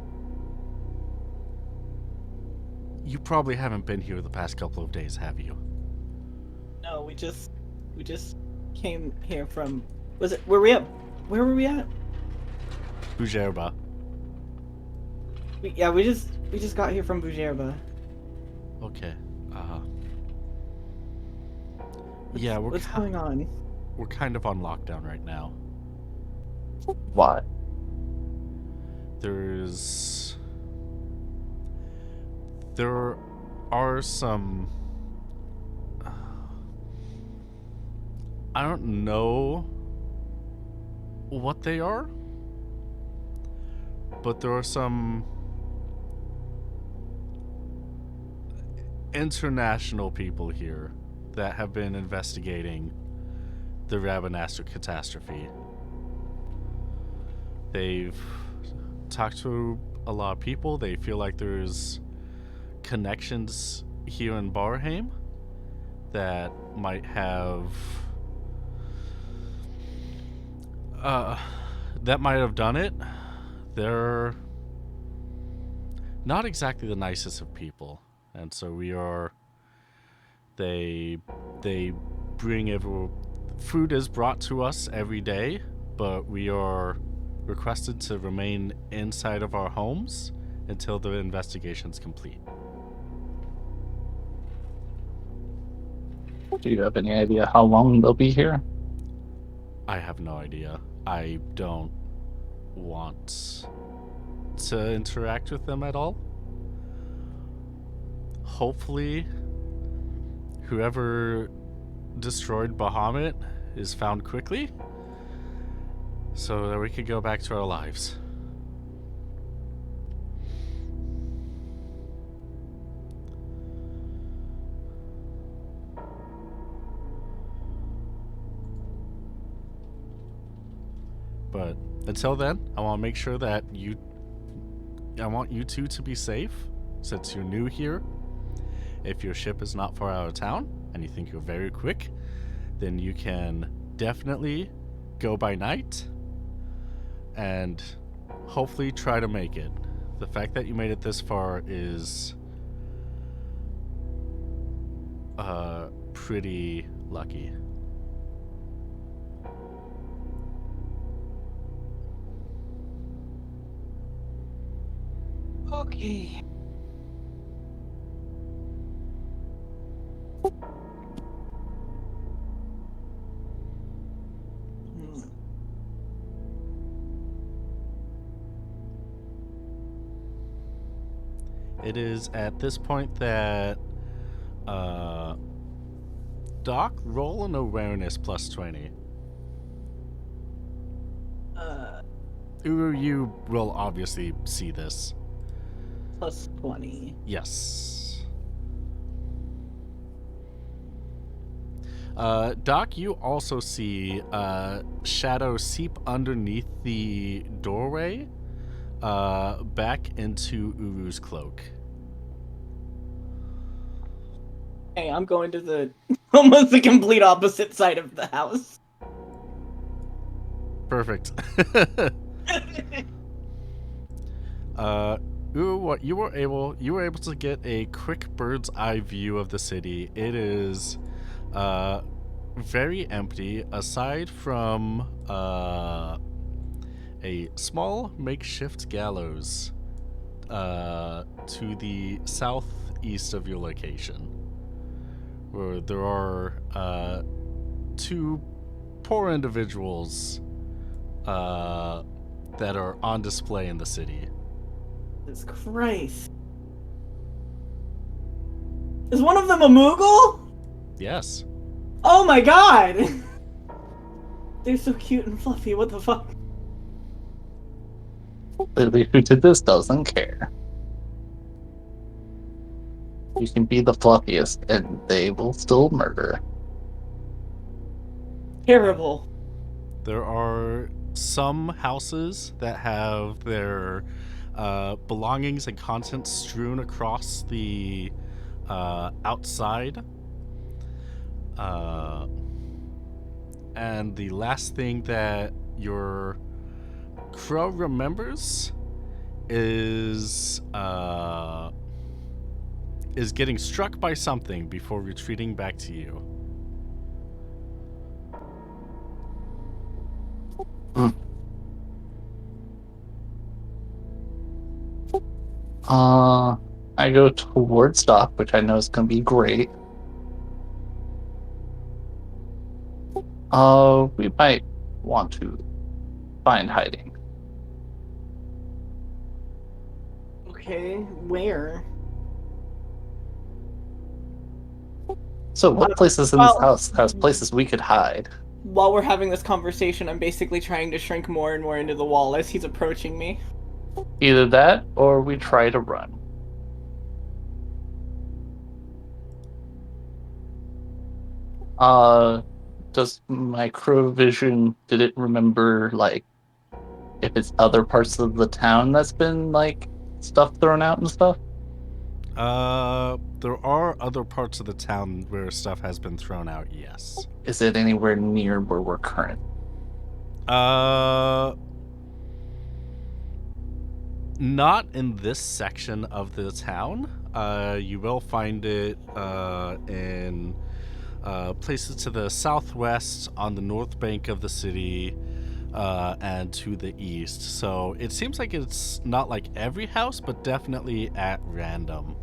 probably haven't been here the past couple of days, have you? No, we just came here from. Was it? Were we at? Where were we at? Bujerba. Yeah, we just got here from Bujerba. Okay. Yeah, What's going on? we're kind of on lockdown right now. Why? There are some. I don't know what they are, but there are some international people here that have been investigating the Rabanastre catastrophe. They've talked to a lot of people. They feel like there's connections here in Barheim that might have done it. They're not exactly the nicest of people, and so they bring food is brought to us every day, but we are requested to remain inside of our homes until the investigation's complete. Do you have any idea how long they'll be here? I have no idea. I don't want to interact with them at all. Hopefully, whoever destroyed Bahamut is found quickly so that we could go back to our lives. But until then, I want to make sure that I want you two to be safe since you're new here. If your ship is not far out of town and you think you're very quick, then you can definitely go by night and hopefully try to make it. The fact that you made it this far is pretty lucky. Okay. It is at this point that Doc, roll an awareness plus 20. You will obviously see this. Plus 20. Yes. Doc, you also see shadow seep underneath the doorway back into Uru's cloak. Hey, I'm going to the almost the complete opposite side of the house. Perfect. What you were able to get a quick bird's eye view of the city. It is very empty aside from a small makeshift gallows to the southeast of your location, where there are two poor individuals that are on display in the city. Jesus Christ. Is one of them a Moogle? Yes. Oh my god! They're so cute and fluffy, what the fuck? Clearly, who did this doesn't care. You can be the fluffiest, and they will still murder. Terrible. There are some houses that have their belongings and contents strewn across the outside. And the last thing that your crow remembers is getting struck by something before retreating back to you. I go towards Doc, which I know is gonna be great. We might want to find hiding. Okay, where? So, what places in this well- house has places we could hide? While we're having this conversation, I'm basically trying to shrink more and more into the wall as he's approaching me. Either that, or we try to run. Does microvision, did it remember, like, if it's other parts of the town that's been, like, stuff thrown out and stuff? There are other parts of the town where stuff has been thrown out, yes. Is it anywhere near where we're current? Not in this section of the town. You will find it in places to the southwest, on the north bank of the city, and to the east. So it seems like it's not like every house, but definitely at random.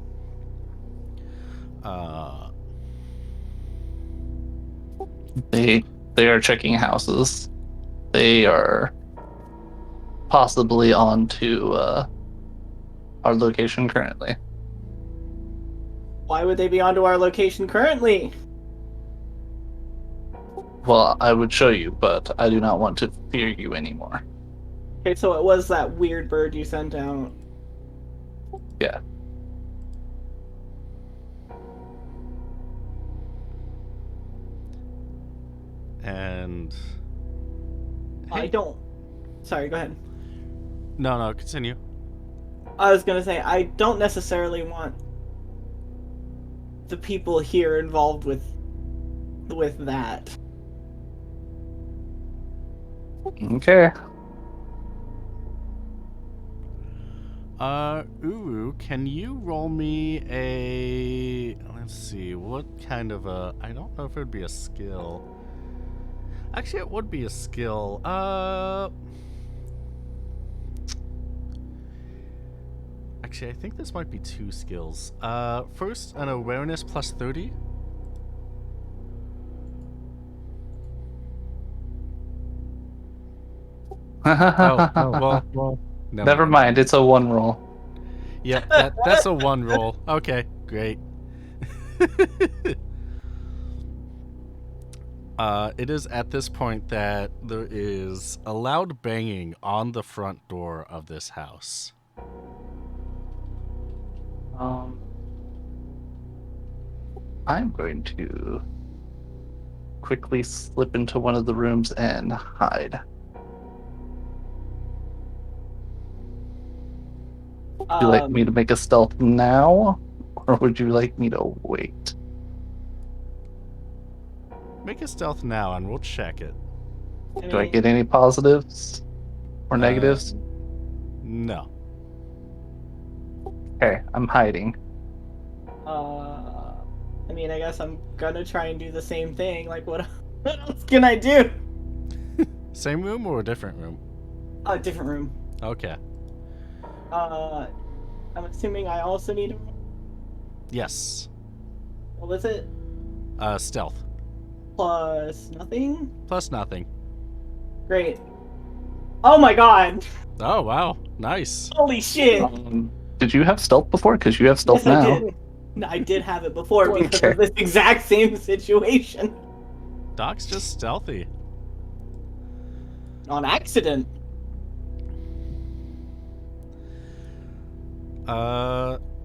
They are checking houses. They are possibly on to our location currently. Why would they be onto our location currently? Well, I would show you, but I do not want to fear you anymore. Okay, so it was that weird bird you sent out. Yeah. And I Hey. don't. Sorry, go ahead. no, continue. I was gonna say, I don't necessarily want the people here involved with that. Okay. Uru, can you roll me a... Let's see, what kind of a... I don't know if it would be a skill. Actually, it would be a skill. Actually, I think this might be 2 skills. First, an awareness plus 30. Well, Never mind. It's a 1 roll. Yep, that's a 1 roll. Okay, great. It is at this point that there is a loud banging on the front door of this house. I'm going to quickly slip into one of the rooms and hide. Would you like me to make a stealth now, or would you like me to wait? Make a stealth now and we'll check it. Do I get any positives or negatives? No. Okay, I'm hiding. I mean, I guess I'm gonna try and do the same thing. Like, what else can I do? Same room or a different room? A different room. Okay. I'm assuming I also need a... Yes. What was it? Stealth. Plus nothing? Plus nothing. Great. Oh my god! Oh, wow. Nice. Holy shit! Did you have stealth before? Because you have stealth Yes, I now. did. No, I did have it before because Okay. of this exact same situation. Doc's just stealthy. On accident.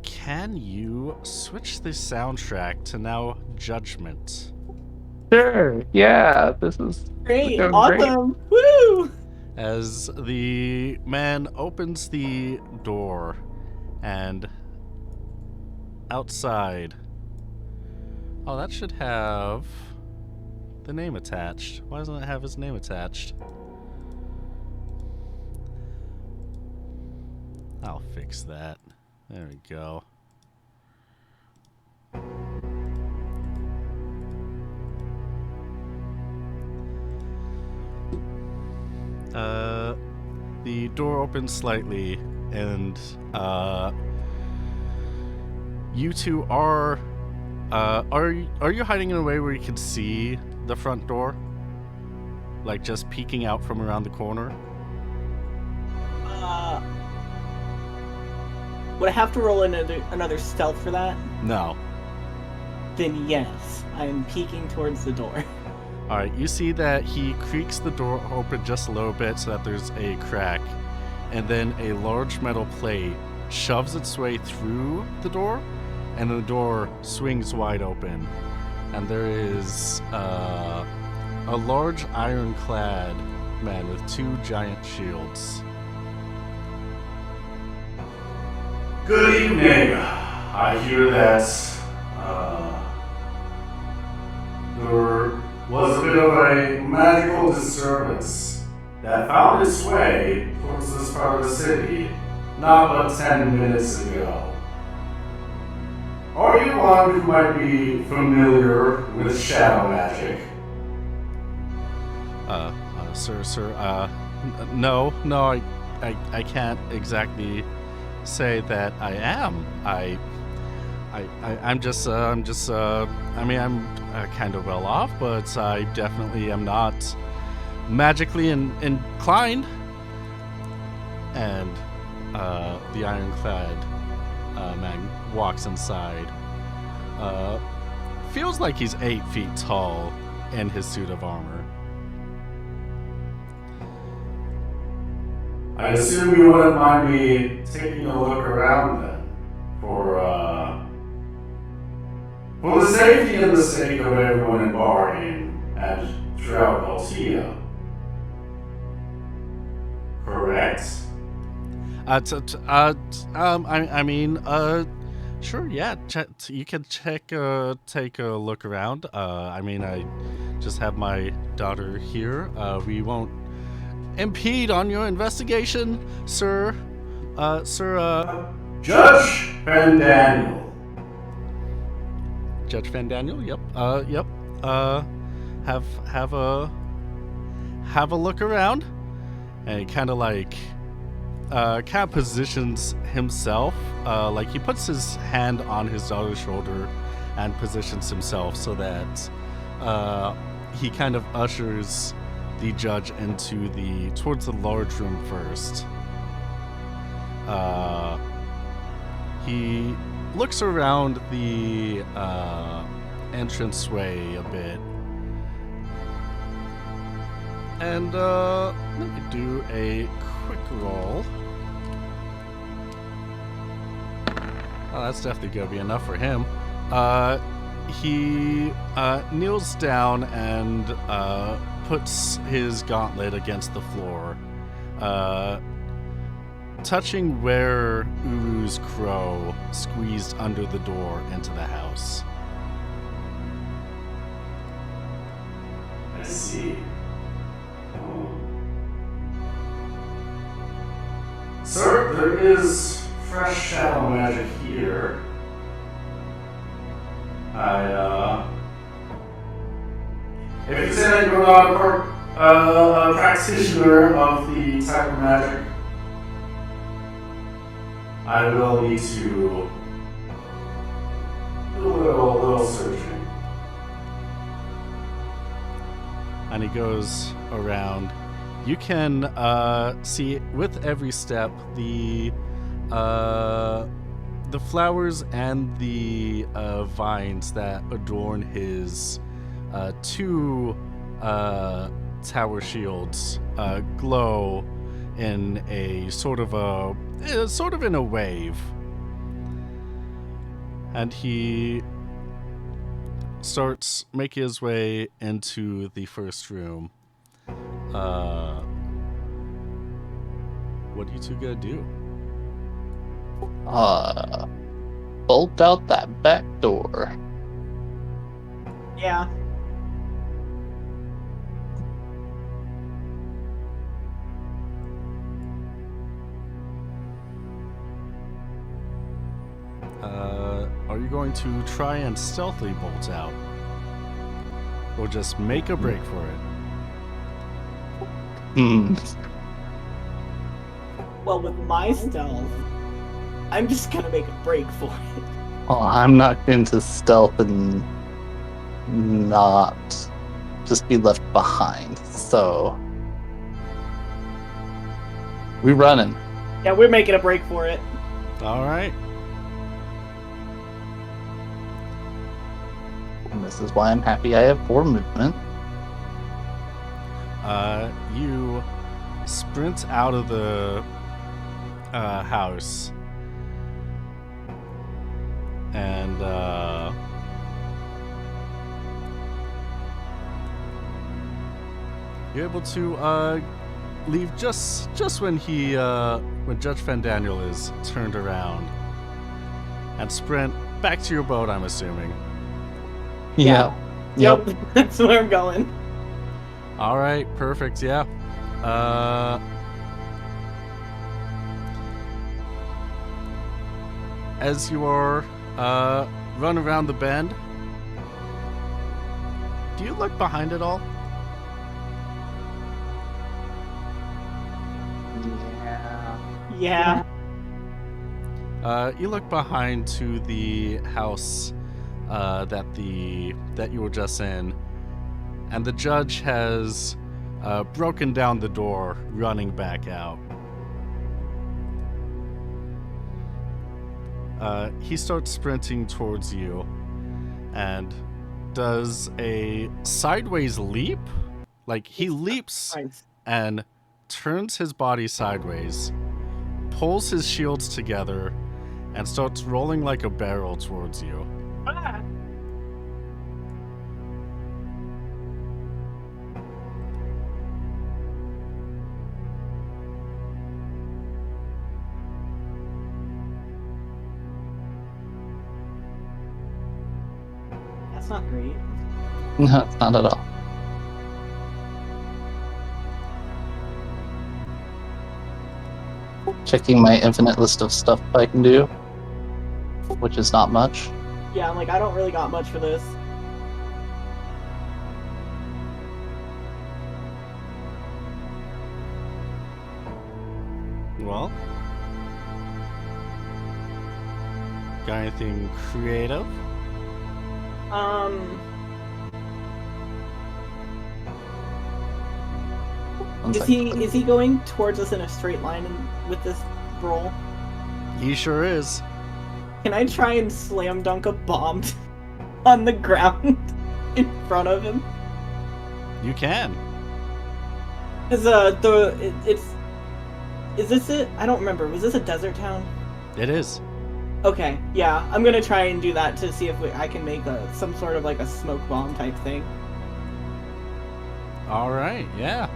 Can you switch the soundtrack to now Judgment? Sure. Yeah, this is Great, going awesome, woo! As the man opens the door and outside. Oh, that should have the name attached. Why doesn't it have his name attached? I'll fix that. There we go. The door opens slightly, and you two are you hiding in a way where you can see the front door? Like just peeking out from around the corner? Would I have to roll another stealth for that? No. Then yes, I am peeking towards the door. Alright, you see that he creaks the door open just a little bit so that there's a crack, and then a large metal plate shoves its way through the door, and the door swings wide open. And there is a large ironclad man with two giant shields. Good evening. I hear that there was a bit of a magical disturbance that found its way towards this part of the city not but 10 minutes ago. Are you one who might be familiar with shadow magic? Sir, no, I can't exactly say that I am. I'm kind of well off, but I definitely am not magically inclined. And the ironclad man walks inside. Feels like he's 8 feet tall in his suit of armor. I assume you wouldn't mind me taking a look around then, for the safety and the sake of everyone in Bahrain and throughout Altea. Correct? Sure, yeah. You can take a look around. I just have my daughter here. We won't impede on your investigation, sir. Judge Van Daniel. Judge Van Daniel. Yep. Have a look around, and he kind of positions himself. Like he puts his hand on his daughter's shoulder and positions himself so that he kind of ushers the judge towards the large room first. He looks around the entranceway a bit, and let me do a quick roll. Oh, that's definitely gonna be enough for him. He kneels down and puts his gauntlet against the floor, touching where Uru's crow squeezed under the door into the house. I see. Sir, there is fresh shadow magic here. If you say that you're not a practitioner of the type of magic, I will need to do a little searching. And he goes around. You can see with every step the flowers and the vines that adorn his two tower shields glow in a sort of in a wave. And he starts making his way into the first room. What are you two gonna do? Bolt out that back door. Yeah. Are you going to try and stealthily bolt out? Or just make a break for it? Well, with my stealth, I'm just gonna make a break for it. Well, I'm not going to stealth and not just be left behind. So we running. Yeah, we're making a break for it. All right. And this is why I'm happy I have 4 movement. You sprint out of the house, and you're able to leave just when when Judge Fandaniel is turned around, and sprint back to your boat. I'm assuming. Yeah. Yep, that's where I'm going. All right, perfect. Yeah. As you are run around the bend, do you look behind at all? Yeah. Yeah. You look behind to the house that you were just in, and the judge has broken down the door, running back out. He starts sprinting towards you and does a sideways leap. Like, he leaps Nice. and turns his body sideways, pulls his shields together, and starts rolling like a barrel towards you. Ah. That's not great. No, not at all. Checking my infinite list of stuff I can do, which is not much. Yeah, I'm like, I don't really got much for this. Well, got anything creative? One Is second. he going towards us in a straight line with this roll? He sure is. Can I try and slam dunk a bomb on the ground in front of him? You can. Is this it? I don't remember. Was this a desert town? It is. Okay, yeah, I'm gonna try and do that to see if I can make some sort of like a smoke bomb type thing. All right. Yeah.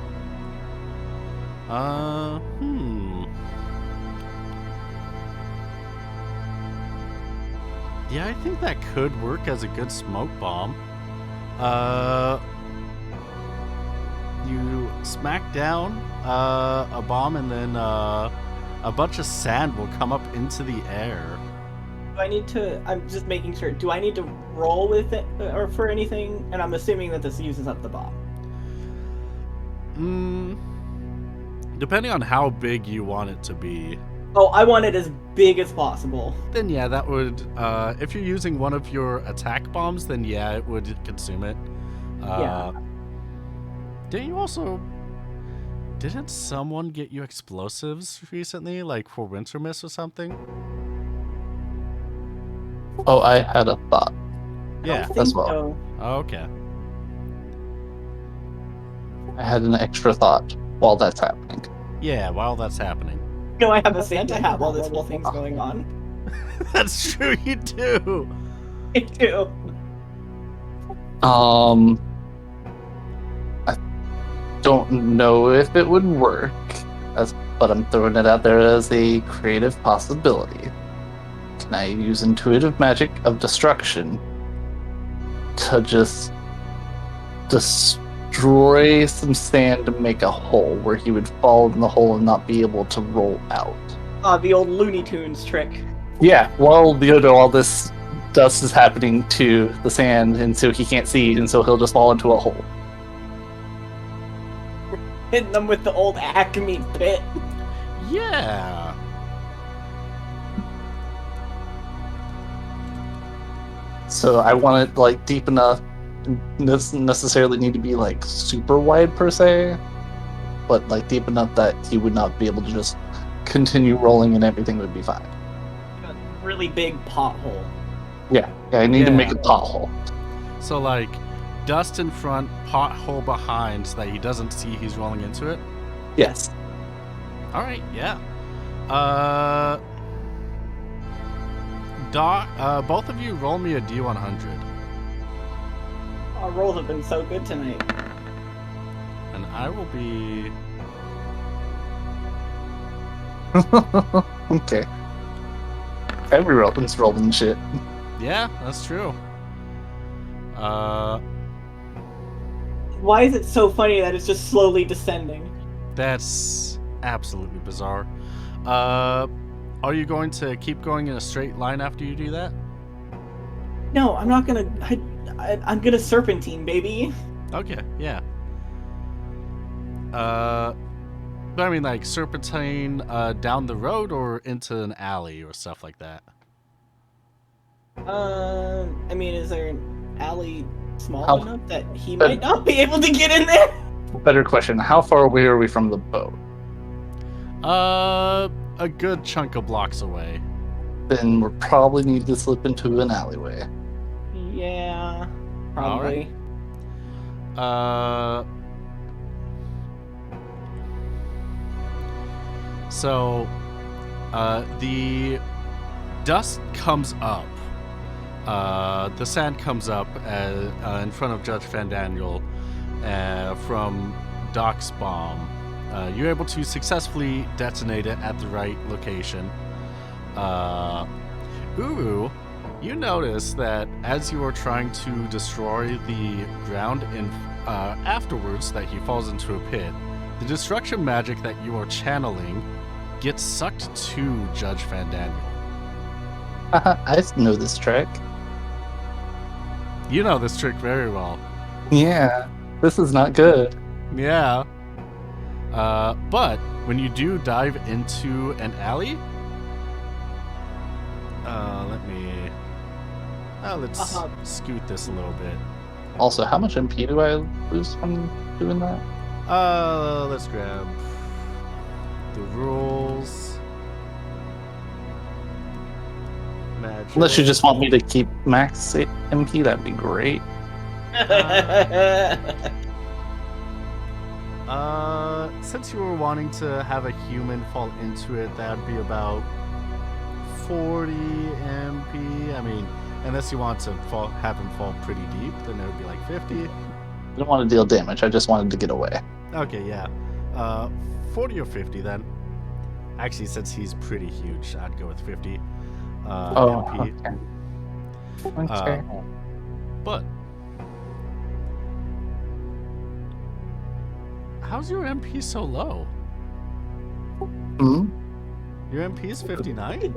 Yeah, I think that could work as a good smoke bomb. You smack down a bomb, and then a bunch of sand will come up into the air. Do I need to? I'm just making sure. Do I need to roll with it or for anything? And I'm assuming that this uses up the bomb. Depending on how big you want it to be, Oh, I want it as big as possible. then yeah, that would. If you're using one of your attack bombs, then yeah, it would consume it. Yeah. Didn't someone get you explosives recently, like for Winter Mist or something? Oh, I had a thought. Yeah. I think as well. so. Okay. I had an extra thought while that's happening. Yeah, while that's happening. No, I have a Santa hat while this whole thing's going on. That's true, you do. I do. I don't know if it would work, but I'm throwing it out there as a creative possibility. Can I use intuitive magic of destruction to just destroy some sand to make a hole where he would fall in the hole and not be able to roll out? The old Looney Tunes trick. Yeah, well, all this dust is happening to the sand, and so he can't see, and so he'll just fall into a hole. Hitting them with the old Acme pit. Yeah. So I want it like deep enough. Doesn't necessarily need to be like super wide per se, but like deep enough that he would not be able to just continue rolling and everything would be fine. A really big pothole. Yeah, I need to make Yeah. a pothole. So like dust in front, pothole behind, so that he doesn't see he's rolling into it. Yes. All right, yeah. Both of you roll me a D100, Our rolls have been so good tonight. and I will be. Okay. Everyone's rolling shit. Yeah, that's true. Why is it so funny that it's just slowly descending? That's absolutely bizarre. Are you going to keep going in a straight line after you do that? No, I'm not gonna. I'm gonna serpentine, baby. Okay, yeah. But I mean, like serpentine down the road or into an alley or stuff like that. I mean, is there an alley small How- enough that he but- might not be able to get in there? Better question: how far away are we from the boat? A good chunk of blocks away. Then we'll probably need to slip into an alleyway. Yeah, probably. So, the dust comes up. The sand comes up in front of Judge Fandaniel from Doc's bomb. You're able to successfully detonate it at the right location. Uru, you notice that as you are trying to destroy the ground afterwards that he falls into a pit, the destruction magic that you are channeling gets sucked to Judge Fandaniel. I know this trick. You know this trick very well. Yeah, this is not good. Yeah. But when you do dive into an alley, let's scoot this a little bit. Also, how much MP do I lose from doing that? Let's grab the rules. Magic. Unless you just want me to keep max MP, that'd be great. Since you were wanting to have a human fall into it, that'd be about 40 MP. I mean, unless you want to have him fall pretty deep, then it would be like 50. I didn't want to deal damage, I just wanted to get away. Okay, yeah. 40 or 50 then. Actually, since he's pretty huge, I'd go with 50 MP. Okay. Okay. But how's your MP so low? Hmm? Your MP is 59?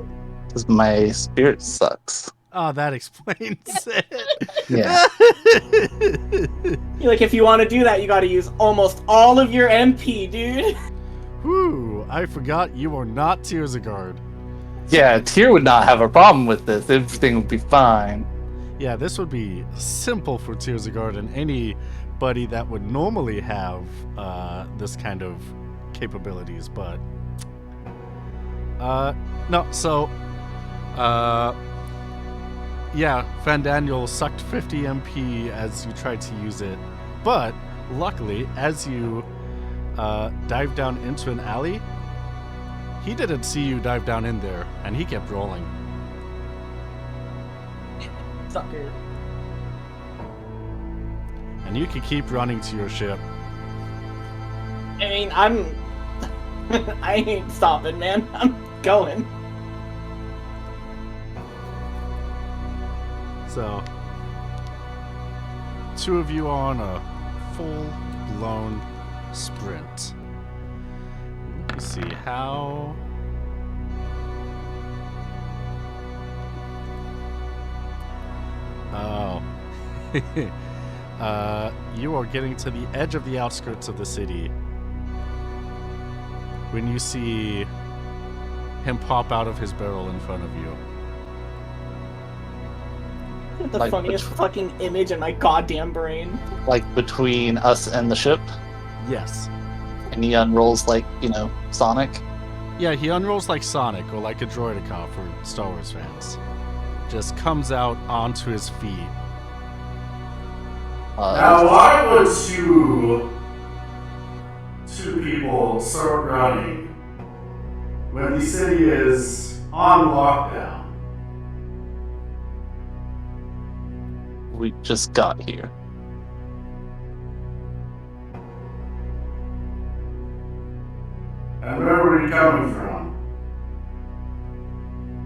Because my spirit sucks. Oh, that explains it. Yeah. Like, if you want to do that, you got to use almost all of your MP, dude. Whew, I forgot you are not Tears of Guard. Yeah, Tyr would not have a problem with this. Everything would be fine. Yeah, this would be simple for Tears of Guard and anybody that would normally have this kind of capabilities, but no, so yeah, Fandaniel sucked 50 MP as you tried to use it, but luckily, as you dive down into an alley, he didn't see you dive down in there, and he kept rolling. Sucker. And you can keep running to your ship. I mean, I ain't stopping, man. I'm going. So, two of you are on a full-blown sprint. Let me see how. Oh. You are getting to the edge of the outskirts of the city when you see him pop out of his barrel in front of you. The Like, funniest fucking image in my goddamn brain. like between us and the ship, Yes. and he unrolls like, Sonic. Yeah, he unrolls like Sonic or like a Droideka for Star Wars fans. Just comes out onto his feet. Now, why would two people start running when the city is on lockdown? We just got here. And where were you coming from?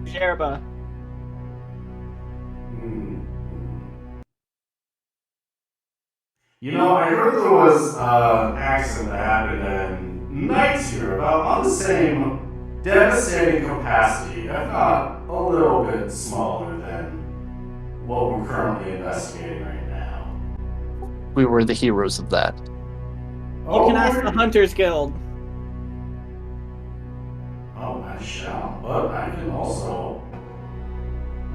Jerba. You know, I heard there was an accident that happened in Nightier, about on the same devastating capacity, if not a little bit smaller than what we're currently investigating right now. We were the heroes of that. You can ask the Hunters Guild. Oh, I shall. But I can also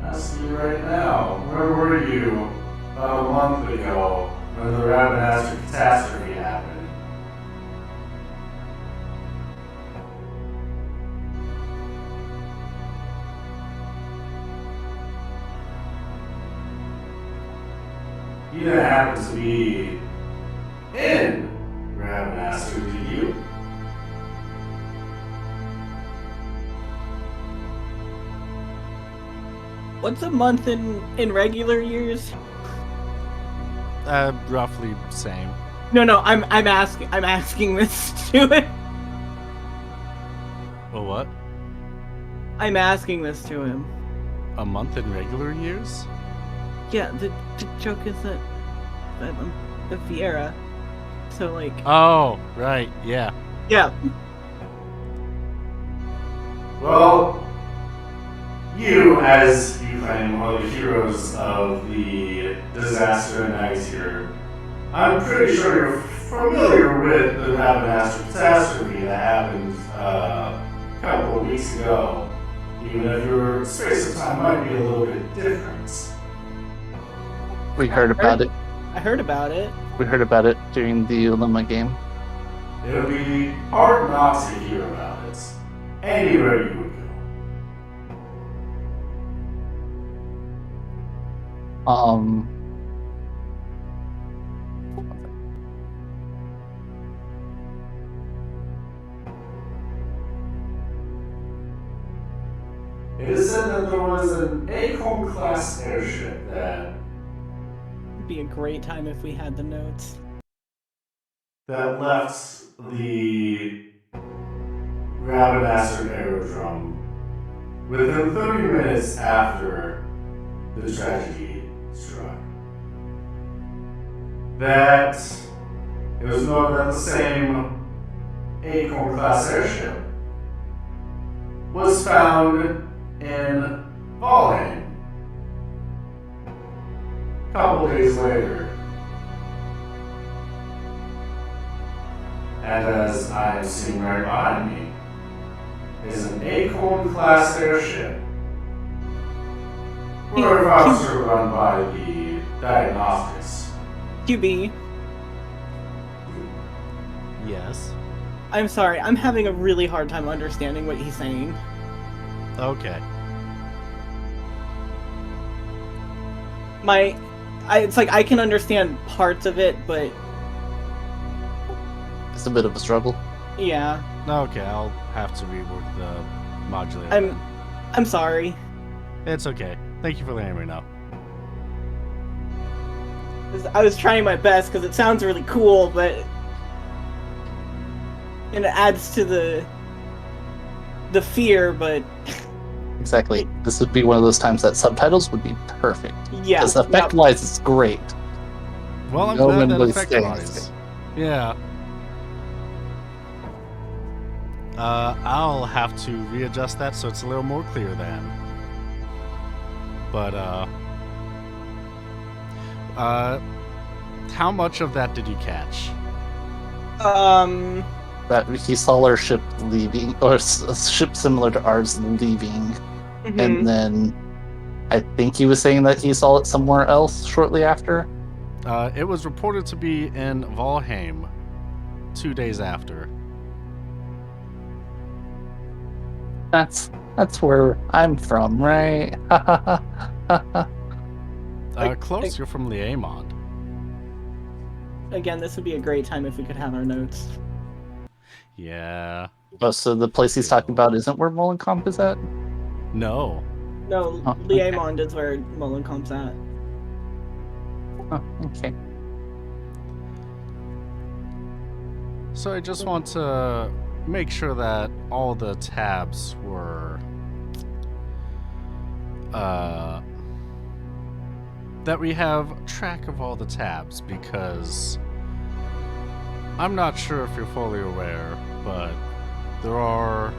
ask you right now, where were you about a month ago when the Ravenasser catastrophe happened? You didn't happen to be in Ravenasser, did you? What's a month in regular years? Roughly same. No, I'm asking this to him. Oh, what? I'm asking this to him. A month in regular years? Yeah, the joke is that I'm the Fiera. So like Oh, right, yeah. yeah. Well, you, as you claim, are the heroes of the disaster in Nightier. I'm pretty sure you're familiar with the Ravenasser catastrophe that happened a couple of weeks ago, even if your space of time might be a little bit different. We heard about it. I heard about it. We heard about it during the Ultima game. It would be hard not to hear about it anywhere you would go. It is said that there was an Acorn-class airship that It'd be a great time if we had the notes. left the Ravenasser aerodrome within 30 minutes after the tragedy struck. That it was known that the same Acorn-class airship was found in Valheim a couple days later. And as I am seeing right behind me, is an Acorn-class airship. We're about to run by the diagnostics. QB, Yes. I'm sorry, I'm having a really hard time understanding what he's saying. Okay. It's like I can understand parts of it, but It's a bit of a struggle. yeah. Okay, I'll have to rework the modulator. I'm sorry. It's okay. Thank you for letting me know. I was trying my best because it sounds really cool, but and it adds to the fear, but Exactly. This would be one of those times that subtitles would be perfect. yeah. Because effect-wise, it's great. Well, I'm No glad one that was effect saying wise. this. Yeah. I'll have to readjust that so it's a little more clear then. But, how much of that did you catch? That he saw our ship leaving, or a ship similar to ours leaving, mhm. and then I think he was saying that he saw it somewhere else shortly after. It was reported to be in Valheim 2 days after. That's where I'm from, right? Close, you're from Liamond. Again, this would be a great time if we could have our notes. Yeah. Oh, so the place he's talking about isn't where Molenkamp is at? No. No, Oh, okay. Liamond is where Molenkamp's at. Oh, okay. So I just want to make sure that all the tabs were that we have track of all the tabs, because I'm not sure if you're fully aware, but there are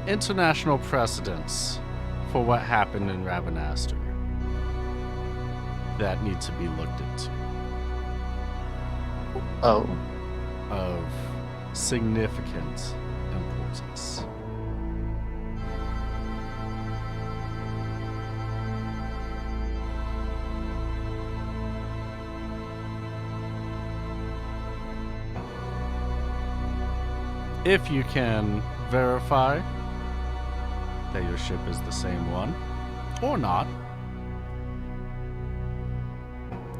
international precedents for what happened in Rabanastre that need to be looked into. Oh, Of significant importance. If you can verify that your ship is the same one, or not,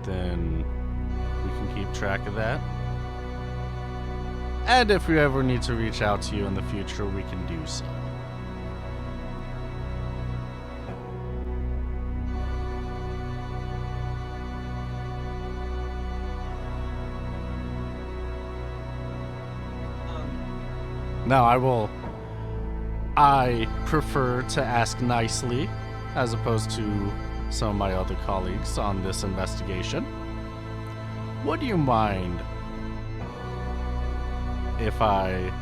then we can keep track of that. And if we ever need to reach out to you in the future, we can do so. Now, I prefer to ask nicely, as opposed to some of my other colleagues on this investigation. Would you mind if I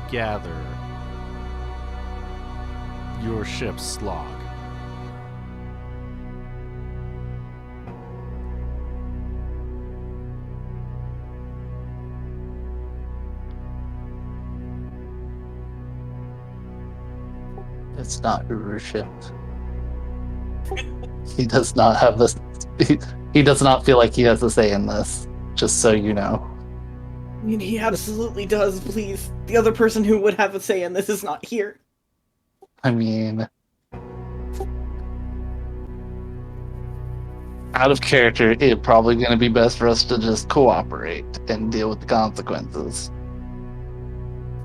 gather your ship's log? it's not Uru's ship. He does not have this. He does not feel like he has a say in this. Just so you know. I mean, he absolutely does, please. The other person who would have a say in this is not here. I mean, out of character, it's probably going to be best for us to just cooperate and deal with the consequences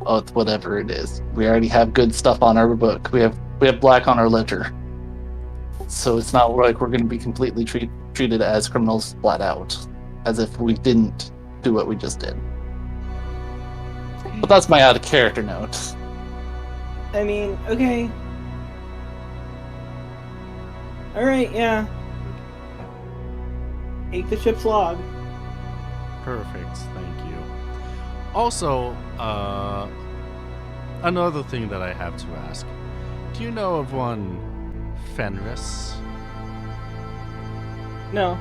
of whatever it is. We already have good stuff on our book. We have black on our ledger, so it's not like we're going to be completely treated as criminals flat out, as if we didn't do what we just did. But that's my out of character note. I mean, okay. Alright, yeah. Take the ship's log. Perfect, thank you. Also, another thing that I have to ask. Do you know of one Fenris? No.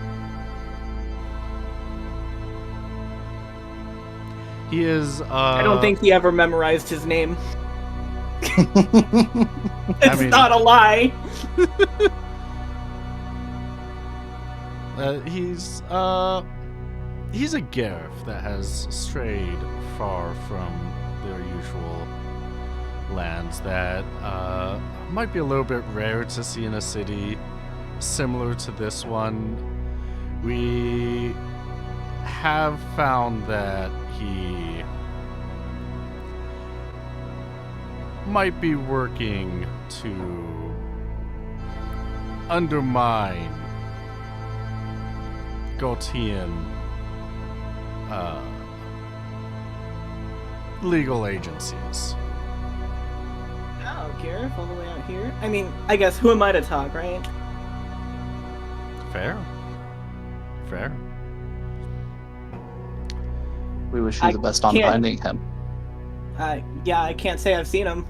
He is, I don't think he ever memorized his name. I It's mean- not a lie. He's a Garif that has strayed far from their usual lands that might be a little bit rare to see in a city similar to this one. We have found that he might be working to undermine Gaultian legal agencies. Oh, Gareth, all the way out here? I mean, I guess, who am I to talk, right? Fair. Fair. We wish you I the best on can't- finding him. Yeah, I can't say I've seen him.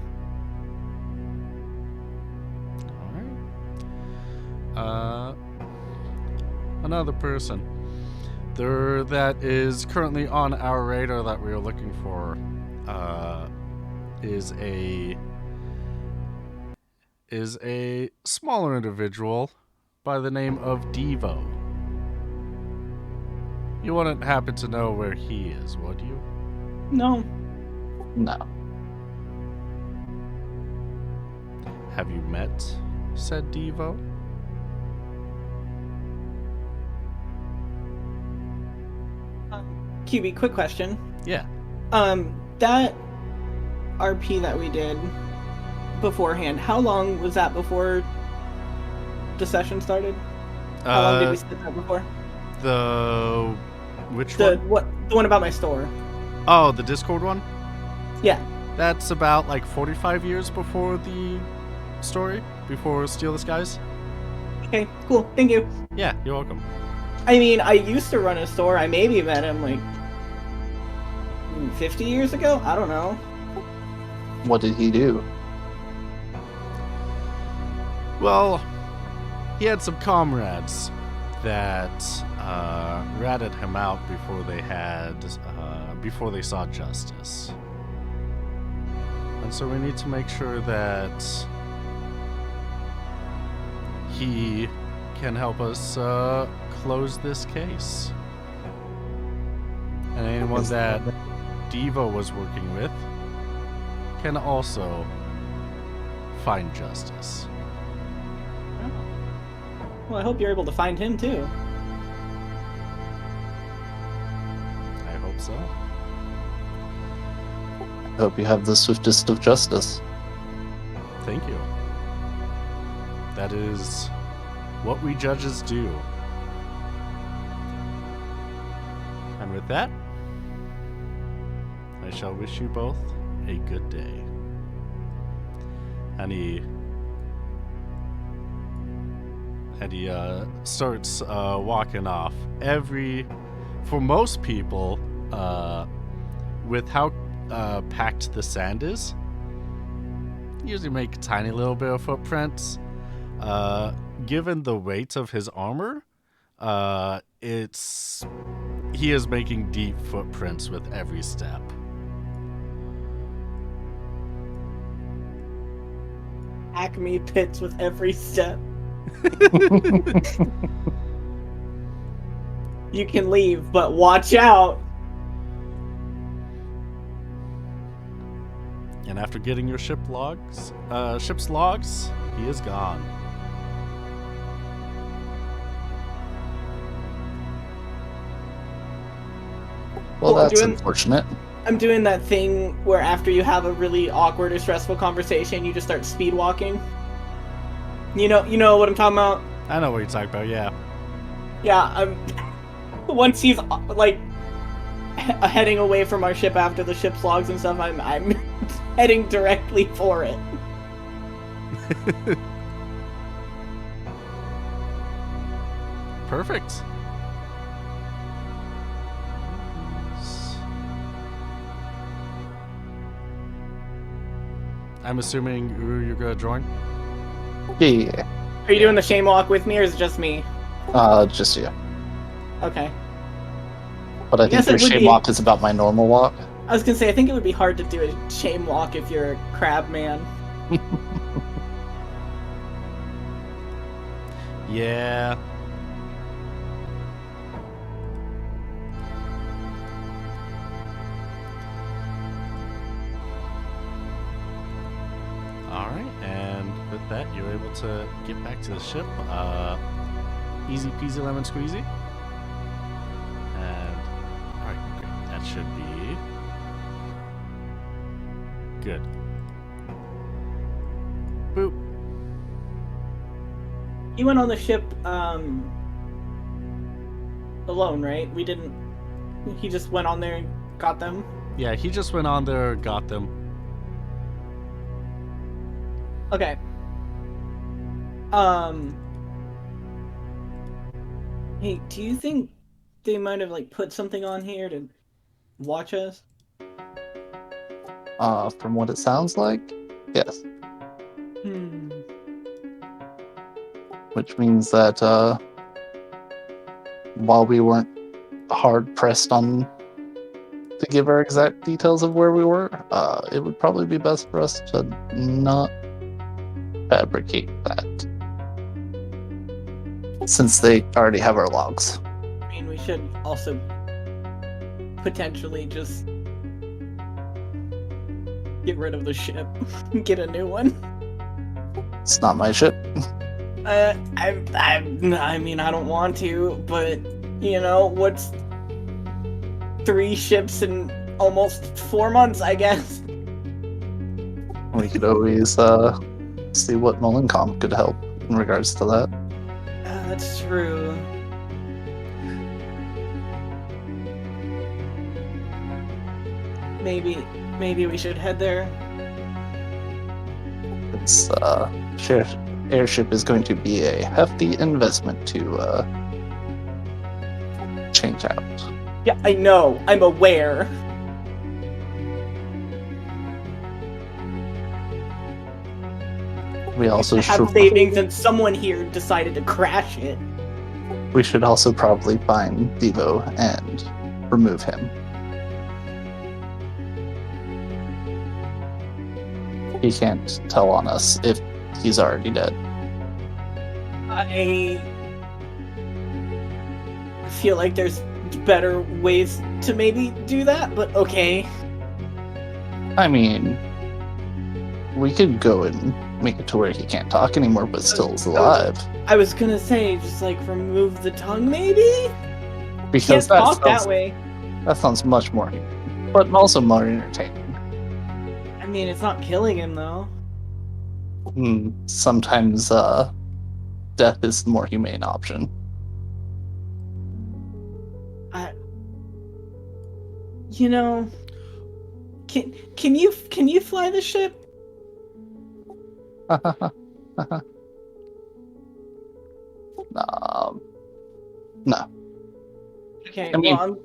Alright. Another person. There that is currently on our radar that we are looking for is a is a smaller individual by the name of Devo. You wouldn't happen to know where he is, would you? No. No. Have you met said Devo? QB, quick question. Yeah. That RP that we did beforehand, how long was that before the session started? How long did we sit there before? Which The one? the one about my store. Oh, the Discord one? Yeah. That's about like 45 years before the story, before Steal the Skies. Okay, cool. Thank you. Yeah, you're welcome. I mean, I used to run a store. I maybe met him like 50 years ago? I don't know. What did he do? Well, he had some comrades that ratted him out before they saw justice. And so we need to make sure that he can help us close this case. And anyone that Devo was working with can also find justice. Well, I hope you're able to find him too. I hope so. I hope you have the swiftest of justice. Thank you. That is what we judges do. And with that, I shall wish you both a good day. And he starts walking off. For most people, with how packed the sand is, usually make a tiny little bit of footprints. Given the weight of his armor, he is making deep footprints with every step. Acme pits with every step. You can leave, but watch out. And after getting your ship's logs, he is gone. Well, Well, that's unfortunate. I'm doing that thing where after you have a really awkward or stressful conversation, you just start speed walking. You know what I'm talking about? I know what you're talking about, yeah. Yeah, once he's like heading away from our ship after the ship's logs and stuff, I'm heading directly for it. Perfect. I'm assuming Uru, you're gonna join? Yeah. Are you doing the shame walk with me, or is it just me? Just you. Okay. But I think guess it your would shame be- walk is about my normal walk. I was gonna say, I think it would be hard to do a shame walk if you're a crab man. Yeah. Alright, and with that, you're able to get back to the ship. Easy peasy lemon squeezy. And, alright, great. That should be good. Boop. He went on the ship, alone, right? He just went on there and got them? Yeah, he just went on there, got them. Okay. Hey, do you think they might have, like, put something on here to watch us? From what it sounds like, yes. Which means that, while we weren't hard pressed on to give our exact details of where we were, it would probably be best for us to not fabricate that. Since they already have our logs. I mean, we should also potentially just get rid of the ship, get a new one. It's not my ship. I mean, I don't want to, but you know, what's 3 ships in almost 4 months, I guess. We could always see what Molencom could help in regards to that. That's true. Maybe we should head there. Its airship is going to be a hefty investment to change out. Yeah, I know. I'm aware. We also have should savings, and someone here decided to crash it. we should also probably find Devo and remove him. He can't tell on us if he's already dead. I feel like there's better ways to maybe do that, but okay. I mean, we could go and make it to where he can't talk anymore, but still is alive. I was gonna say, just like remove the tongue, maybe? Because Can't talk that way. that sounds much more human, but also more entertaining. I mean, it's not killing him, though. Sometimes death is the more humane option. You know, can you fly the ship? No. Okay, I mean- well,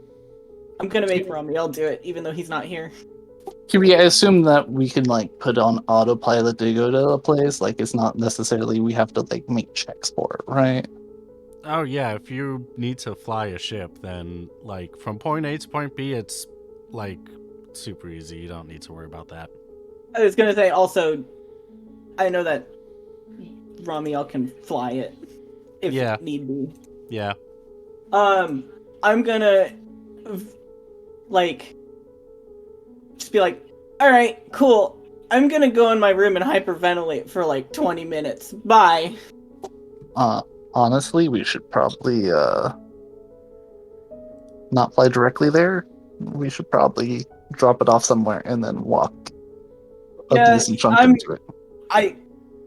I'm gonna make Rami. I'll do it, even though he's not here. Kiwi, I assume that we can like put on autopilot to go to a place. Like it's not necessarily we have to like make checks for it, right? Oh yeah, if you need to fly a ship, then like from point A to point B, it's like super easy. You don't need to worry about that. I was gonna say also, I know that Ramiel can fly it if Yeah. need be. Yeah. I'm gonna like just be like, all right, cool. I'm gonna go in my room and hyperventilate for like 20 minutes. Bye. Honestly, we should probably not fly directly there. We should probably drop it off somewhere and then walk a Yeah, decent chunk I'm- into it.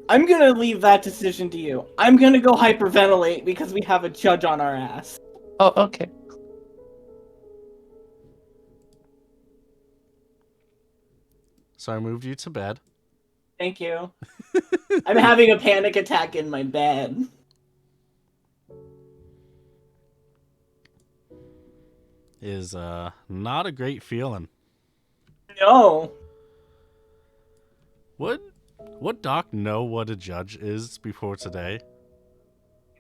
I'm gonna leave that decision to you. I'm gonna go hyperventilate because we have a judge on our ass. Oh, okay. So I moved you to bed. Thank you. I'm having a panic attack in my bed. Is not a great feeling. No. Would Doc know what a judge is before today?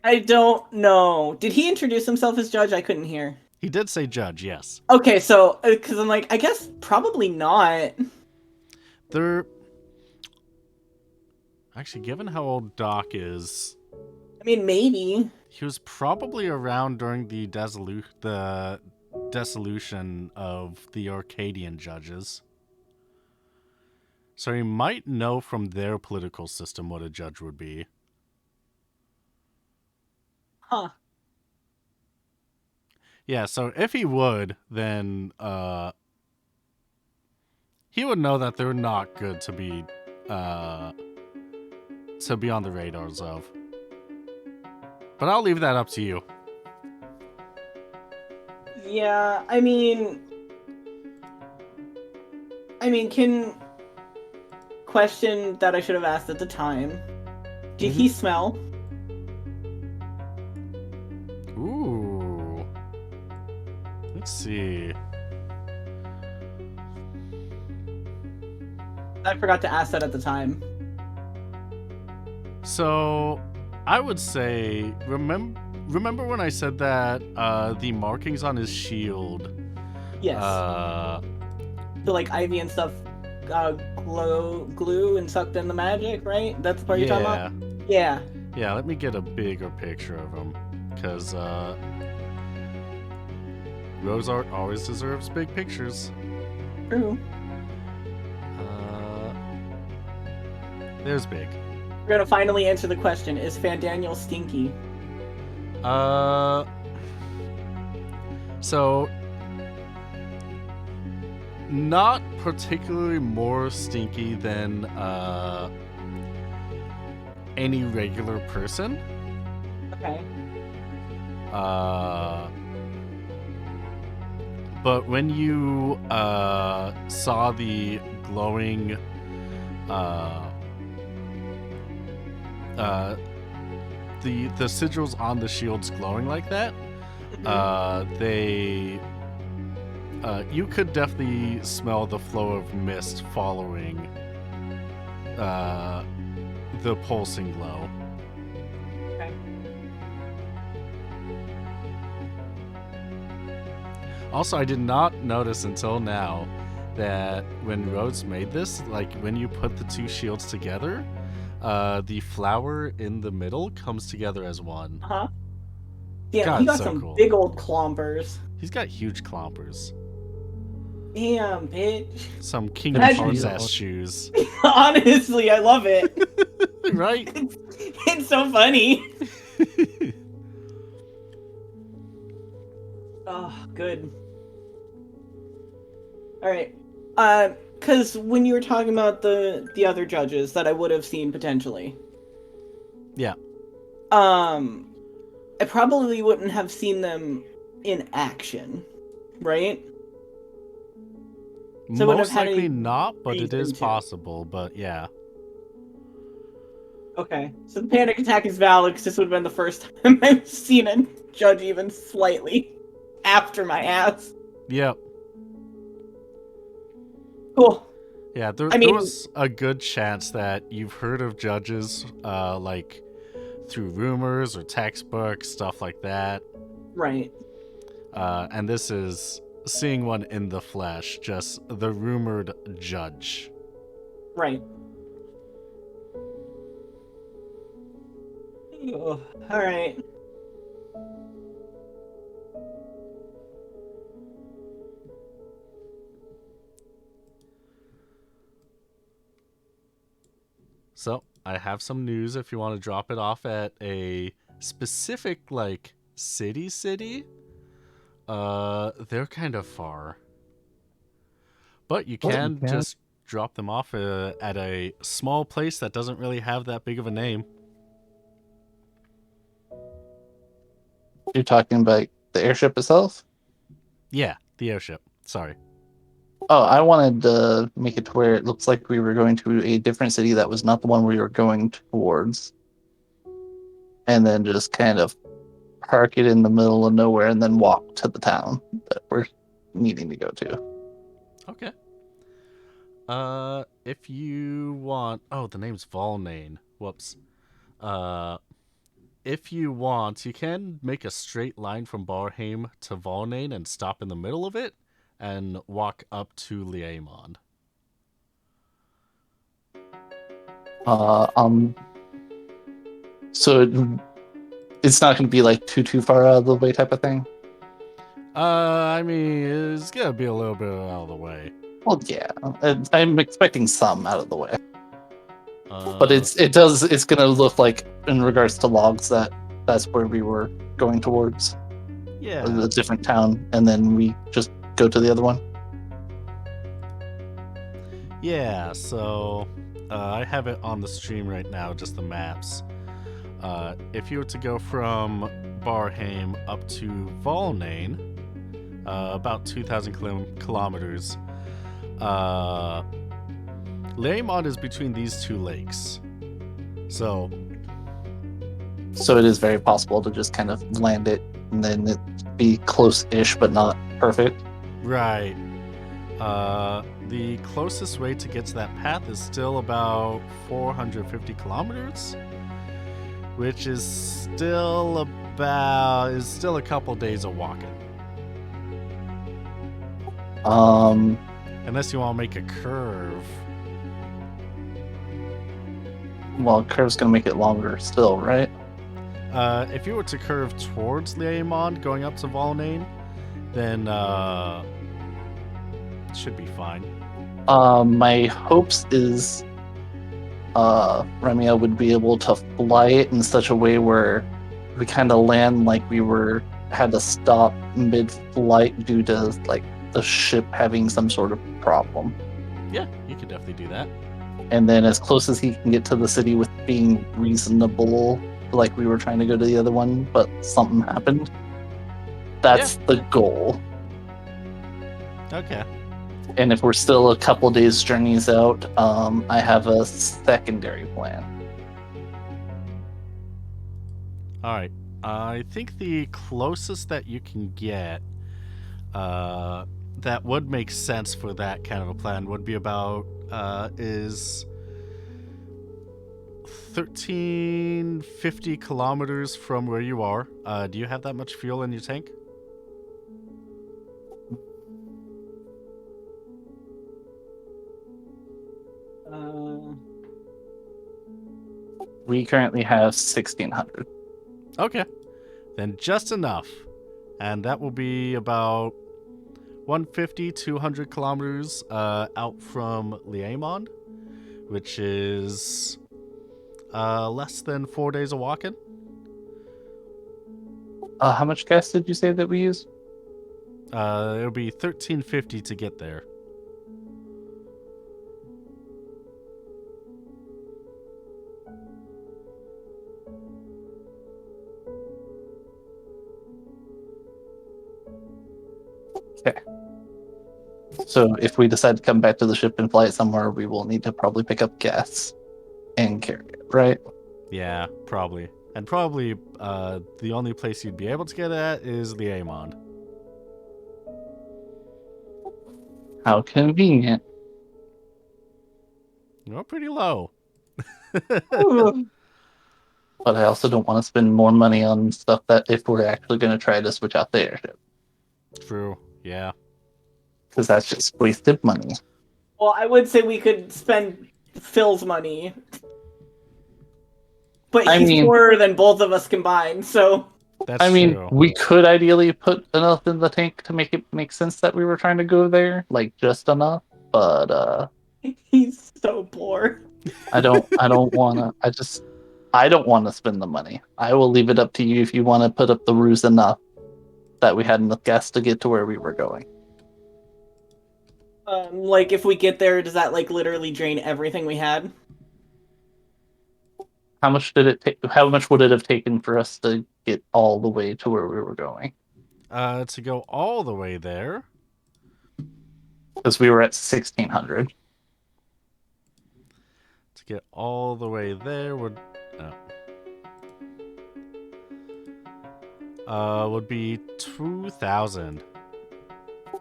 I don't know. Did he introduce himself as judge? I couldn't hear. He did say judge, yes. Okay, so, because I'm like, I guess probably not. They're actually, given how old Doc is, I mean, maybe. he was probably around during the dissolution of the Arcadian judges. So he might know from their political system what a judge would be. Huh. Yeah, so if he would, then he would know that they're not good to be on the radars of. But I'll leave that up to you. Yeah, I mean, can question that I should have asked at the time. Did he smell? Ooh. Let's see. I forgot to ask that at the time. So, I would say, remember when I said that the markings on his shield, Yes. uh, So like Ivy and stuff glue and sucked in the magic, right? That's the part you're talking Yeah. about? Yeah. Yeah, let me get a bigger picture of him. Because, Rose art always deserves big pictures. True. There's big. We're gonna finally answer the question: is Fandaniel stinky? So not particularly more stinky than any regular person. Okay. But when you saw the glowing the sigils on the shields glowing like that, you could definitely smell the flow of mist following the pulsing glow. Okay. Also, I did not notice until now that when Rhodes made this, like when you put the two shields together, the flower in the middle comes together as one. Huh? Yeah, God, he got so some cool. big old clompers. He's got huge clompers. Damn, bitch. Some Kingdom That's- Hearts ass shoes. Honestly, I love it. Right? It's so funny. Oh, good. All right. Because when you were talking about the other judges that I would have seen potentially, Yeah. I probably wouldn't have seen them in action, right? So it wouldn't Most have had likely any not, but it is reason to. possible. But yeah. Okay, so the panic attack is valid because this would have been the first time I've seen a judge even slightly after my ass. Yep. Cool. Yeah, there I mean- was a good chance that you've heard of judges, like through rumors or textbooks, stuff like that. Right. And this is seeing one in the flesh, just the rumored judge. Right. Oh, all right. So I have some news if you want to drop it off at a specific like city. They're kind of far. But you can just drop them off at a small place that doesn't really have that big of a name. You're talking about the airship itself? Yeah, the airship. Sorry. Oh, I wanted to make it to where it looks like we were going to a different city that was not the one we were going towards. And then just kind of park it in the middle of nowhere and then walk to the town that we're needing to go to. Okay. If you want... Oh, the name's Volnane. Whoops. If you want, you can make a straight line from Barheim to Volnane and stop in the middle of it and walk up to Liamon. So it's not going to be like too far out of the way type of thing? I mean, it's gonna be a little bit out of the way. Well, yeah. I'm expecting some out of the way. Uh, But it's going to look like, in regards to logs, that's where we were going towards. yeah. A different town, and then we just go to the other one. Yeah, so I have it on the stream right now, just the maps. If you were to go from Barheim up to Volnane, about 2,000 kilometers, Liamon is between these two lakes. So, So it is very possible to just kind of land it, and then it be close-ish, but not perfect. right. The closest way to get to that path is still about 450 kilometers, which is still a couple days of walking. Unless you want to make a curve. Well, curve's gonna make it longer still, right? If you were to curve towards Liamond, going up to Volnane, then it should be fine. My hopes is Remia would be able to fly it in such a way where we kind of land like we had to stop mid-flight due to like the ship having some sort of problem. Yeah, you could definitely do that. And then as close as he can get to the city with being reasonable, like we were trying to go to the other one, but something happened. That's the goal. Okay. And if we're still a couple days journeys out, I have a secondary plan. All right. I think the closest that you can get that would make sense for that kind of a plan would be about is 1350 kilometers from where you are. Do you have that much fuel in your tank? We currently have 1600. Okay. Then just enough. And that will be about 150, 200 kilometers out from Liamond, which is less than 4 days of walking. How much gas did you say that we use? It'll be 1350 to get there. Okay. So if we decide to come back to the ship and fly it somewhere, we will need to probably pick up gas and carry it, right? Yeah, probably. And probably the only place you'd be able to get at is Liamond. How convenient. You're pretty low. But I also don't want to spend more money on stuff that if we're actually going to try to switch out the airship. True. Yeah. Because that's just wasted money. Well, I would say we could spend Phil's money. But I he's mean- poorer than both of us combined, so That's I mean, true. we could ideally put enough in the tank to make it make sense that we were trying to go there, like just enough. But he's so poor. I don't want to. I don't want to spend the money. I will leave it up to you if you want to put up the ruse enough that we had enough gas to get to where we were going. Like, if we get there, does that, like, literally drain everything we had? How much did it take? How much would it have taken for us to get all the way to where we were going? To go all the way there. Because we were at 1600. To get all the way there would would be 2,000.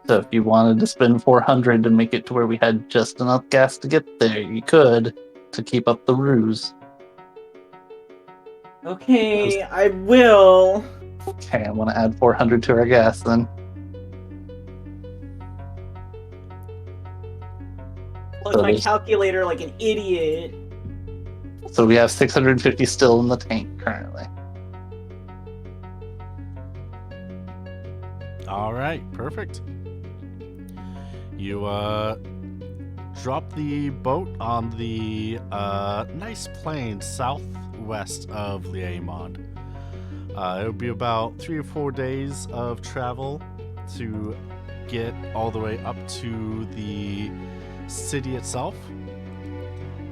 So if you wanted to spend 400 to make it to where we had just enough gas to get there, you could to keep up the ruse. Okay, I will. Okay, I want to add 400 to our gas then. Plus So my there's- calculator like an idiot. So we have 650 still in the tank currently. All right, perfect. You drop the boat on the nice plain southwest of Liamond. It would be about 3 or 4 days of travel to get all the way up to the city itself.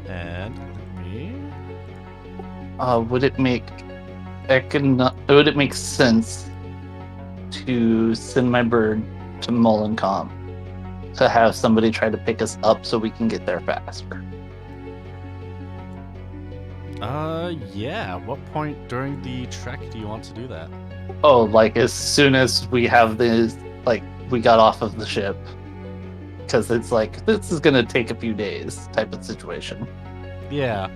And let me... Would it make would it make sense to send my bird to Molencom to have somebody try to pick us up so we can get there faster? Yeah. What point during the trek do you want to do that? Oh, like as soon as we have this, like we got off of the ship, because it's like this is gonna take a few days type of situation. Yeah.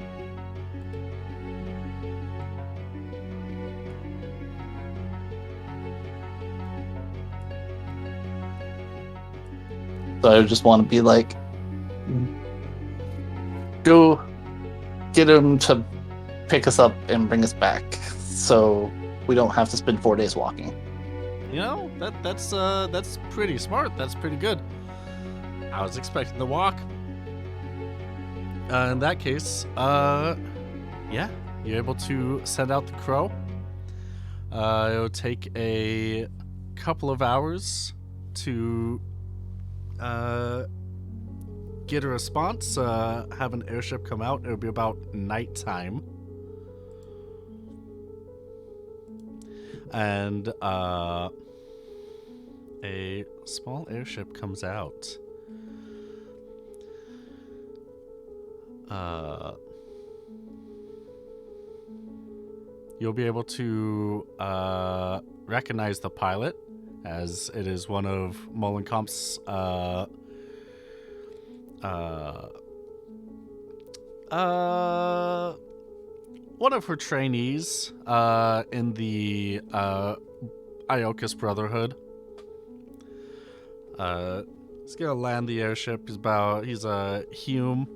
So I just want to be like, go get him to pick us up and bring us back, so we don't have to spend 4 days walking. You know, that's pretty smart. That's pretty good. I was expecting the walk. In that case, yeah, you're able to send out the crow. It'll take a couple of hours to get a response. Have an airship come out. It'll be about nighttime. And a small airship comes out. You'll be able to recognize the pilot, as it is one of Molenkamp's one of her trainees in the Iokas Brotherhood. He's gonna land the airship. He's a Hume.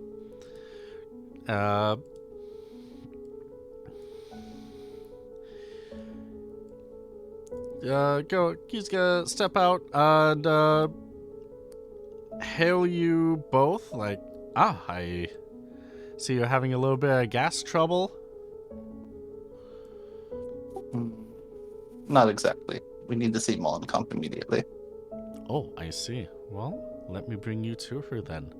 He's gonna step out and hail you both. Like, I see you're having a little bit of gas trouble. Not exactly. We need to see Molenkamp immediately. Oh, I see. Well, let me bring you to her then.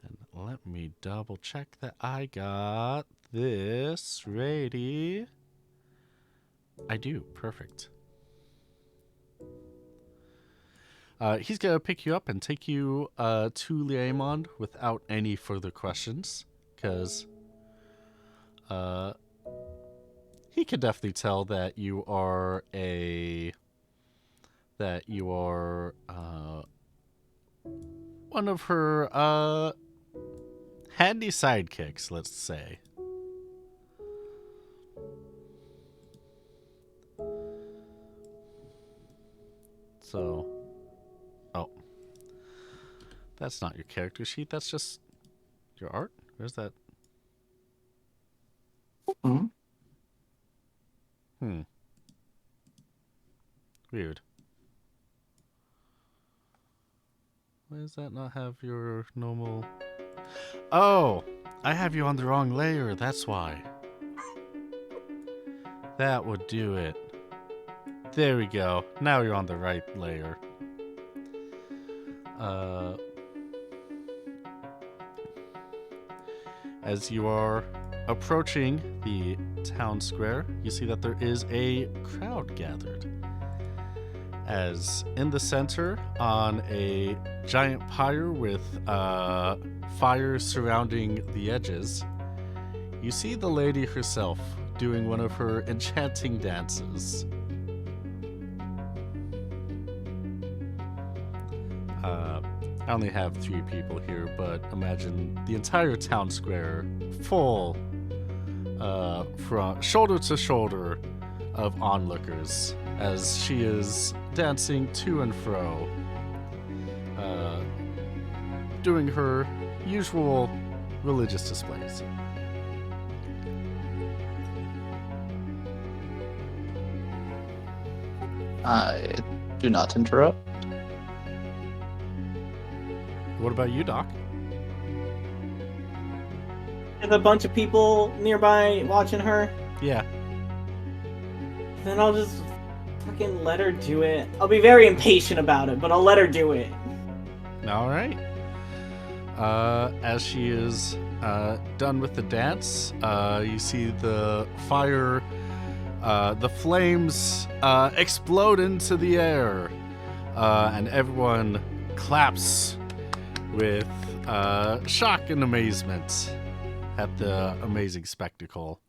And let me double check that I got this ready. I do. Perfect. He's going to pick you up and take you to Liamond without any further questions, because he can definitely tell that you are one of her handy sidekicks, let's say. So, oh, that's not your character sheet. That's just your art. Where's that? Mm-hmm. Weird. Why does that not have your normal... Oh! I have you on the wrong layer, that's why. That would do it. There we go. Now you're on the right layer. As you are approaching the town square, you see that there is a crowd gathered. As in the center, on a giant pyre with fire surrounding the edges, you see the lady herself doing one of her enchanting dances. I only have 3 people here, but imagine the entire town square full, from shoulder to shoulder, of onlookers as she is dancing to and fro, doing her usual religious displays. I do not interrupt. What about you, Doc? There's a bunch of people nearby watching her. Yeah. Then I'll just fucking let her do it. I'll be very impatient about it, but I'll let her do it. All right. As she is done with the dance, you see the fire, the flames explode into the air, and everyone claps with shock and amazement at the amazing spectacle.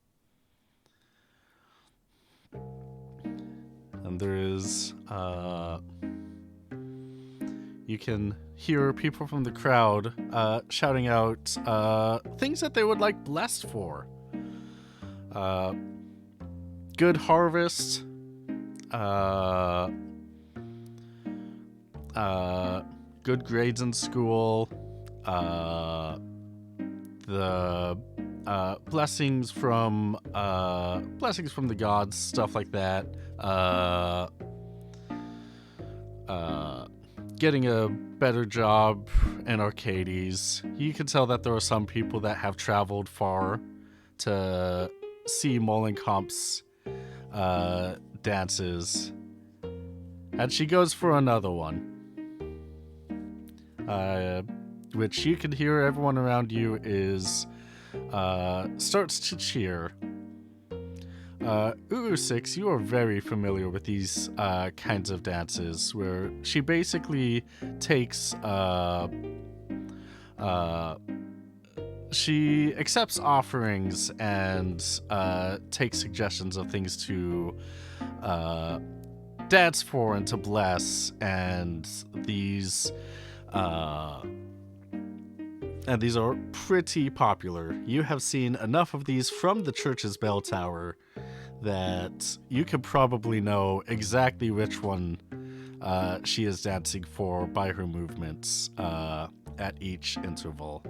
And there is, you can hear people from the crowd shouting out things that they would like blessed for. Good harvest, good grades in school, the blessings from the gods, stuff like that. Getting a better job in Arcades. You can tell that there are some people that have traveled far to see Molenkamp's dances. And she goes for another one. Which you can hear everyone around you is starts to cheer. Uru6, you are very familiar with these kinds of dances where she basically takes she accepts offerings and takes suggestions of things to dance for and to bless, and these are pretty popular. You have seen enough of these from the church's bell tower that you could probably know exactly which one she is dancing for by her movements at each interval.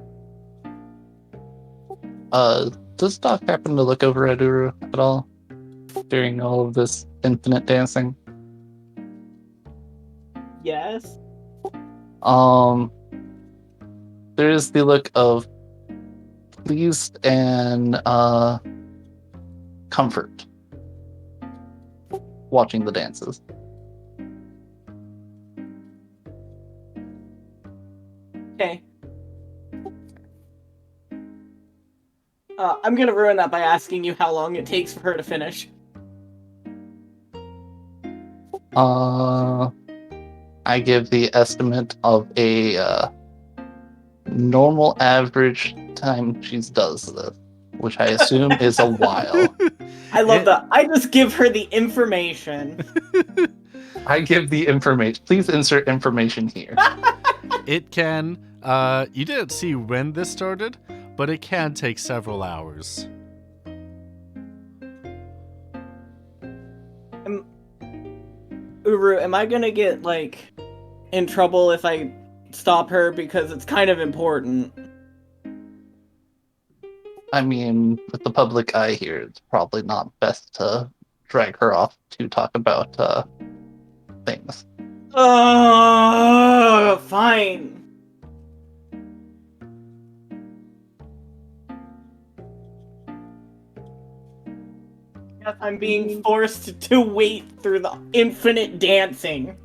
Does Doc happen to look over at Uru at all during all of this infinite dancing? Yes. There is the look of pleased and comfort watching the dances. Okay. I'm gonna ruin that by asking you how long it takes for her to finish. I give the estimate of a normal average time she does this, which I assume is a while. I love that. I just give her the information. I give the information. Please insert information here. It can, you didn't see when this started, but it can take several hours. Uru, am I gonna get, like, in trouble if I stop her? Because it's kind of important. I mean, with the public eye here, it's probably not best to drag her off to talk about things. Fine. Guess I'm being forced to wait through the infinite dancing.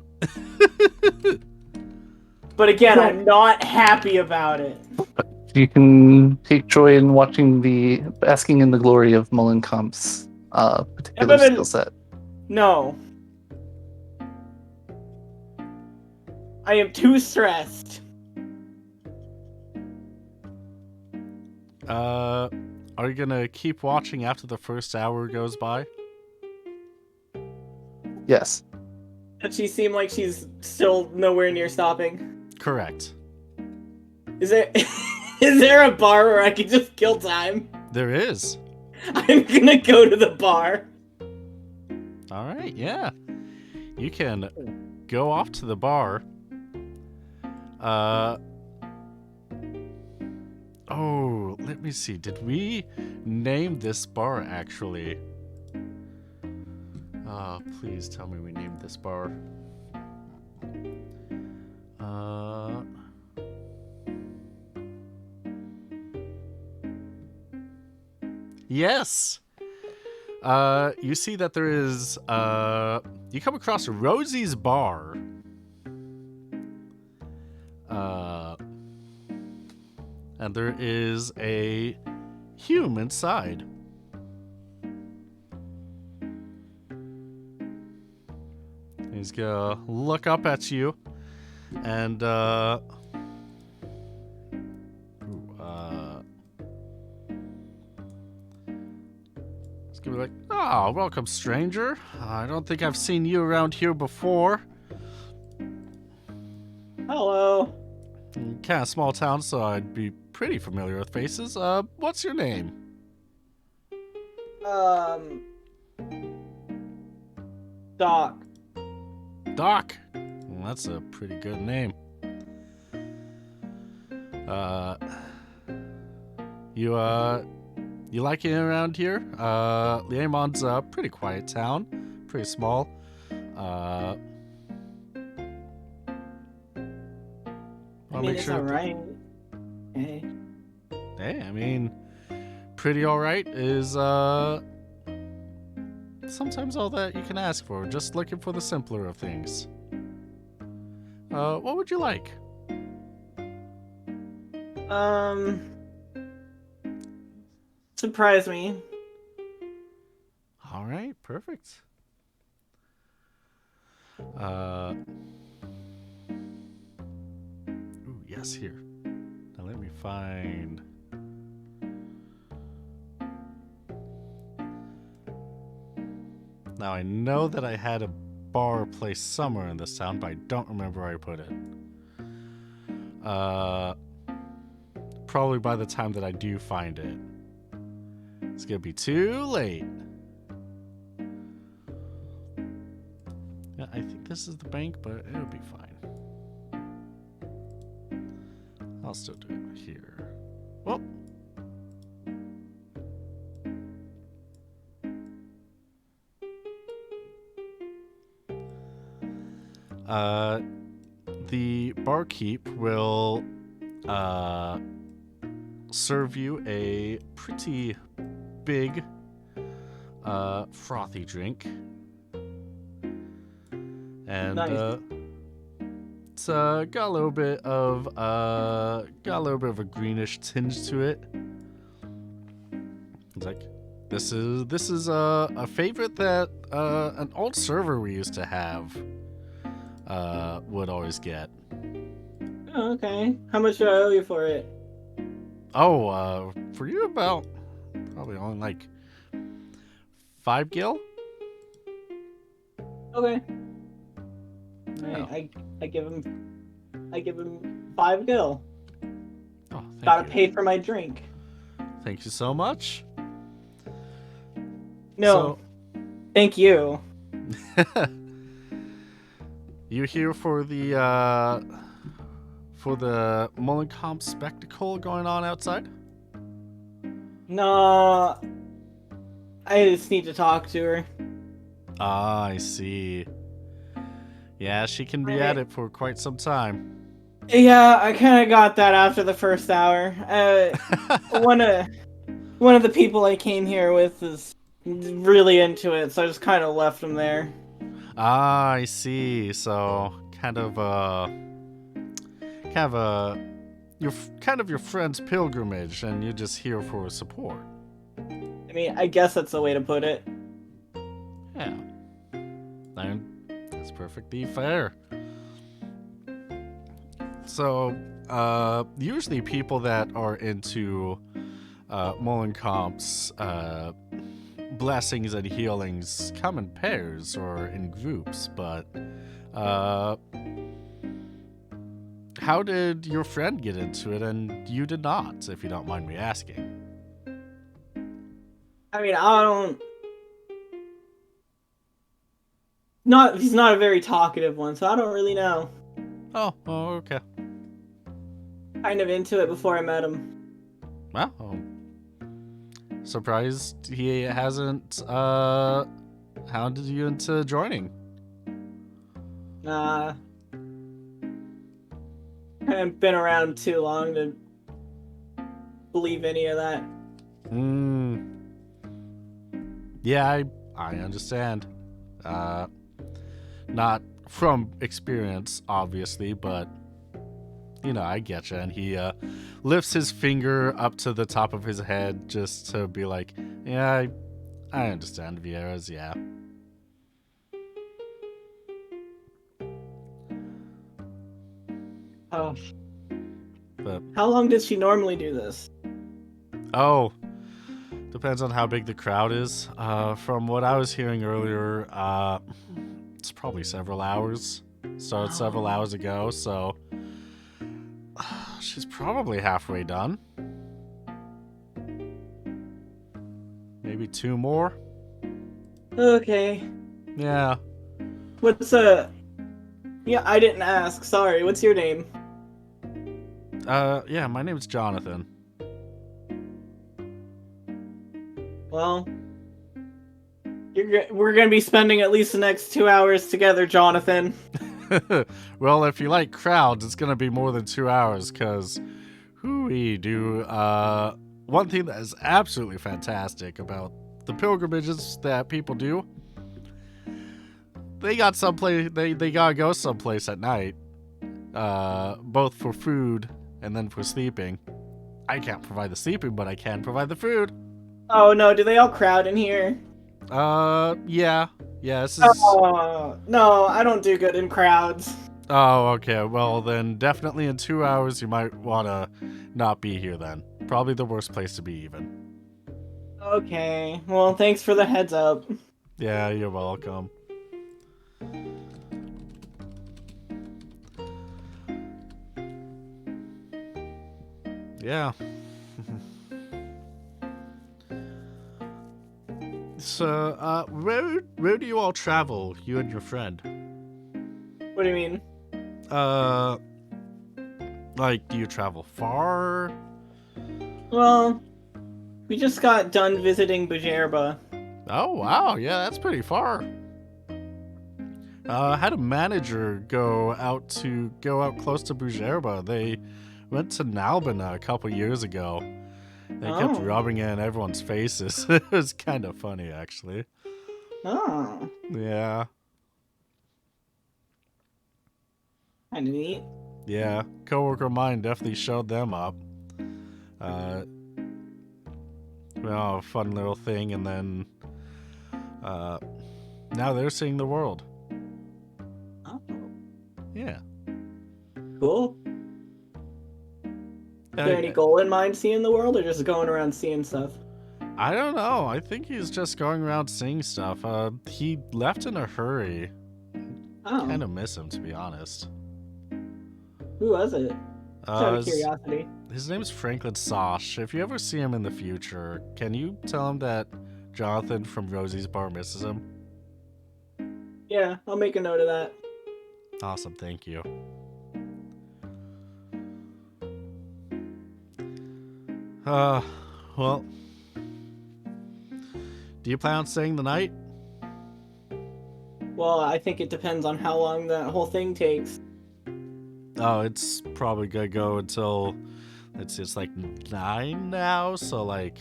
But again, I'm not happy about it. You can take joy in basking in the glory of Molenkamp's particular skill set. No. I am too stressed. Are you gonna keep watching after the first hour goes by? Yes. Does she seem like she's still nowhere near stopping? Correct. Is there a bar where I can just kill time? There is. I'm gonna go to the bar. Alright, yeah. You can go off to the bar. Oh, let me see. Did we name this bar, actually? Please tell me we named this bar. Yes! You see that there is, you come across Rosie's Bar. And there is a Hume inside. He's gonna look up at you and he's gonna be like, "Ah, welcome, stranger. I don't think I've seen you around here before." Hello. Kind of small town, so I'd be pretty familiar with faces. What's your name? Doc. Doc. Well, that's a pretty good name. You like it around here? Liemon's a pretty quiet town, pretty small. I I'll mean, make it's sure to- alright. Hey. Hey, I mean, pretty alright is sometimes all that you can ask for. Just looking for the simpler of things. What would you like? Surprise me. All right, perfect. Ooh, yes, here. Now let me find. Now I know that I had a bar place somewhere in this town, but I don't remember where I put it. Probably by the time that I do find it, it's gonna be too late. Yeah, I think this is the bank, but it'll be fine. I'll still do it here. Well. The barkeep will serve you a pretty big frothy drink. And Nice. it's got a little bit of a greenish tinge to it. It's like this is a favorite that an old server we used to have would always get. Oh, okay. How much do I owe you for it? Oh, for you about probably only like 5 gil. Okay. Yeah. I give him 5 gil. Oh, Gotta thank you. pay for my drink. Thank you so much. No, thank you. So, you here for the Mullencomb spectacle going on outside? No, I just need to talk to her. Ah, I see. Yeah, she can be at it for quite some time. Yeah, I kind of got that after the first hour. One of the people I came here with is really into it, so I just kind of left him there. Ah, I see. So kind of your friend's pilgrimage, and you're just here for support. I mean, I guess that's the way to put it. Yeah, that's perfectly fair. So, usually people that are into Mullencomp's blessings and healings come in pairs or in groups, but how did your friend get into it and you did not, if you don't mind me asking? I mean, he's not a very talkative one, so I don't really know. Oh, okay. Kind of into it before I met him. Well, surprised he hasn't hounded you into joining. I haven't been around too long to believe any of that. Yeah, I understand. Not from experience, obviously, but you know, I get you. And he lifts his finger up to the top of his head just to be like, yeah, I understand, Vieras, yeah. Oh. But How long does she normally do this? oh, depends on how big the crowd is. From what I was hearing earlier, it's probably several hours. Started several hours ago, so she's probably halfway done. Maybe 2 more. Okay. Yeah. What's Yeah, I didn't ask. Sorry. What's your name? Yeah, my name's Jonathan. Well, we're gonna be spending at least the next 2 hours together, Jonathan. Well, if you like crowds, it's gonna be more than 2 hours, cause hooey do one thing that is absolutely fantastic about the pilgrimages that people do. They got someplace they gotta go someplace at night. Both for food and then for sleeping. I can't provide the sleeping, but I can provide the food. Oh no, do they all crowd in here? Yeah. Yeah, this is... Oh, no, I don't do good in crowds. Oh, okay. Well, then definitely in 2 hours you might want to not be here then. Probably the worst place to be even. Okay, well, thanks for the heads up. Yeah, you're welcome. Yeah. So, where do you all travel, you and your friend? What do you mean? Like, do you travel far? Well, we just got done visiting Bujerba. Oh, wow. Yeah, that's pretty far. Had a manager go out close to Bujerba. They went to Nalbina a couple years ago. They kept Oh. rubbing it in everyone's faces. It was kind of funny, actually. Oh, Yeah. kind of neat. Yeah. Coworker of mine definitely showed them up. Well, a fun little thing, and then now they're seeing the world. Oh, Yeah. cool. Is there any goal in mind seeing the world, or just going around seeing stuff? I don't know. I think he's just going around seeing stuff. He left in a hurry. Oh, Kind of miss him, to be honest. who was it? Just out of His curiosity. name's Franklin Sosh. If you ever see him in the future, can you tell him that Jonathan from Rosie's Bar misses him? Yeah, I'll make a note of that. Awesome, thank you. Well, do you plan on staying the night? Well, I think it depends on how long that whole thing takes. Oh, it's probably gonna go until it's like 9 now, so like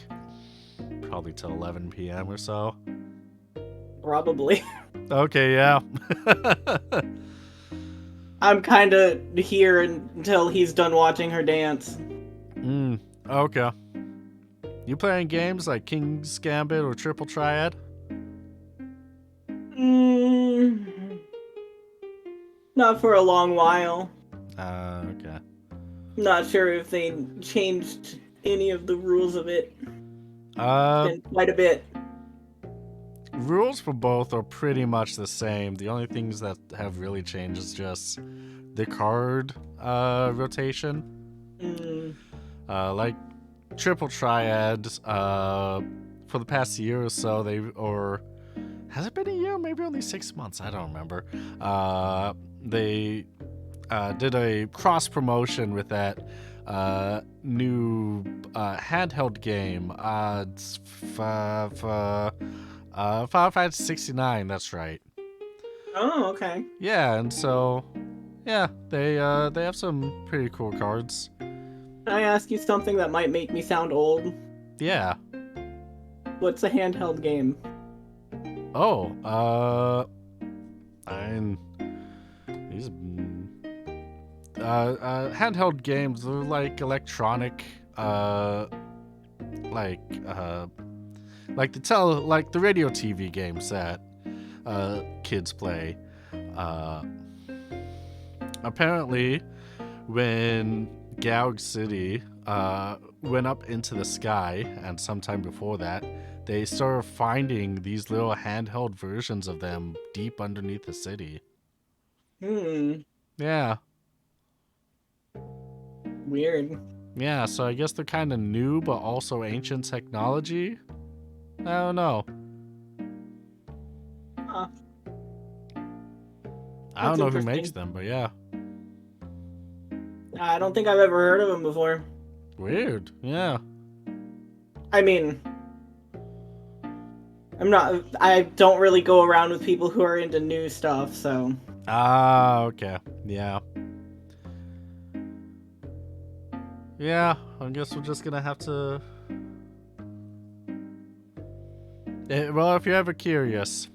probably till 11 p.m. or so. Probably. Okay, yeah. I'm kind of here until he's done watching her dance. Okay. You playing games like King's Gambit or Triple Triad? Not for a long while. Okay. Not sure if they changed any of the rules of it. Been quite a bit. Rules for both are pretty much the same. The only things that have really changed is just the card rotation. Like Triple Triad, for the past year or so, has it been a year? Maybe only 6 months. I don't remember. They did a cross promotion with that new handheld game. It's Final Fantasy 69. That's right. Oh, okay. Yeah, and so yeah, they have some pretty cool cards. Can I ask you something that might make me sound old? Yeah. What's a handheld game? Oh, these handheld games are like electronic, like the radio TV games that kids play. Apparently, when Gaug City went up into the sky, and sometime before that, they started finding these little handheld versions of them deep underneath the city. Yeah. Weird. Yeah, so I guess they're kind of new, but also ancient technology? I don't know. Huh. I don't That's know who makes interesting. them, but yeah. I don't think I've ever heard of him before. Weird. Yeah. I mean, I don't really go around with people who are into new stuff, so. Ah, okay. Yeah. Yeah, I guess we're just gonna have to... well, if you're ever curious,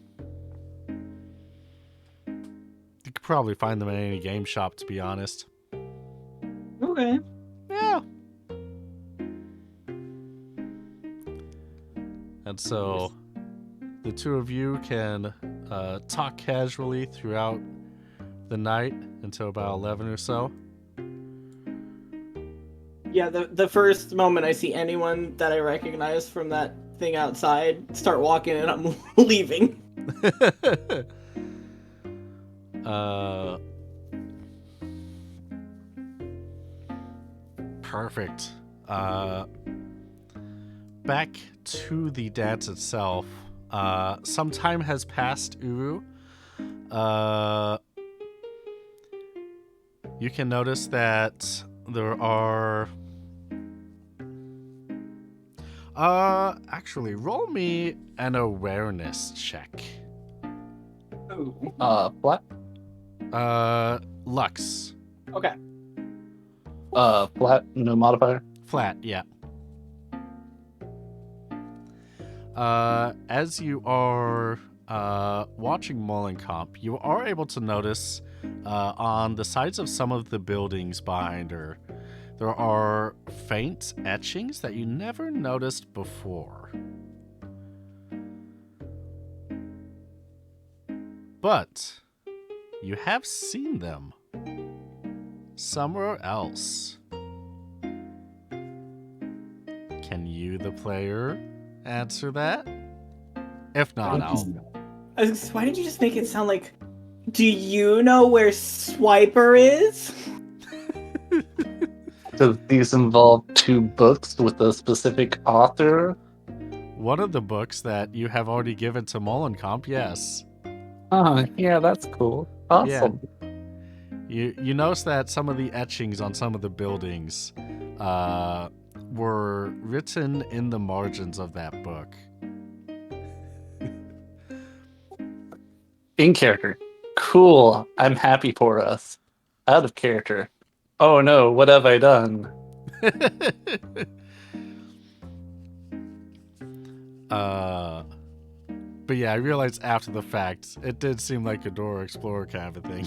you could probably find them at any game shop, to be honest. Okay. Yeah. And so, the two of you can talk casually throughout the night until about 11 or so. Yeah, the first moment I see anyone that I recognize from that thing outside start walking and I'm leaving. Perfect. Back to the dance itself. Some time has passed, Uru. You can notice that there are... actually, roll me an awareness check. Ooh. Flat? Lux. Okay. Flat, no modifier. Flat, yeah. As you are watching Molenkamp, you are able to notice on the sides of some of the buildings behind her, there are faint etchings that you never noticed before. But you have seen them somewhere else. Can you, the player, answer that? If not, Why did you just make it sound like? Do you know where Swiper is? Does these involve 2 books with a specific author? one of the books that you have already given to Molenkamp, yes. Oh, yeah, that's cool. Awesome. You notice that some of the etchings on some of the buildings were written in the margins of that book. In character. Cool. I'm happy for us. Out of character. Oh no, what have I done? But yeah, I realized after the fact, it did seem like a Dora Explorer kind of a thing.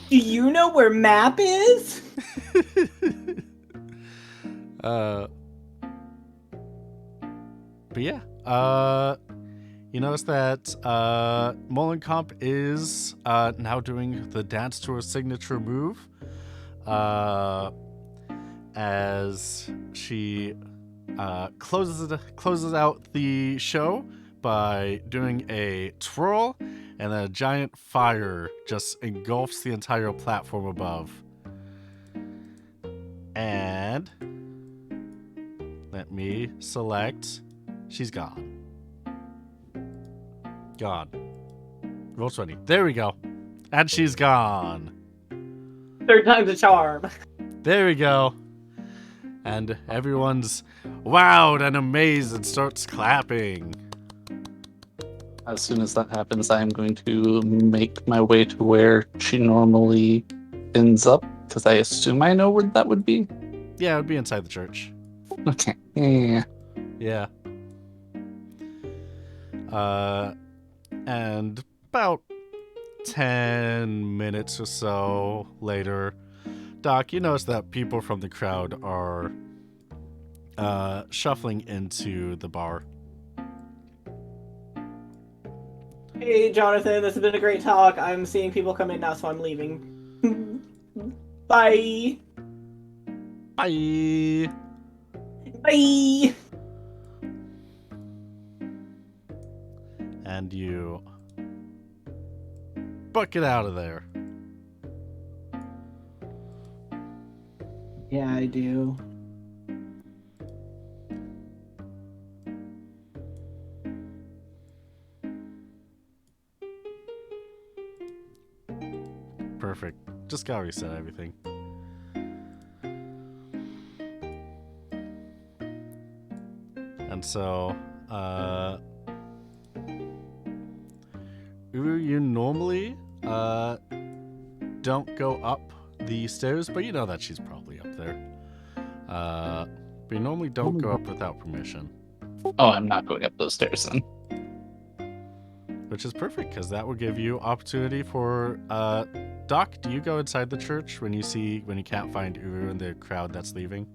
Do you know where Map is? But yeah, you notice that Molenkamp is now doing the dance to her signature move, as she closes out the show by doing a twirl, and then a giant fire just engulfs the entire platform above. And let me select. She's gone. Gone. Roll 20. There we go. And she's gone. Third time's a charm. There we go. And everyone's wowed and amazed and starts clapping. As soon as that happens, I'm going to make my way to where she normally ends up, because I assume I know where that would be. Yeah, it would be inside the church. Okay. Yeah. Yeah. And about 10 minutes or so later, Doc, you notice that people from the crowd are shuffling into the bar. Hey, Jonathan, this has been a great talk. I'm seeing people come in now, so I'm leaving. Bye. Bye. Bye. And you book it out of there. Yeah, I do. perfect. Just gotta reset everything. And so, Uru, you normally don't go up the stairs, but you know that she's probably up there. But you normally don't go up without permission, Oh, I'm not going up those stairs then. which is perfect because that will give you opportunity for Doc. Do you go inside the church when you can't find Uru in the crowd that's leaving?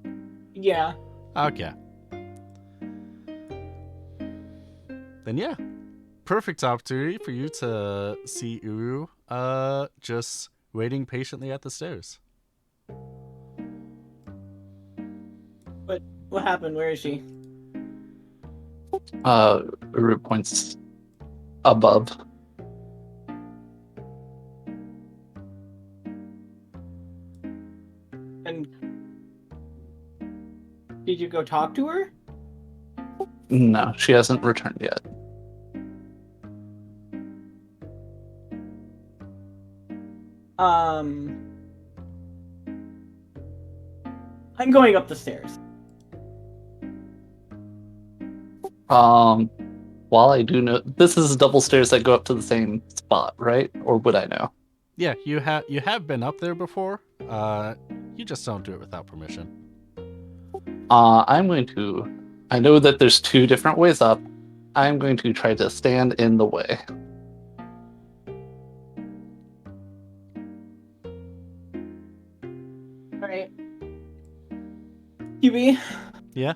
Yeah. Okay. Then yeah, perfect opportunity for you to see Uru just waiting patiently at the stairs. What happened? Where is she? Uru points above. And did you go talk to her? No, she hasn't returned yet. I'm going up the stairs. While I do know this is double stairs that go up to the same spot, right? Or would I know? Yeah, you have been up there before. You just don't do it without permission. I'm going to. I know that there's two different ways up. I'm going to try to stand in the way. All right. QB. Yeah.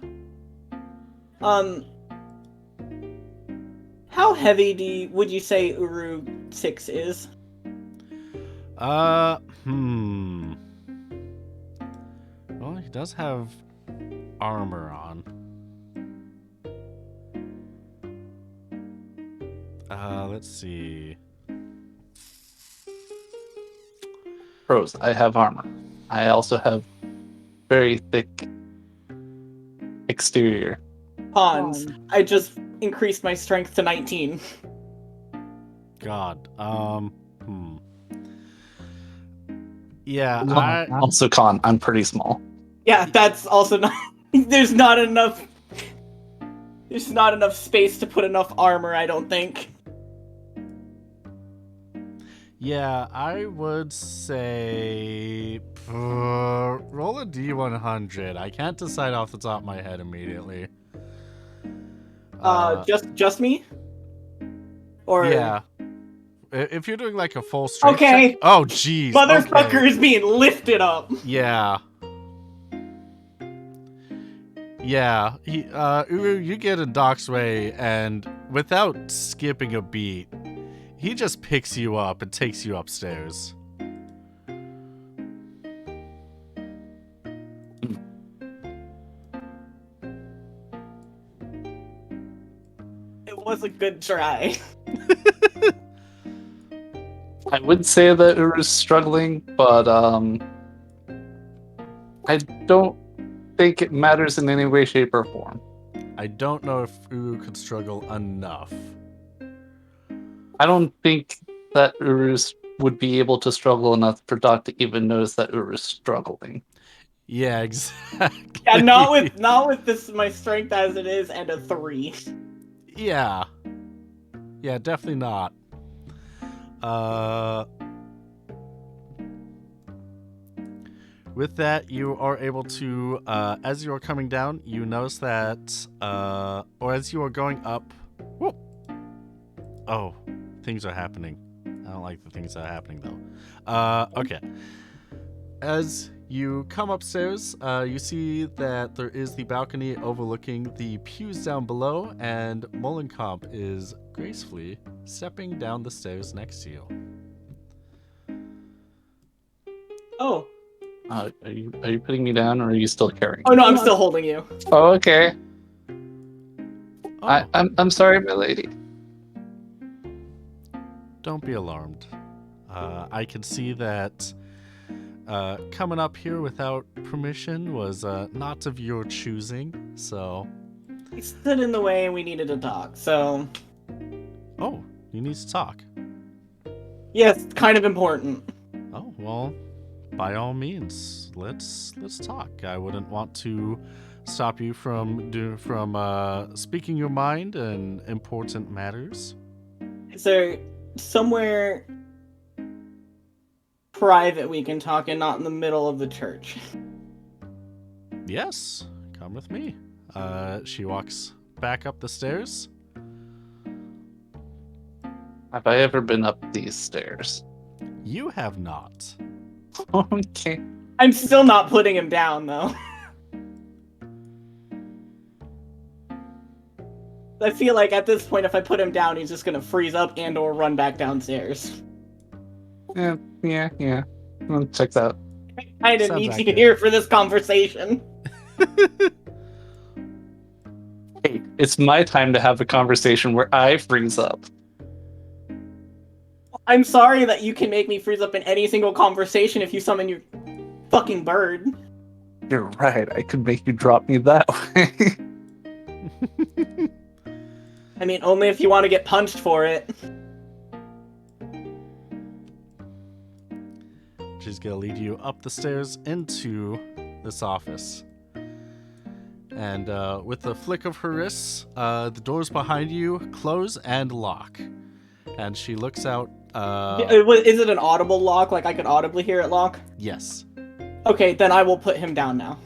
How heavy would you say Uru 6 is? Well, he does have armor on. Let's see. Pros, I have armor. I also have very thick exterior. Cons. I just increased my strength to 19. God. Yeah, Also con, I'm pretty small. Yeah, that's also not. There's not enough. There's not enough space to put enough armor, I don't think. Yeah, I would say roll a D100. I can't decide off the top of my head immediately. Just me? Or Yeah. If you're doing like a full strength Okay. check. Oh, jeez. motherfucker okay. is being lifted up. Yeah. Yeah. Uru, you get in Doc's way, and without skipping a beat, he just picks you up and takes you upstairs. It was a good try. I would say that Uru's struggling, but I don't think it matters in any way, shape, or form. I don't know if Uru could struggle enough. I don't think that Uru's would be able to struggle enough for Doc to even notice that Uru's struggling. Yeah, exactly. Yeah, not with this my strength as it is and a 3. Yeah. Yeah, definitely not. With that, you are able to, as you are coming down, you notice that, or as you are going up, whoop. Oh, things are happening. I don't like the things that are happening, though. Okay. As you come upstairs, you see that there is the balcony overlooking the pews down below, and Molenkamp is gracefully stepping down the stairs next to you. Oh. Are you putting me down, or are you still carrying? Oh no, I'm still holding you. Oh, okay. Oh, I'm sorry, my lady. don't be alarmed. I can see that coming up here without permission was not of your choosing, so... He stood in the way and we needed to talk, so... Oh, you need to talk. Yes, kind of important. Oh, well, by all means, let's talk. I wouldn't want to stop you from speaking your mind in important matters. Is there somewhere private we can talk and not in the middle of the church? Yes, come with me. She walks back up the stairs. Have I ever been up these stairs? You have not. Okay. I'm still not putting him down, though. I feel like at this point, if I put him down, he's just gonna freeze up and or run back downstairs. Yeah. I'll check that out. I didn't Sounds need accurate. you here for this conversation. Hey, it's my time to have a conversation where I freeze up. I'm sorry that you can make me freeze up in any single conversation if you summon your fucking bird. You're right, I could make you drop me that way. I mean, only if you want to get punched for it. She's gonna lead you up the stairs into this office. And with a flick of her wrists, the doors behind you close and lock. And she looks out. Is it an audible lock? Like I could audibly hear it lock? Yes. Okay, then I will put him down now.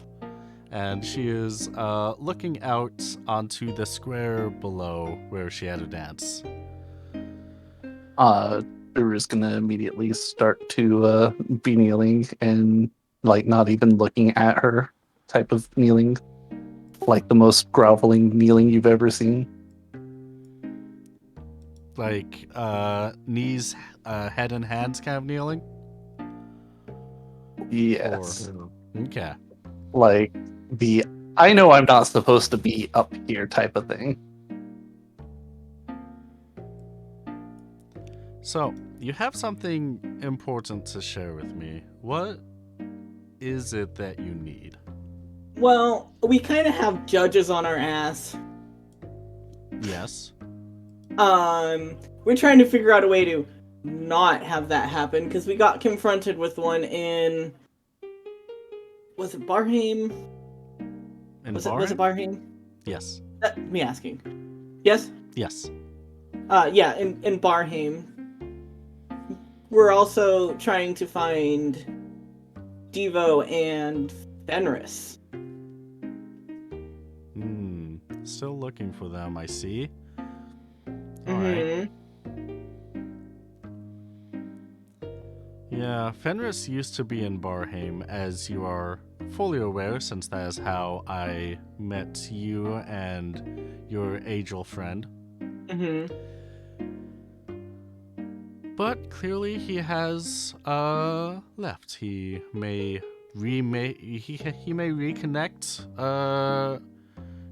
And she is looking out onto the square below where she had a dance. Uru's gonna immediately start to be kneeling and like not even looking at her type of kneeling. Like the most groveling kneeling you've ever seen. Like knees, head and hands kind of kneeling? Yes. Okay. Like the I know I'm not supposed to be up here type of thing. So, you have something important to share with me. What is it that you need? Well, we kind of have judges on our ass. Yes. We're trying to figure out a way to not have that happen because we got confronted with one in. Was it Barheim? Was it Barheim? Yes. Me asking. Yes. Yes. Yeah, in Barheim. We're also trying to find Devo and Fenris. Still looking for them, I see. Mm-hmm. Alright. Yeah, Fenris used to be in Barheim, as you are fully aware, since that is how I met you and your Agel friend. Mm-hmm. But clearly he has left. He may reconnect,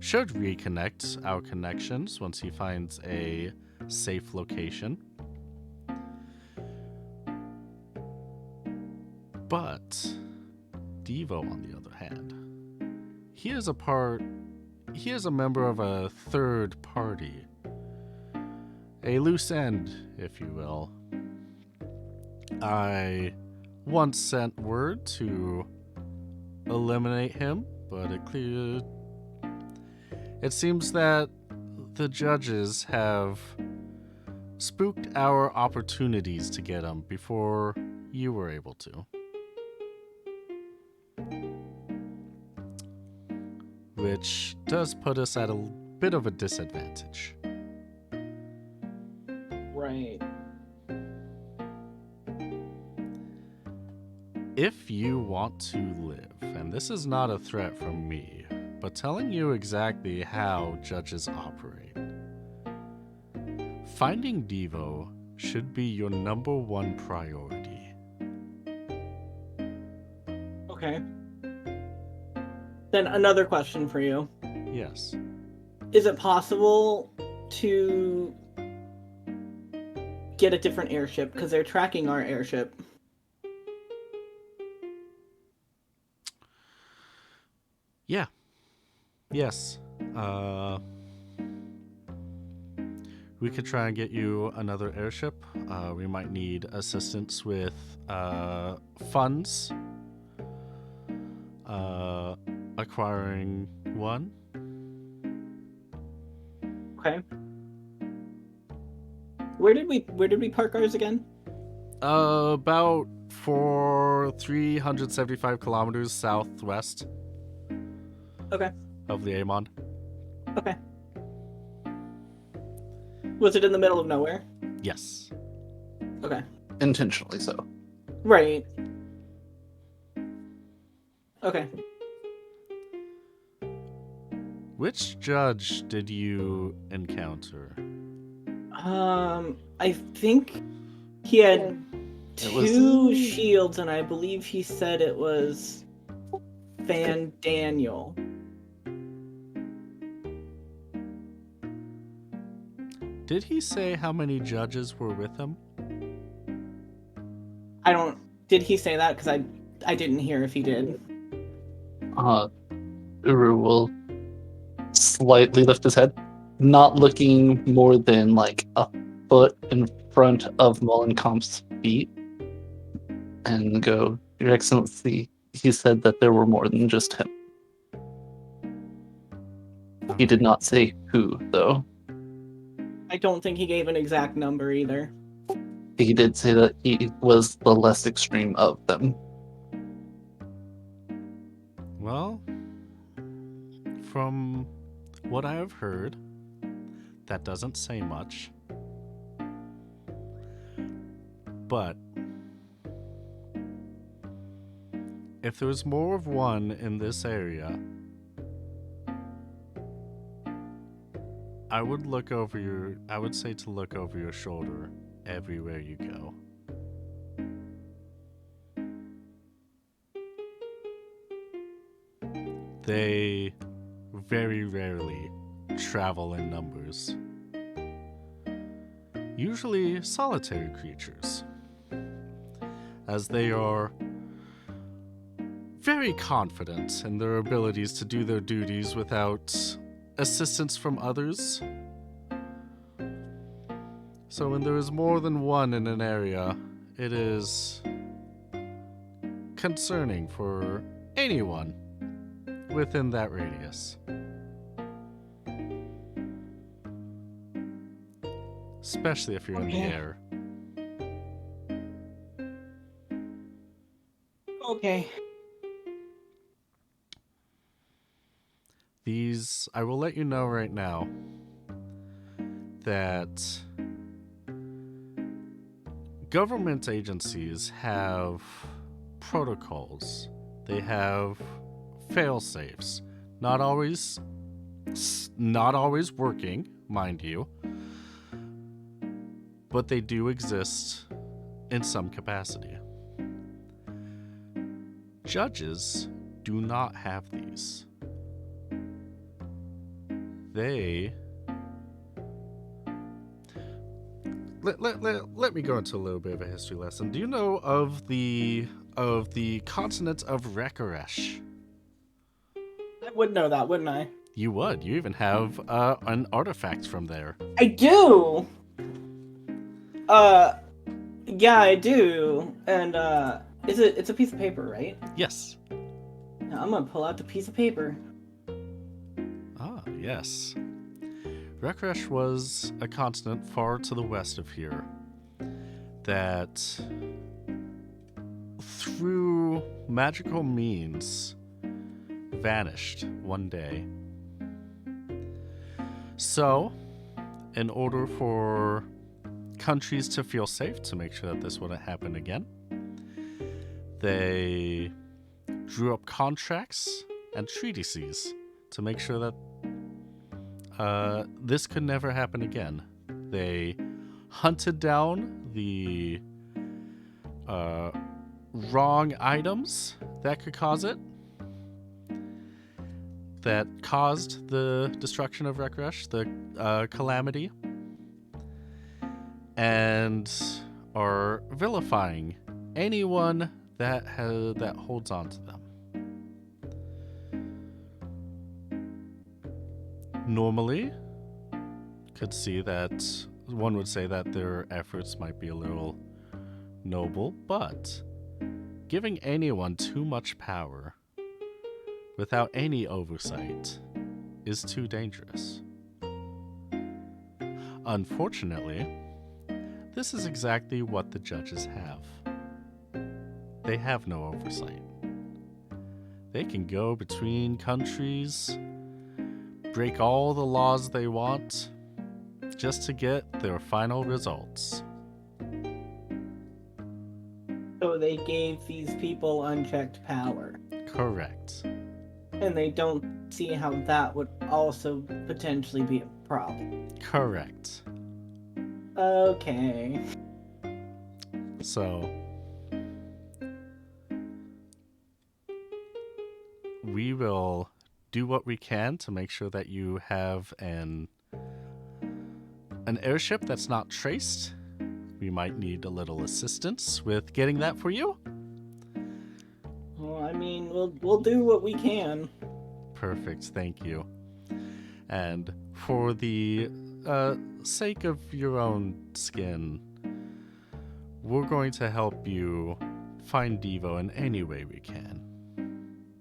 should reconnect our connections once he finds a safe location. But Devo, on the other hand, he is a member of a third party. A loose end, if you will. I once sent word to eliminate him, but it seems that the judges have spooked our opportunities to get him before you were able to. Which does put us at a bit of a disadvantage. Right. If you want to live, and this is not a threat from me, but telling you exactly how judges operate, finding Devo should be your number one priority. Okay. Then another question for you. Yes. Is it possible to get a different airship? Because they're tracking our airship. Yeah. Yes. we could try and get you another airship. We might need assistance with funds, acquiring one. Okay. Where did we park ours again? About 375 kilometers southwest Okay. of the Amon. Okay. Was it in the middle of nowhere? Yes. Okay. Intentionally so. Right. Okay. Which judge did you encounter? I think he had It was- two shields, and I believe he said it was Van Daniel. Did he say how many judges were with him? I don't. Did he say that? Because I didn't hear if he did. Uru will slightly lift his head, not looking more than like a foot in front of Mullenkampf's feet, and go, Your Excellency, he said that there were more than just him. He did not say who, though. I don't think he gave an exact number either. He did say that he was the less extreme of them. Well, from what I have heard, that doesn't say much. But if there was more of one in this area, I would say to look over your shoulder everywhere you go. They very rarely travel in numbers. Usually solitary creatures, as they are very confident in their abilities to do their duties without assistance from others. So when there is more than one in an area, it is concerning for anyone within that radius. Especially if you're in the Okay. air. Okay. I will let you know right now that government agencies have protocols. They have fail-safes. Not always working, mind you, but they do exist in some capacity. Judges do not have these. Let me go into a little bit of a history lesson. Do you know of the continent of Rekaresh? I would know that, wouldn't I? You would. You even have an artifact from there. I do. Yeah, I do. And it's a piece of paper, right? Yes. Now I'm gonna pull out the piece of paper. Ah, yes. Rekaresh was a continent far to the west of here that, through magical means, vanished one day. So, in order for countries to feel safe, to make sure that this wouldn't happen again, they drew up contracts and treaties to make sure that this could never happen again. They hunted down the wrong items that could cause it, that caused the destruction of Rekaresh, the calamity, and are vilifying anyone that holds on to them. Normally, could see that one would say that their efforts might be a little noble, but giving anyone too much power without any oversight is too dangerous. Unfortunately, this is exactly what the judges have. They have no oversight. They can go between countries, break all the laws they want, just to get their final results. So they gave these people unchecked power. Correct. And they don't see how that would also potentially be a problem. Correct. Okay. So, we will do what we can to make sure that you have an airship that's not traced. We might need a little assistance with getting that for you. Well, I mean, we'll do what we can. Perfect, thank you. And for the sake of your own skin, we're going to help you find Devo in any way we can.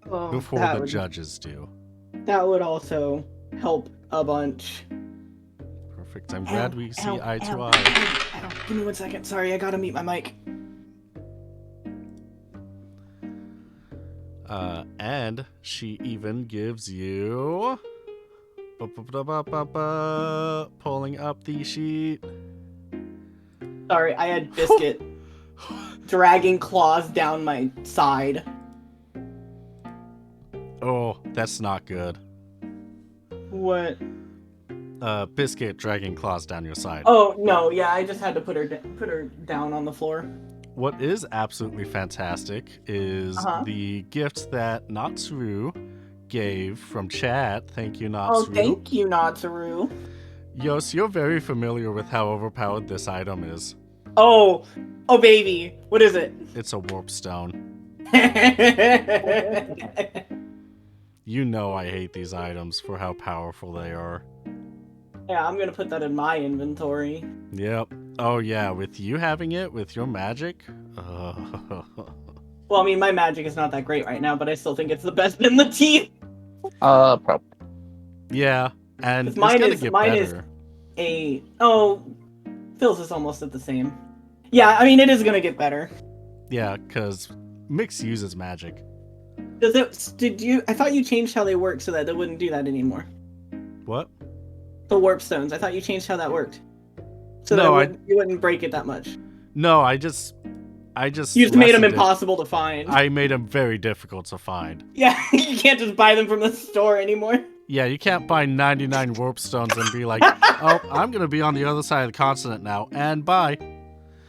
Well, Before that the would- judges do. That would also help a bunch. Perfect. I'm glad we see eye to Ow. eye. Give me 1 second. Sorry, I gotta mute my mic. And she even gives you... Pulling up the sheet. Sorry, I had Biscuit dragging claws down my side. Oh, that's not good. What? Biscuit dragging claws down your side. Oh no, yeah, I just had to put her down on the floor. What is absolutely fantastic is the gift that Natsuru gave from chat. Thank you, Natsuru. Oh, thank you, Natsuru. Yos, you're very familiar with how overpowered this item is. Oh baby, what is it? It's a warp stone. Yeah, You know I hate these items for how powerful they are. I'm gonna put that in my inventory. Yep. Oh yeah, with you having it, with your magic? Well, I mean, my magic is not that great right now, but I still think it's the best in the team. Probably. Yeah, and it's Mine gonna is- get mine is- better. Phil's is almost at the same. Yeah, I mean, it is gonna get better. Yeah, because Mix uses magic. Does it? Did you? I thought you changed how they work so that they wouldn't do that anymore. What? The warp stones. I thought you changed how that worked. So No, that you wouldn't break it that much. No, I just You just made them lessened it. impossible to find. I made them very difficult to find. Yeah, you can't just buy them from the store anymore. Yeah, you can't buy 99 warp stones and be like, oh, I'm gonna be on the other side of the continent now, and bye.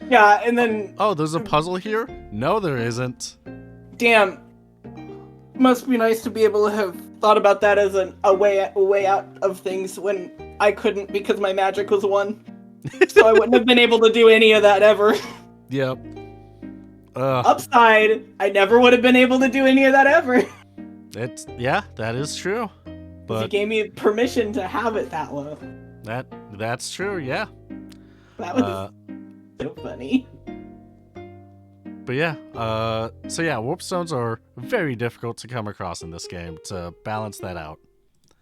Yeah, and then Oh, there's a puzzle here? No, there isn't. damn, must be nice to be able to have thought about that as a way out of things when I couldn't because my magic was 1. So I wouldn't have been able to do any of that ever. Yep. Upside, I never would have been able to do any of that ever. Yeah, that is true. He But gave me permission to have it that low. that's true, yeah. That was so funny. But yeah, so yeah, warp stones are very difficult to come across in this game to balance that out.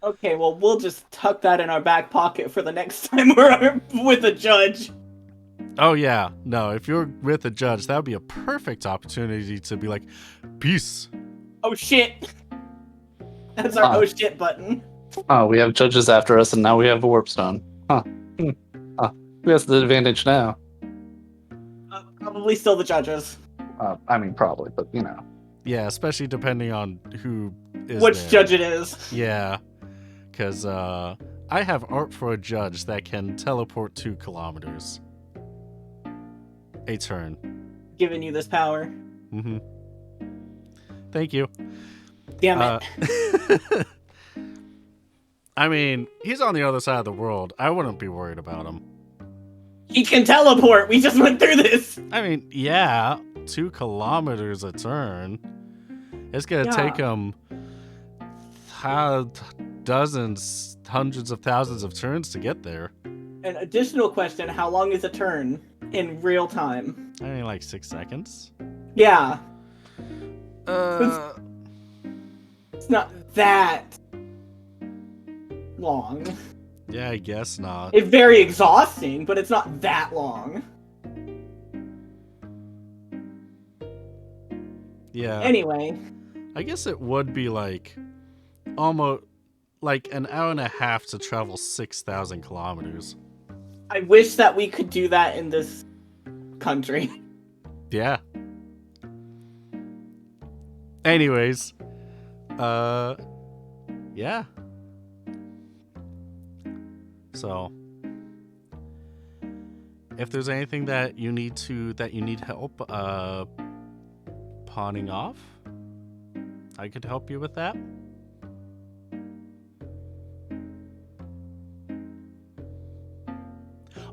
Okay, well, we'll just tuck that in our back pocket for the next time we're with a judge. Oh yeah, no, if you're with a judge, that would be a perfect opportunity to be like, peace. Oh shit! That's our Huh. oh shit button. Oh, we have judges after us, and now we have a warp stone. Huh. Who has the advantage now? Probably still the judges. I mean, probably, but you know. Yeah, especially depending on who is Which there. judge it is. Yeah, because I have art for a judge that can teleport 2 kilometers. A turn. Giving you this power. Mm-hmm. Thank you. Damn it. I mean, he's on the other side of the world. I wouldn't be worried about him. He can teleport. We just went through this. I mean, yeah, 2 kilometers a turn. It's gonna Yeah. take him dozens, hundreds of thousands of turns to get there. An additional question: how long is a turn in real time? I mean, like 6 seconds. Yeah, Uh, it's not that long. yeah, I guess not. It's very exhausting, but it's not that long. Yeah. Anyway, I guess it would be like almost like an hour and a half to travel 6,000 kilometers. I wish that we could do that in this country. Yeah. Anyways, yeah. So, if there's anything that you need help pawning off, I could help you with that.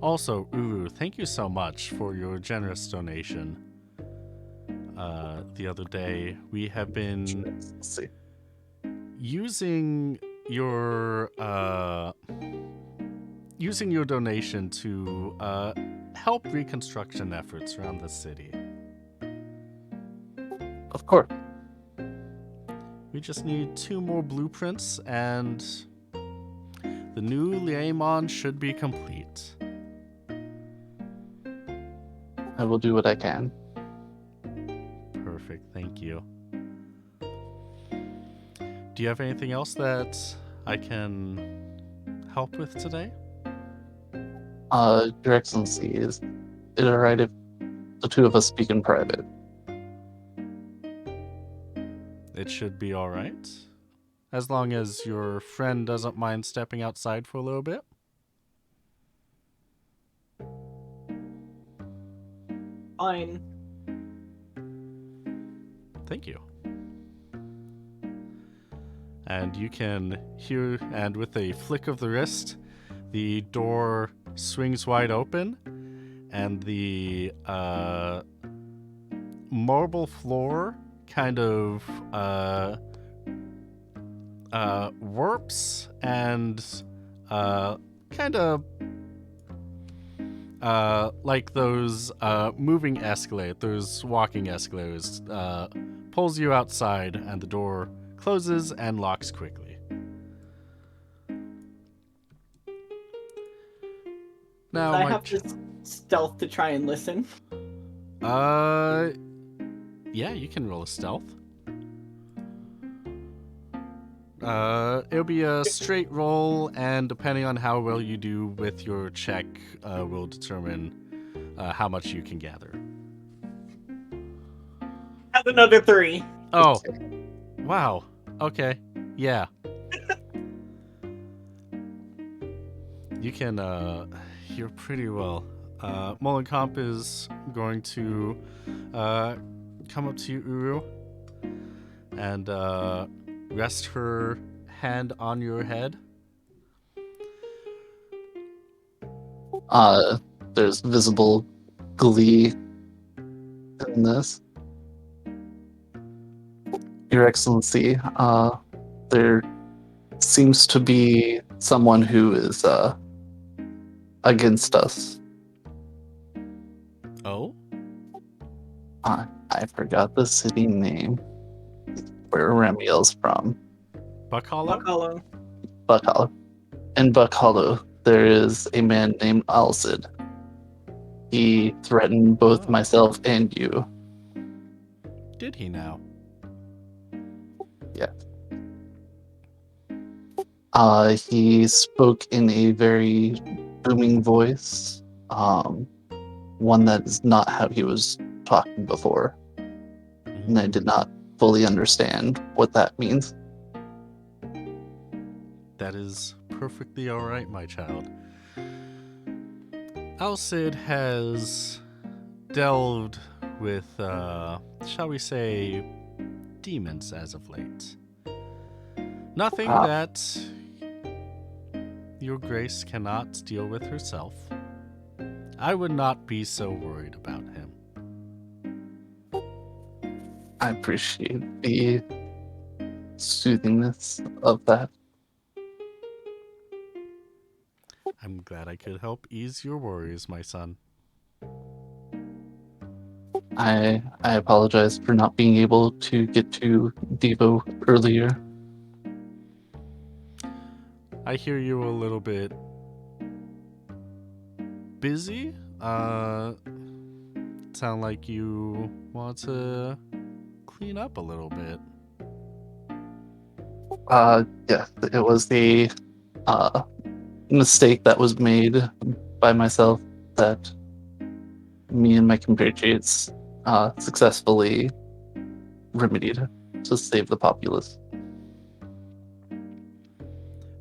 Also, Uru, thank you so much for your generous donation. The other day, we have been Let's see. using your donation to help reconstruction efforts around the city. Of course. We just need 2 more blueprints, and the new Liaemon should be complete. I will do what I can. Perfect, thank you. Do you have anything else that I can help with today? Your Excellency, is it alright if the two of us speak in private? It should be alright. As long as your friend doesn't mind stepping outside for a little bit. Fine. Thank you. And you can hear, and with a flick of the wrist, the door swings wide open, and the marble floor kind of warps and kind of like those moving escalators, those walking escalators, pulls you outside, and the door closes and locks quickly. Now, I have to stealth to try and listen. yeah, you can roll a stealth. It'll be a straight roll, and depending on how well you do with your check, will determine how much you can gather. That's another 3. Oh, wow. Okay, yeah. You can hear pretty well. Molenkamp is going to come up to you, Uru, and rest her hand on your head. There's visible glee in this. Your Excellency, there seems to be someone who is against us. Oh? I forgot the city name. Where Remiel's from. Buck Hollow? Buck Hollow. Buck Hollow. In Buck Hollow, there is a man named Alcid. He threatened both Oh. myself and you. Did he now? He spoke in a very booming voice, one that is not how he was talking before, and I did not fully understand what that means. That is perfectly alright, my child. Alcid has delved with, shall we say, demons as of late. Nothing Ah. that your grace cannot deal with herself. I would not be so worried about him. I appreciate the soothingness of that. I'm glad I could help ease your worries, my son. I apologize for not being able to get to Devo earlier. I hear you a little bit busy. Sound like you want to clean up a little bit. Yeah, it was the mistake that was made by myself that me and my compatriots successfully remedied to save the populace.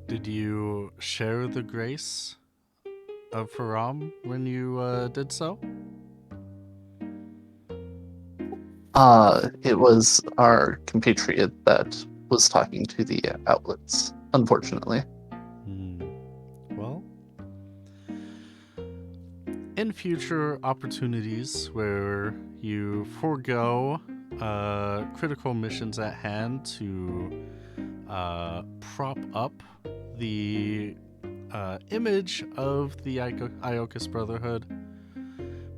Did you share the grace of Faram when you did so? It was our compatriot that was talking to the outlets, unfortunately. Well, in future opportunities where you forego critical missions at hand to prop up the image of the Iocus Brotherhood,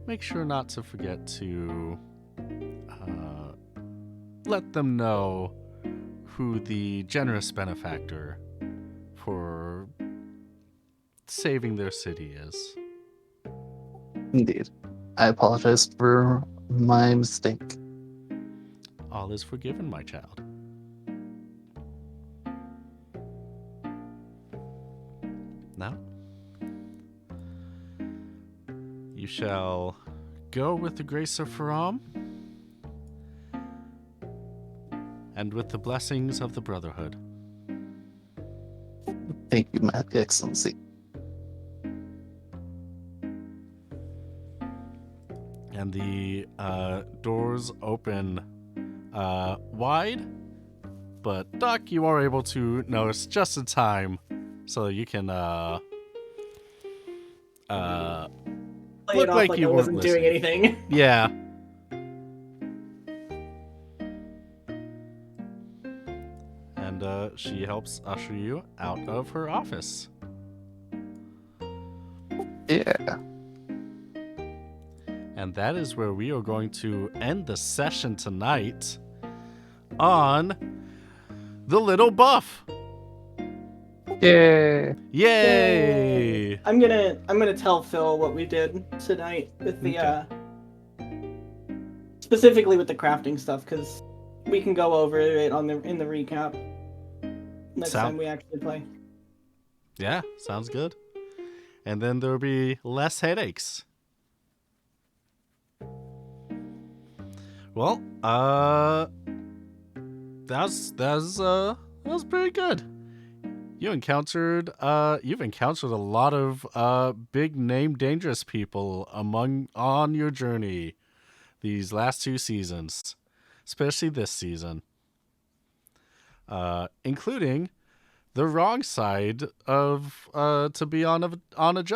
make sure not to forget to let them know who the generous benefactor for saving their city is. Indeed. I apologize for my mistake. All is forgiven, my child. Now, you shall go with the grace of Faram and with the blessings of the Brotherhood. Thank you, my Excellency. And the doors open wide, but Doc, you are able to notice just in time so you can Play look it off like like you I weren't wasn't doing listening. anything. Yeah. And she helps usher you out of her office. Yeah. And that is where we are going to end the session tonight on the Little Buff. Yay. Yay! I'm gonna tell Phil what we did tonight with the specifically with the crafting stuff, because we can go over it in the recap next time we actually play. Yeah, sounds good. And then there'll be less headaches. Well, that was pretty good. You've encountered a lot of big name dangerous people on your journey these last 2 seasons, especially this season. Including the wrong side of to be on a job.